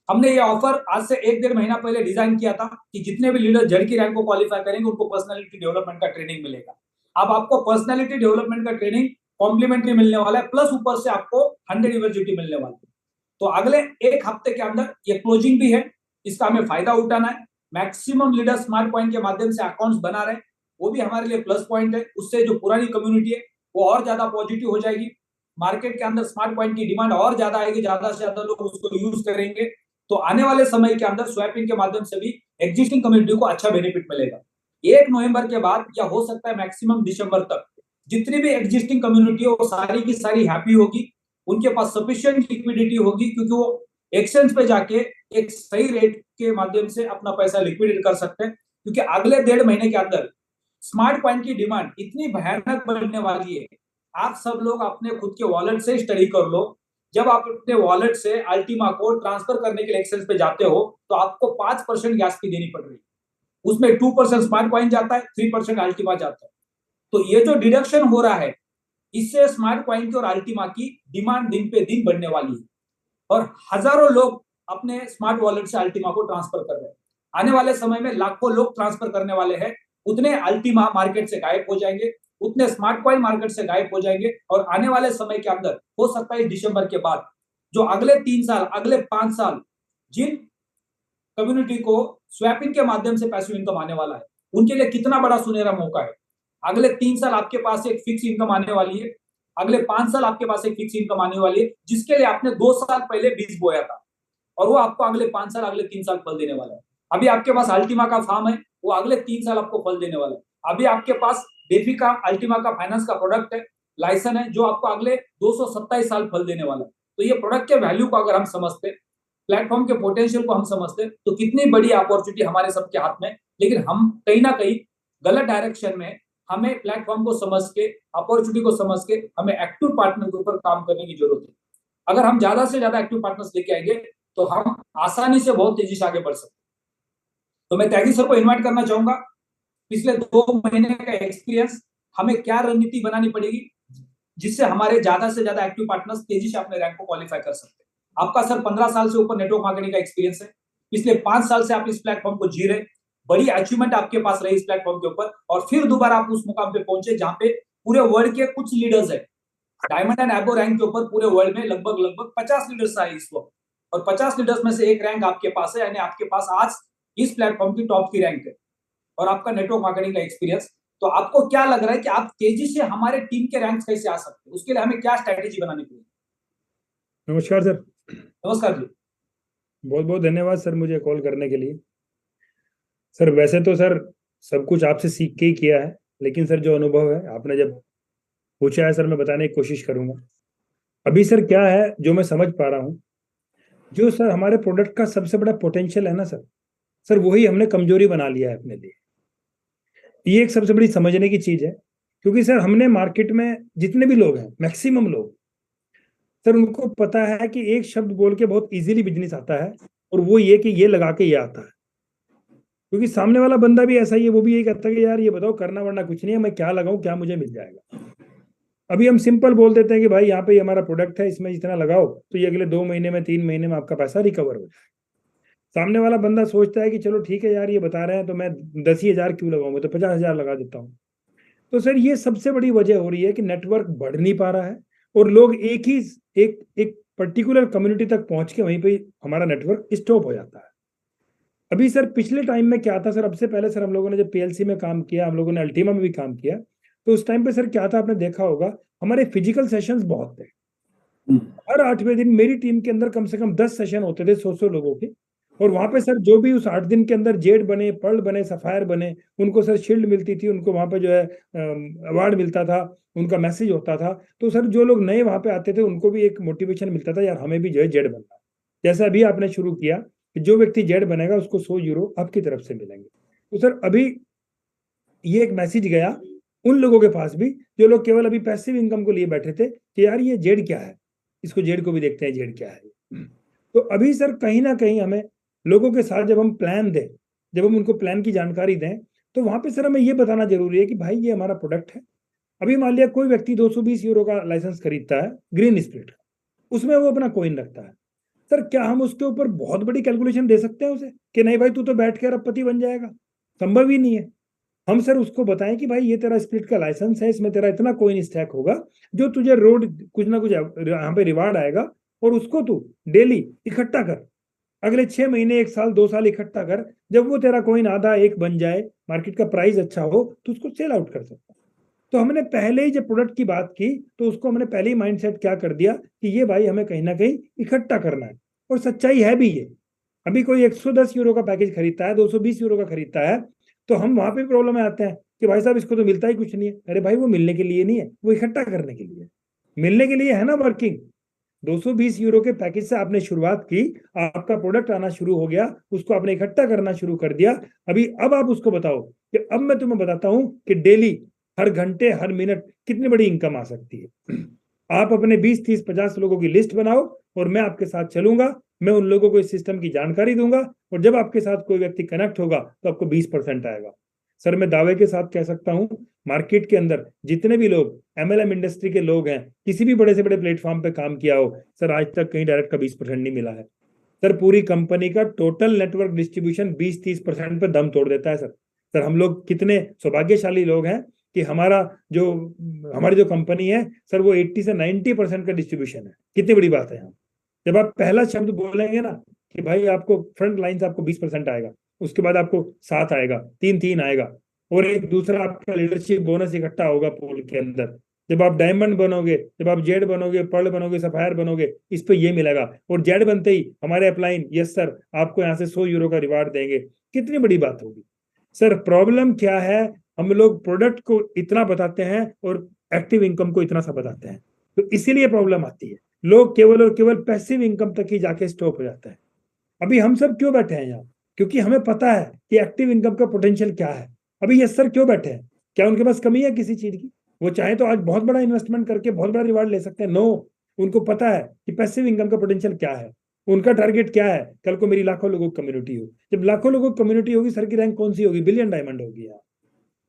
[SPEAKER 1] हमने ये ऑफर आज से 1-1.5 महीना पहले डिजाइन किया था कि जितने भी लीडर जेड की रैंक को क्वालिफाई करेंगे, उनको पर्सनैलिटी डेवलपमेंट का ट्रेनिंग मिलेगा। अब आपको पर्सनैलिटी डेवलपमेंट का ट्रेनिंग कॉम्प्लीमेंट्री मिलने वाला है, प्लस ऊपर से आपको 100 यूनिवर्सिटी मिलने वाली है। तो अगले एक हफ्ते के अंदर ये क्लोजिंग भी है, इसका हमें फायदा उठाना है। मैक्सिमम लीडर स्मार्ट पॉइंट के माध्यम से अकाउंट्स बना रहे हैं, वो भी हमारे लिए प्लस पॉइंट है। उससे जो पुरानी कम्युनिटी है वो और ज्यादा पॉजिटिव हो जाएगी। मार्केट के अंदर स्मार्ट पॉइंट की डिमांड और ज्यादा आएगी, ज्यादा से ज्यादा लोग उसको यूज करेंगे। तो आने वाले समय के अंदर स्वैपिंग के माध्यम से भी एग्जिस्टिंग कम्युनिटी को अच्छा बेनिफिट मिलेगा। 1 नवंबर के बाद, या हो सकता है मैक्सिमम दिसंबर तक, जितनी भी एग्जिस्टिंग कम्युनिटी है वो सारी की सारी हैप्पी होगी, उनके पास सफिशिएंट लिक्विडिटी होगी, क्योंकि वो एक्सचेंज पे जाके एक सही रेट के माध्यम से अपना पैसा लिक्विडेट कर सकते हैं। क्योंकि अगले 1.5 महीने के अंदर स्मार्ट पॉइंट की डिमांड इतनी भयानक बढ़ने वाली है। आप सब लोग अपने खुद के वॉलेट से स्टडी कर लो। जब आप अपने वॉलेट से अल्टीमा को ट्रांसफर करने के लिए एक्सचेंज पे जाते हो, तो आपको 5% गैस फी देनी पड़ रही है। उसमें 2% स्मार्ट पॉइंट जाता है, 3% अल्टीमा जाता है। तो ये जो डिडक्शन हो रहा है, इससे स्मार्ट पॉइंट और अल्टीमा की डिमांड दिन पे दिन बढ़ने वाली है, और हजारों लोग अपने स्मार्ट वॉलेट से अल्टीमा को ट्रांसफर कर रहे हैं। आने वाले समय में लाखों लोग ट्रांसफर करने वाले हैं। उतने अल्टीमा मार्केट से गायब हो जाएंगे, उतने स्मार्ट पॉइंट मार्केट से गायब हो जाएंगे, और आने वाले समय के अंदर हो सकता है दिसंबर के बाद जो अगले 3 साल, अगले 5 साल जिन कम्युनिटी को स्वैपिंग के माध्यम से पैसिव इनकम आने वाला है, उनके लिए कितना बड़ा सुनहरा मौका है। अगले 3 साल आपके पास एक फिक्स इनकम आने वाली है, अगले 5 साल आपके पास एक फिक्स इनकम आने वाली है, जिसके लिए आपने 2 साल पहले बीज बोया था, और वो आपको अगले 5 साल, अगले 3 साल फल देने वाला है। अभी आपके पास अल्टीमा का फार्म है, वो अगले 3 साल आपको फल देने वाला है। अभी आपके पास डेफी का, अल्टीमा का फाइनेंस का प्रोडक्ट है, लाइसेंस है, जो आपको अगले 227 साल फल देने वाला है। तो ये प्रोडक्ट के वैल्यू को अगर हम समझते, प्लेटफॉर्म के पोटेंशियल को हम समझते, तो कितनी बड़ी अपॉर्चुनिटी हमारे सबके हाथ में। लेकिन हम कहीं ना कहीं गलत डायरेक्शन में, हमें प्लेटफॉर्म को समझ के, अपॉर्चुनिटी को समझ के, हमें एक्टिव पार्टनर के ऊपर काम करने की जरूरत है। अगर हम ज्यादा से ज्यादा एक्टिव पार्टनर्स लेके आएंगे तो हम आसानी से बहुत तेजी से आगे बढ़ सकते हैं। तो मैं त्यागी सर को इन्वाइट करना चाहूंगा। पिछले 2 महीने का एक्सपीरियंस, हमें क्या रणनीति बनानी पड़ेगी जिससे हमारे ज्यादा से ज्यादा एक्टिव पार्टनर्स तेजी से अपने रैंक को क्वालिफाई कर सकते हैं। आपका सर 15 साल से ऊपर नेटवर्क मार्केटिंग का एक्सपीरियंस है, पिछले 5 साल से आप इस प्लेटफॉर्म को जी रहे, बड़ी अचीवमेंट आपके पास रही इस प्लेटफॉर्म के ऊपर, और फिर दोबारा आप उस मुकाम पे पहुंचे जहां पे पूरे वर्ल्ड के कुछ लीडर्स है, डायमंड एंड एबो रैंक के ऊपर पूरे वर्ल्ड में लगभग 50 लीडर्स आए इस वक्त, और 50 लीडर्स में से एक रैंक आपके पास है, यानी आपके पास आज इस प्लेटफॉर्म की टॉप की रैंक है, और आपका नेटवर्क मार्केटिंग का एक्सपीरियंस। तो आपको क्या लग रहा है कि आप तेजी से हमारे टीम के रैंक्स कैसे आ सकते हैं, उसके लिए हमें क्या स्ट्रैटेजी बनानी पड़ेगी?
[SPEAKER 4] नमस्कार सर।
[SPEAKER 1] नमस्कार जी।
[SPEAKER 4] बहुत बहुत धन्यवाद सर मुझे कॉल करने के लिए। सर वैसे तो सर सब कुछ आपसे सीख के ही किया है, लेकिन सर जो अनुभव है आपने जब पूछा है सर, मैं बताने की कोशिश करूंगा। अभी सर क्या है जो मैं समझ पा रहा हूँ, जो सर हमारे प्रोडक्ट का सबसे बड़ा पोटेंशियल है ना सर वही हमने कमजोरी बना लिया है अपने लिए। ये एक सबसे बड़ी समझने की चीज है, क्योंकि सर हमने मार्केट में जितने भी लोग हैं, मैक्सिमम लोग सर, उनको पता है कि एक शब्द बोल के बहुत इजीली बिजनेस आता है, और वो ये कि ये लगा के ये आता है। क्योंकि सामने वाला बंदा भी ऐसा ही है, वो भी ये कहता है कि यार ये बताओ करना वरना कुछ नहीं है, मैं क्या लगाऊं, क्या मुझे मिल जाएगा। अभी हम सिंपल बोल देते हैं कि भाई यहाँ पे ये हमारा प्रोडक्ट है, इसमें इतना लगाओ तो ये अगले 2 महीने में, 3 महीने में आपका पैसा रिकवर हो जाए। सामने वाला बंदा सोचता है कि चलो ठीक है यार ये बता रहे हैं तो मैं 10,000 क्यों लगाऊंगा, तो 50,000 लगा देता हूँ। तो सर ये सबसे बड़ी वजह हो रही है कि नेटवर्क बढ़ नहीं पा रहा है, और लोग एक पर्टिकुलर कम्युनिटी तक पहुंच के वहीं पे हमारा नेटवर्क स्टॉप हो जाता है। अभी सर पिछले टाइम में क्या था सर, अब से पहले सर हम लोगों ने जब पीएलसी में काम किया, हम लोगों ने अल्टीमा में भी काम किया, तो उस टाइम पे सर क्या था, आपने देखा होगा हमारे फिजिकल सेशंस बहुत थे। हर 8वें दिन मेरी टीम के अंदर कम से कम 10 सेशन होते थे 100 लोगों के, और वहां पे सर जो भी उस 8 दिन के अंदर जेड बने, पर्ल बने, सफायर बने, उनको सर शील्ड मिलती थी, उनको वहां पे जो है अवार्ड मिलता था, उनका मैसेज होता था। तो सर जो लोग नए वहां पे आते थे उनको भी एक मोटिवेशन मिलता था, यार हमें भी जो है जेड बनना है। जैसे अभी आपने शुरू किया कि जो व्यक्ति जेड बनेगा उसको 100 यूरो आपकी तरफ से मिलेंगे। तो सर अभी ये एक मैसेज गया उन लोगों के पास भी जो लोग केवल अभी पैसिव इनकम को लिए बैठे थे कि यार ये जेड क्या है, इसको जेड को भी देखते हैं जेड क्या है। तो अभी सर कहीं ना कहीं हमें लोगों के साथ जब हम प्लान दें, जब हम उनको प्लान की जानकारी दें, तो वहां पे सर हमें ये बताना जरूरी है कि भाई ये हमारा प्रोडक्ट है। अभी मान लिया कोई व्यक्ति 220 यूरो का लाइसेंस खरीदता है ग्रीन स्प्लिट का, उसमें वो अपना कॉइन रखता है। सर क्या हम उसके ऊपर बहुत बड़ी कैलकुलेशन दे सकते हैं उसे कि नहीं भाई तू तो बैठ के अरबपति बन जाएगा? संभव ही नहीं है। हम सर उसको बताएं कि भाई ये तेरा स्प्लिट का लाइसेंस है, इसमें तेरा इतना कॉइन स्टैक होगा, जो तुझे रोड कुछ ना कुछ यहाँ पे रिवार्ड आएगा, और उसको तू डेली इकट्ठा कर, अगले 6 महीने, 1 साल, 2 साल इकट्ठा कर। जब वो तेरा कॉइन आधा एक बन जाए, मार्केट का प्राइस अच्छा हो, तो उसको सेल आउट कर सकता है। तो हमने पहले ही जब प्रोडक्ट की बात की तो उसको हमने पहले ही माइंडसेट क्या कर दिया कि ये भाई हमें कहीं ना कहीं इकट्ठा करना है, और सच्चाई है भी ये। अभी कोई 110 यूरो का पैकेज खरीदता है, 220 यूरो का खरीदता है, तो हम वहां पे प्रॉब्लम में आते हैं कि भाई साहब इसको तो मिलता ही कुछ नहीं है। अरे भाई वो मिलने के लिए नहीं है, वो इकट्ठा करने के लिए, मिलने के लिए है ना वर्किंग। 220 यूरो के पैकेज से आपने शुरुआत की, आपका प्रोडक्ट आना शुरू हो गया, उसको आपने इकट्ठा करना शुरू कर दिया। अभी अब आप उसको बताओ कि अब मैं तुम्हें बताता हूं कि डेली, हर घंटे, हर मिनट कितनी बड़ी इनकम आ सकती है। आप अपने 20, 30, 50 लोगों की लिस्ट बनाओ, और मैं आपके साथ चलूंगा, मैं उन लोगों को इस सिस्टम की जानकारी दूंगा, और जब आपके साथ कोई व्यक्ति कनेक्ट होगा तो आपको 20% आएगा। सर मैं दावे के साथ कह सकता हूं, मार्केट के अंदर जितने भी लोग एमएलएम इंडस्ट्री के लोग हैं, किसी भी बड़े से बड़े प्लेटफॉर्म पे काम किया हो, सर आज तक कहीं डायरेक्ट का 20% नहीं मिला है। सर पूरी कंपनी का टोटल नेटवर्क डिस्ट्रीब्यूशन 20-30% पे दम तोड़ देता है सर हम लोग कितने सौभाग्यशाली लोग हैं कि हमारी जो कंपनी है सर, वो 80 से 90% का डिस्ट्रीब्यूशन है। कितनी बड़ी बात है यहाँ। जब आप पहला शब्द बोलेंगे ना कि भाई आपको फ्रंट लाइन से आपको 20% आएगा, उसके बाद आपको 7 आएगा, 3 आएगा, और एक दूसरा आपका लीडरशिप बोनस इकट्ठा होगा पूल के अंदर। जब आप डायमंड बनोगे, जब आप जेड बनोगे, पर्ल बनोगे, सफायर बनोगे, इस पे ये मिलेगा। और जेड बनते ही हमारे अपलाइन, यस सर, आपको यहाँ से 100 यूरो का रिवार्ड देंगे। कितनी बड़ी बात होगी सर। प्रॉब्लम क्या है, हम लोग प्रोडक्ट को इतना बताते हैं और एक्टिव इनकम को इतना सा बताते हैं, तो इसीलिए प्रॉब्लम आती है। लोग केवल और केवल पैसिव इनकम तक ही जाके स्टॉप हो जाता है। अभी हम सब क्यों बैठे हैं यहाँ? क्योंकि हमें पता है कि एक्टिव इनकम का पोटेंशियल क्या है। अभी यस सर क्यों बैठे हैं? क्या उनके पास कमी है किसी चीज की? वो चाहे तो आज बहुत बड़ा इन्वेस्टमेंट करके बहुत बड़ा रिवार्ड ले सकते हैं। नो, उनको पता है कि पैसिव इनकम का पोटेंशियल क्या है। उनका टारगेट क्या है? कल को मेरी लाखों लोगों की कम्युनिटी हो। जब लाखों लोगों की कम्युनिटी होगी, सर की रैंक कौन सी होगी? बिलियन डायमंड होगी यार।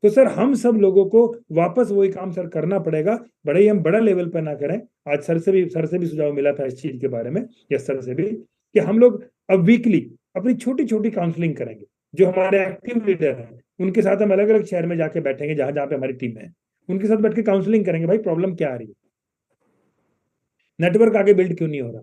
[SPEAKER 4] तो सर हम सब लोगों को वापस वही काम सर करना पड़ेगा, बड़े ही हम बड़ा लेवल पर ना करें। आज सर से भी सुझाव मिला था इस चीज के बारे में, यस सर से भी, कि हम लोग अब वीकली अपनी छोटी छोटी काउंसलिंग करेंगे। जो हमारे एक्टिव लीडर हैं उनके साथ हम अलग अलग शहर में जाके बैठेंगे, जहां जहां पे हमारी टीम है, उनके साथ बैठ के काउंसलिंग करेंगे। भाई प्रॉब्लम क्या आ रही है, नेटवर्क आगे बिल्ड क्यों नहीं हो रहा?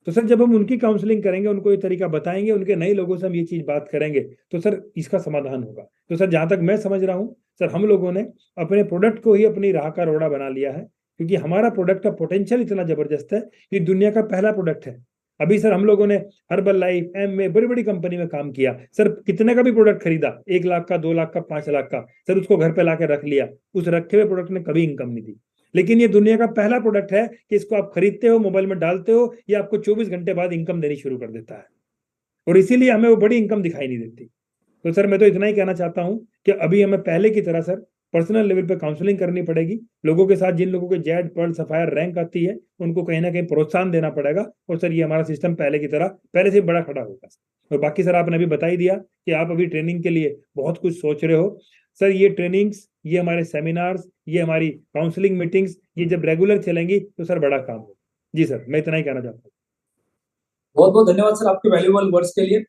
[SPEAKER 4] तो सर जब हम उनकी काउंसलिंग करेंगे, उनको ये तरीका बताएंगे, उनके नए लोगों से हम ये चीज बात करेंगे, तो सर इसका समाधान होगा। तो सर जहां तक मैं समझ रहा हूँ सर, हम लोगों ने अपने प्रोडक्ट को ही अपनी राह का रोड़ा बना लिया है, क्योंकि हमारा प्रोडक्ट का पोटेंशियल इतना जबरदस्त है कि दुनिया का पहला प्रोडक्ट है। अभी सर हम लोगों ने हर्बल लाइफ, में बड़ी बड़ी कंपनी में काम किया सर, कितने का भी प्रोडक्ट खरीदा, 1 लाख का, 2 लाख का, 5 लाख का, सर उसको घर पे लाके रख लिया। उस रखे हुए प्रोडक्ट ने कभी इनकम नहीं दी। लेकिन ये दुनिया का पहला प्रोडक्ट है कि इसको आप खरीदते हो, मोबाइल में डालते हो, ये आपको 24 घंटे बाद इनकम देनी शुरू कर देता है। और इसीलिए हमें वो बड़ी इनकम दिखाई नहीं देती। तो सर मैं तो इतना ही कहना चाहता हूं कि अभी हमें पहले की तरह सर पर्सनल लेवल पे काउंसलिंग करनी पड़ेगी लोगों के साथ। जिन लोगों के जेड, पर्ल, सफायर रैंक आती है, उनको कहीं ना कहीं प्रोत्साहन देना पड़ेगा। और सर ये हमारा सिस्टम पहले की तरह पहले से बड़ा खड़ा होगा। और बाकी सर आपने अभी बता ही दिया कि आप अभी ट्रेनिंग के लिए बहुत कुछ सोच रहे हो। सर ये ट्रेनिंग्स, ये हमारे सेमिनार्स, ये हमारी काउंसलिंग मीटिंग्स, ये जब रेगुलर चलेंगी तो सर बड़ा काम होगा। जी सर, मैं इतना ही कहना चाहता हूँ।
[SPEAKER 1] बहुत बहुत धन्यवाद सर आपके वैल्यूएबल वर्ड्स के लिए।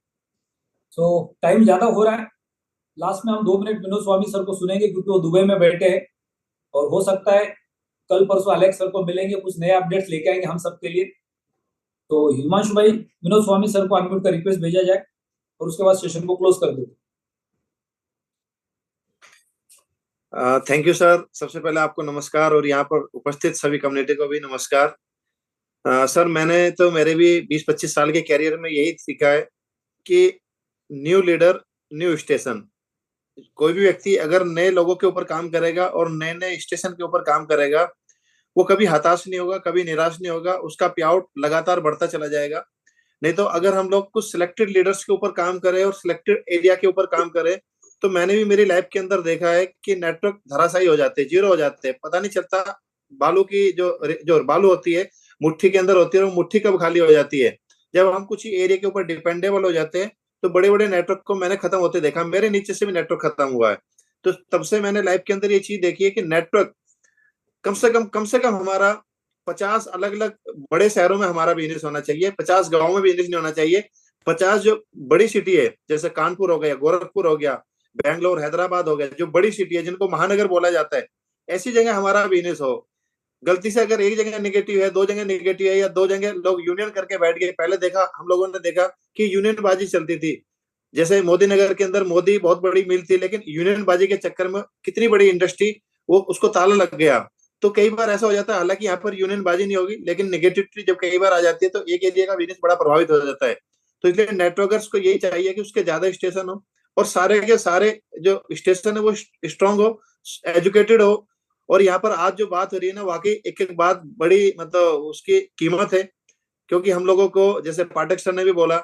[SPEAKER 1] तो टाइम ज्यादा हो रहा है, लास्ट में हम 2 मिनट विनोद स्वामी सर को सुनेंगे, क्योंकि वो दुबई में बैठे हैं और हो सकता है कल परसों अलेक्स सर को मिलेंगे, कुछ नए अपडेट्स लेके आएंगे हम सबके लिए। तो हिमांशु भाई, विनोद स्वामी सर को अनम्यूट का रिक्वेस्ट भेजा जाए और उसके बाद सेशन को क्लोज कर देते।
[SPEAKER 5] Thank you sir. सबसे पहले आपको नमस्कार और यहाँ पर उपस्थित सभी कम्युनिटी को भी नमस्कार। सर मैंने तो मेरे भी 20-25 साल के कैरियर में यही सीखा है कि न्यू लीडर न्यू स्टेशन। कोई भी व्यक्ति अगर नए लोगों के ऊपर काम करेगा और नए नए स्टेशन के ऊपर काम करेगा, वो कभी हताश नहीं होगा, कभी निराश नहीं होगा, उसका पे आउट लगातार बढ़ता चला जाएगा। नहीं तो अगर हम लोग कुछ सिलेक्टेड लीडर्स के ऊपर काम करें और सिलेक्टेड एरिया के ऊपर काम करें, तो मैंने भी मेरी लाइफ के अंदर देखा है कि नेटवर्क धराशायी हो जाते हैं, जीरो हो जाते हैं, पता नहीं चलता। बालू की जो बालू होती है मुट्ठी के अंदर होती है, वो मुट्ठी कब खाली हो जाती है। जब हम कुछ ही एरिया के ऊपर डिपेंडेबल हो जाते हैं, तो बड़े बड़े नेटवर्क को मैंने खत्म होते देखा। मेरे नीचे से भी नेटवर्क खत्म हुआ है। तो तब से मैंने लाइफ के अंदर ये चीज देखी है कि नेटवर्क कम से कम हमारा 50 अलग अलग बड़े शहरों में हमारा बिजनेस होना चाहिए, 50 गाँव में बिजनेस नहीं होना चाहिए। 50 जो बड़ी सिटी है, जैसे कानपुर हो गया, गोरखपुर हो गया, बैंगलोर, हैदराबाद हो गया, जो बड़ी सिटी है जिनको महानगर बोला जाता है, ऐसी जगह हमारा बिजनेस हो। गलती से अगर एक जगह निगेटिव है, 2 जगह निगेटिव है, या 2 जगह लोग यूनियन करके बैठ गए। पहले देखा, हम लोगों ने देखा कि यूनियन बाजी चलती थी। जैसे मोदी नगर के अंदर मोदी बहुत बड़ी मिल थी, लेकिन यूनियन बाजी के चक्कर में कितनी बड़ी इंडस्ट्री, वो उसको ताला लग गया। तो कई बार ऐसा हो जाता है, हालांकि यहाँ पर यूनियन बाजी नहीं होगी, लेकिन नेगेटिविटी जब कई बार आ जाती है तो एक एरिया का बिजनेस बड़ा प्रभावित हो जाता है। तो इसलिए नेटवर्कर्स को यही चाहिए कि उसके ज्यादा स्टेशन हो और सारे के सारे जो स्टेशन है वो स्ट्रांग हो, एजुकेटेड हो। और यहाँ पर आज जो बात हो रही है ना, वाकई एक एक बात बड़ी मतलब उसकी कीमत है। क्योंकि हम लोगों को, जैसे पाठक सर ने भी बोला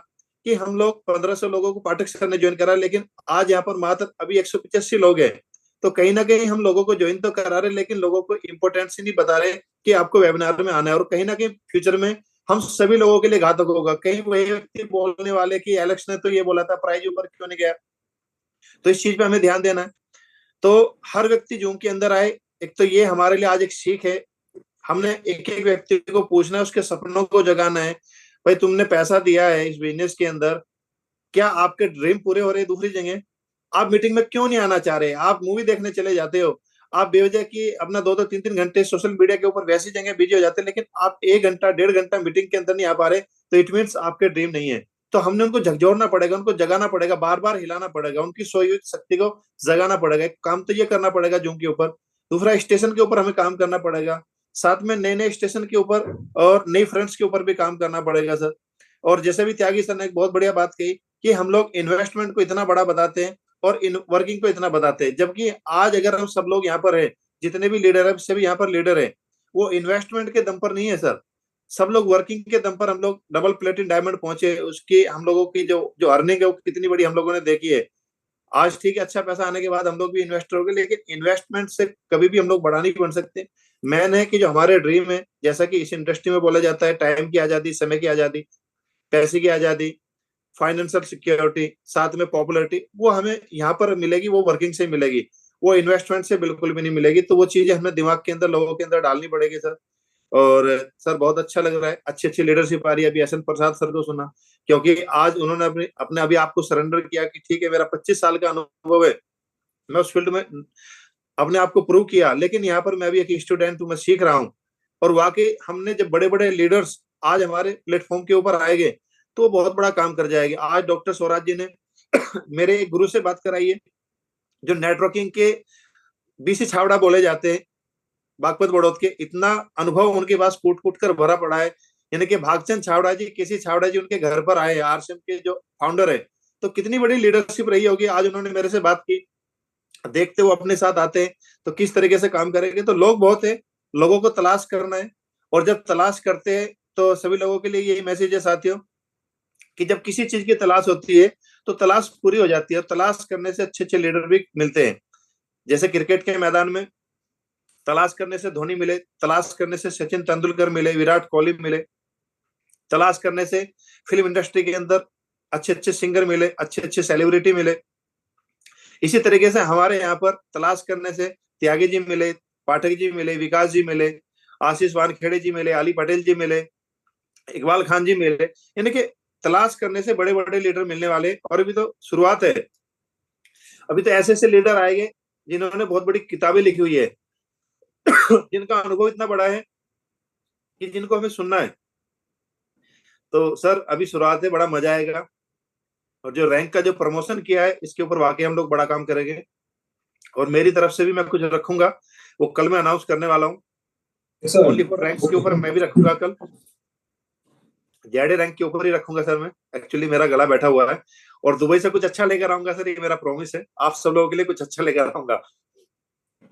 [SPEAKER 5] कि हम लोग 1500 लोगों को पाठक सर ने ज्वाइन करा, लेकिन आज यहाँ पर मात्र अभी 185 लोग हैं। तो कहीं ना कहीं हम लोगों को ज्वाइन तो करा रहे, लेकिन लोगों को इंपोर्टेंस ही नहीं बता रहे कि आपको वेबिनार में आना है। और कहीं ना कहीं फ्यूचर में हम सभी लोगों के लिए घातक होगा। कहीं वही व्यक्ति बोलने वाले कि एलेक्स ने तो ये बोला था, प्राइज ऊपर क्यों नहीं गया। तो इस चीज पे हमें ध्यान देना है। तो हर व्यक्ति जूम के अंदर आए। एक तो ये हमारे लिए आज एक सीख है, हमने एक एक व्यक्ति को पूछना है, उसके सपनों को जगाना है। भाई तुमने पैसा दिया है इस बिजनेस के अंदर, क्या आपके ड्रीम पूरे हो रहे हैं दूसरी जगह? आप मीटिंग में क्यों नहीं आना चाह रहे? आप मूवी देखने चले जाते हो, आप बेवजह की अपना 2-2, 3-3 घंटे सोशल मीडिया के ऊपर वैसी जगह बिजी हो जाते हैं, लेकिन आप 1 घंटा 1.5 घंटा मीटिंग के अंदर नहीं आ पा रहे। तो इट मीन्स आपके ड्रीम नहीं है। तो हमने उनको झकझोरना पड़ेगा, उनको जगाना पड़ेगा, बार बार हिलाना पड़ेगा, उनकी सोई हुई शक्ति को जगाना पड़ेगा। एक काम तो ये करना पड़ेगा जूम के ऊपर, दूसरा स्टेशन के ऊपर हमें काम करना पड़ेगा, साथ में नए नए स्टेशन के ऊपर और नई फ्रंट्स के ऊपर भी काम करना पड़ेगा सर। और जैसे भी त्यागी सर ने एक बहुत बढ़िया बात कही कि हम लोग इन्वेस्टमेंट को इतना बड़ा बताते हैं और इन वर्किंग को इतना बताते हैं, जबकि आज अगर हम सब लोग यहाँ पर है, जितने भी लीडर है, सभी यहाँ पर लीडर है, वो इन्वेस्टमेंट के दम पर नहीं है सर, सब लोग वर्किंग के दम पर हम लोग डबल प्लेटिन डायमंड पहुंचे। उसकी हम लोगों की जो अर्निंग है वो कितनी बड़ी हम लोगों ने देखी है। आज ठीक है, अच्छा पैसा आने के बाद हम लोग भी इन्वेस्टर हो गए, लेकिन इन्वेस्टमेंट से कभी भी हम लोग बड़ा नहीं बन सकते। मैन है कि जो हमारे ड्रीम है, जैसा कि इस इंडस्ट्री में बोला जाता है, टाइम की आजादी, समय की आजादी, पैसे की आजादी, फाइनेंशियल सिक्योरिटी, साथ में पॉपुलरिटी, वो हमें यहाँ पर मिलेगी, वो वर्किंग से मिलेगी, वो इन्वेस्टमेंट से बिल्कुल भी नहीं मिलेगी। तो वो चीजें हमें दिमाग के अंदर, लोगों के अंदर डालनी पड़ेगी सर। और सर बहुत अच्छा लग रहा है, अच्छी अच्छी लीडरशिप आ रही है। अभी एस एन प्रसाद सर को सुना, क्योंकि आज उन्होंने अपने अभी आपको सरेंडर किया कि ठीक है मेरा 25 साल का अनुभव है, मैं उस फील्ड में अपने आप को प्रूव किया, लेकिन यहाँ पर मैं भी एक स्टूडेंट हूँ, मैं सीख रहा हूँ। और वाकई हमने जब बड़े बड़े लीडर्स आज हमारे प्लेटफॉर्म के ऊपर आएंगे तो वो बहुत बड़ा काम कर जाएगी। आज डॉक्टर स्वराज जी ने मेरे एक गुरु से बात कराई है, जो नेटवर्किंग के बीसी छावड़ा बोले जाते हैं, बागपत बड़ौद के, इतना अनुभव उनके पास कूट कूट कर भरा पड़ा है। यानी कि भागचंद छावड़ा जी, केसी छावड़ा जी उनके घर पर आए, आरसीएम के जो फाउंडर है, तो कितनी बड़ी लीडरशिप रही होगी। आज उन्होंने मेरे से बात की, देखते वो अपने साथ आते हैं तो किस तरीके से काम करेंगे। तो लोग बहुत है, लोगों को तलाश करना है, और जब तलाश करते हैं तो सभी लोगों के लिए यही मैसेज है साथियों कि जब किसी चीज की तलाश होती है तो तलाश पूरी हो जाती है, और तलाश करने से अच्छे अच्छे लीडर भी मिलते हैं। जैसे क्रिकेट के मैदान में तलाश करने से धोनी मिले, तलाश करने से सचिन तेंदुलकर मिले, विराट कोहली मिले, तलाश करने से फिल्म इंडस्ट्री के अंदर अच्छे अच्छे सिंगर मिले, अच्छे अच्छे सेलिब्रिटी मिले। इसी तरीके से हमारे यहाँ पर तलाश करने से त्यागी जी मिले, पाठक जी मिले, विकास जी मिले, आशीष वानखेड़े जी मिले, अली पटेल जी मिले, इकबाल खान जी मिले। यानी कि तलाश करने से बड़े बड़े लीडर मिलने वाले, और अभी तो शुरुआत है। अभी तो ऐसे ऐसे लीडर आएंगे जिन्होंने बहुत बड़ी किताबें लिखी हुई है जिनका अनुभव इतना बड़ा है कि जिनको हमें सुनना है। तो सर अभी शुरुआत है, बड़ा मजा आएगा। और जो रैंक का जो प्रमोशन किया है, इसके ऊपर वाकई हम लोग बड़ा काम करेंगे, और मेरी तरफ से भी मैं कुछ रखूंगा, वो कल मैं अनाउंस करने वाला हूँ। ओनली फॉर रैंक्स के ऊपर मैं भी रखूंगा, कल जेडे रैंक के ऊपर ही रखूंगा सर। मैं एक्चुअली मेरा गला बैठा हुआ है, और दुबई से कुछ अच्छा लेकर आऊंगा सर, ये मेरा प्रॉमिस है। आप सब लोगों के लिए कुछ अच्छा लेकर आऊंगा।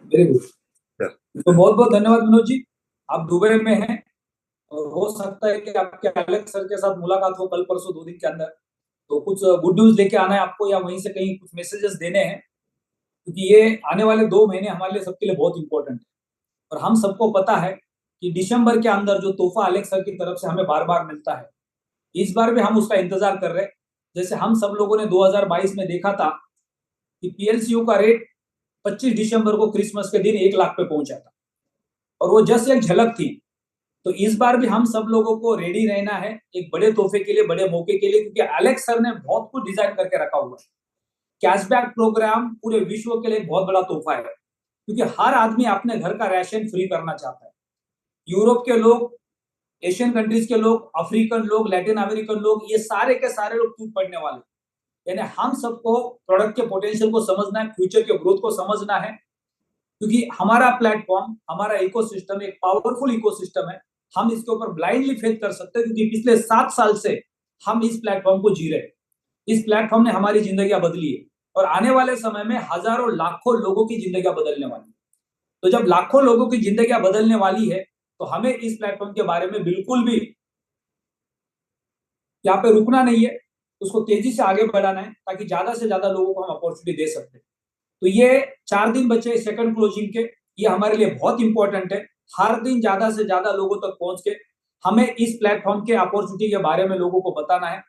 [SPEAKER 1] वेरी गुड सर, तो बहुत बहुत धन्यवाद मनोज जी। आप दुबई में हैं, और हो सकता है कि आपके एलेक्स सर के साथ मुलाकात हो कल परसों 2 दिन के अंदर। तो कुछ गुड न्यूज लेके आना है आपको, या वहीं से कहीं कुछ मैसेजेस देने हैं, क्योंकि ये आने वाले 2 महीने हमारे लिए सबके लिए बहुत इंपॉर्टेंट है। और हम सबको पता है कि दिसंबर के अंदर जो तोहफा एलेक्स सर की तरफ से हमें बार बार मिलता है, इस बार भी हम उसका इंतजार कर रहे हैं। जैसे हम सब लोगों ने 2022 में देखा था कि पीएलसीयू का रेट 25 दिसंबर को क्रिसमस के दिन 1 लाख पे पहुंचा था, और वो जस्ट एक झलक थी। तो इस बार भी हम सब लोगों को रेडी रहना है एक बड़े तोहफे के लिए, बड़े मौके के लिए, क्योंकि एलेक्स सर ने बहुत कुछ डिजाइन करके रखा हुआ है। कैशबैक प्रोग्राम पूरे विश्व के लिए बहुत बड़ा तोहफा है, क्योंकि हर आदमी अपने घर का राशन फ्री करना चाहता है। यूरोप के लोग, एशियन कंट्रीज के लोग, अफ्रीकन लोग, लैटिन अमेरिकन लोग, ये सारे के सारे लोग टूट पड़ने वाले। यानी हम सबको प्रोडक्ट के पोटेंशियल को समझना है, फ्यूचर के ग्रोथ को समझना है, क्योंकि हमारा प्लेटफॉर्म, हमारा इकोसिस्टम एक पावरफुल इकोसिस्टम है। हम इसके ऊपर ब्लाइंडली फेथ कर सकते हैं, क्योंकि पिछले 7 साल से हम इस प्लेटफॉर्म को जी रहे हैं। इस प्लेटफॉर्म ने हमारी जिंदगियां बदली है, और आने वाले समय में हजारों लाखों लोगों की जिंदगियां बदलने वाली है। तो जब लाखों लोगों की जिंदगियां बदलने वाली है, तो हमें इस प्लेटफॉर्म के बारे में बिल्कुल भी यहाँ पे रुकना नहीं है, उसको तेजी से आगे बढ़ाना है, ताकि ज्यादा से ज्यादा लोगों को हम अपॉर्चुनिटी दे सकते हैं। तो ये 4 दिन बचे सेकंड क्लोजिंग के, ये हमारे लिए बहुत इंपॉर्टेंट है। हर दिन ज्यादा से ज्यादा लोगों तक पहुंच के हमें इस प्लेटफॉर्म के अपॉर्चुनिटी के बारे में लोगों को बताना है,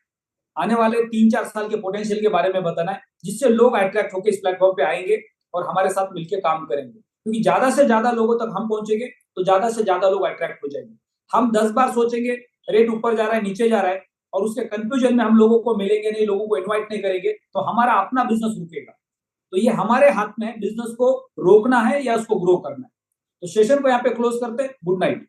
[SPEAKER 1] आने वाले 3-4 साल के पोटेंशियल के बारे में बताना है, जिससे लोग अट्रैक्ट होकर इस प्लेटफॉर्म पे आएंगे और हमारे साथ मिलकर काम करेंगे। क्योंकि ज्यादा से ज्यादा लोगों तक हम पहुंचेंगे तो ज्यादा से ज्यादा लोग अट्रैक्ट हो जाएंगे। हम 10 बार सोचेंगे रेट ऊपर जा रहा है, नीचे जा रहा है, और उसके कंफ्यूजन में हम लोगों को मिलेंगे नहीं, लोगों को इन्वाइट नहीं करेंगे, तो हमारा अपना बिजनेस रुकेगा। तो ये हमारे हाथ में है, बिजनेस को रोकना है या उसको ग्रो करना है। तो सेशन को यहाँ पे क्लोज करते हैं। Good night.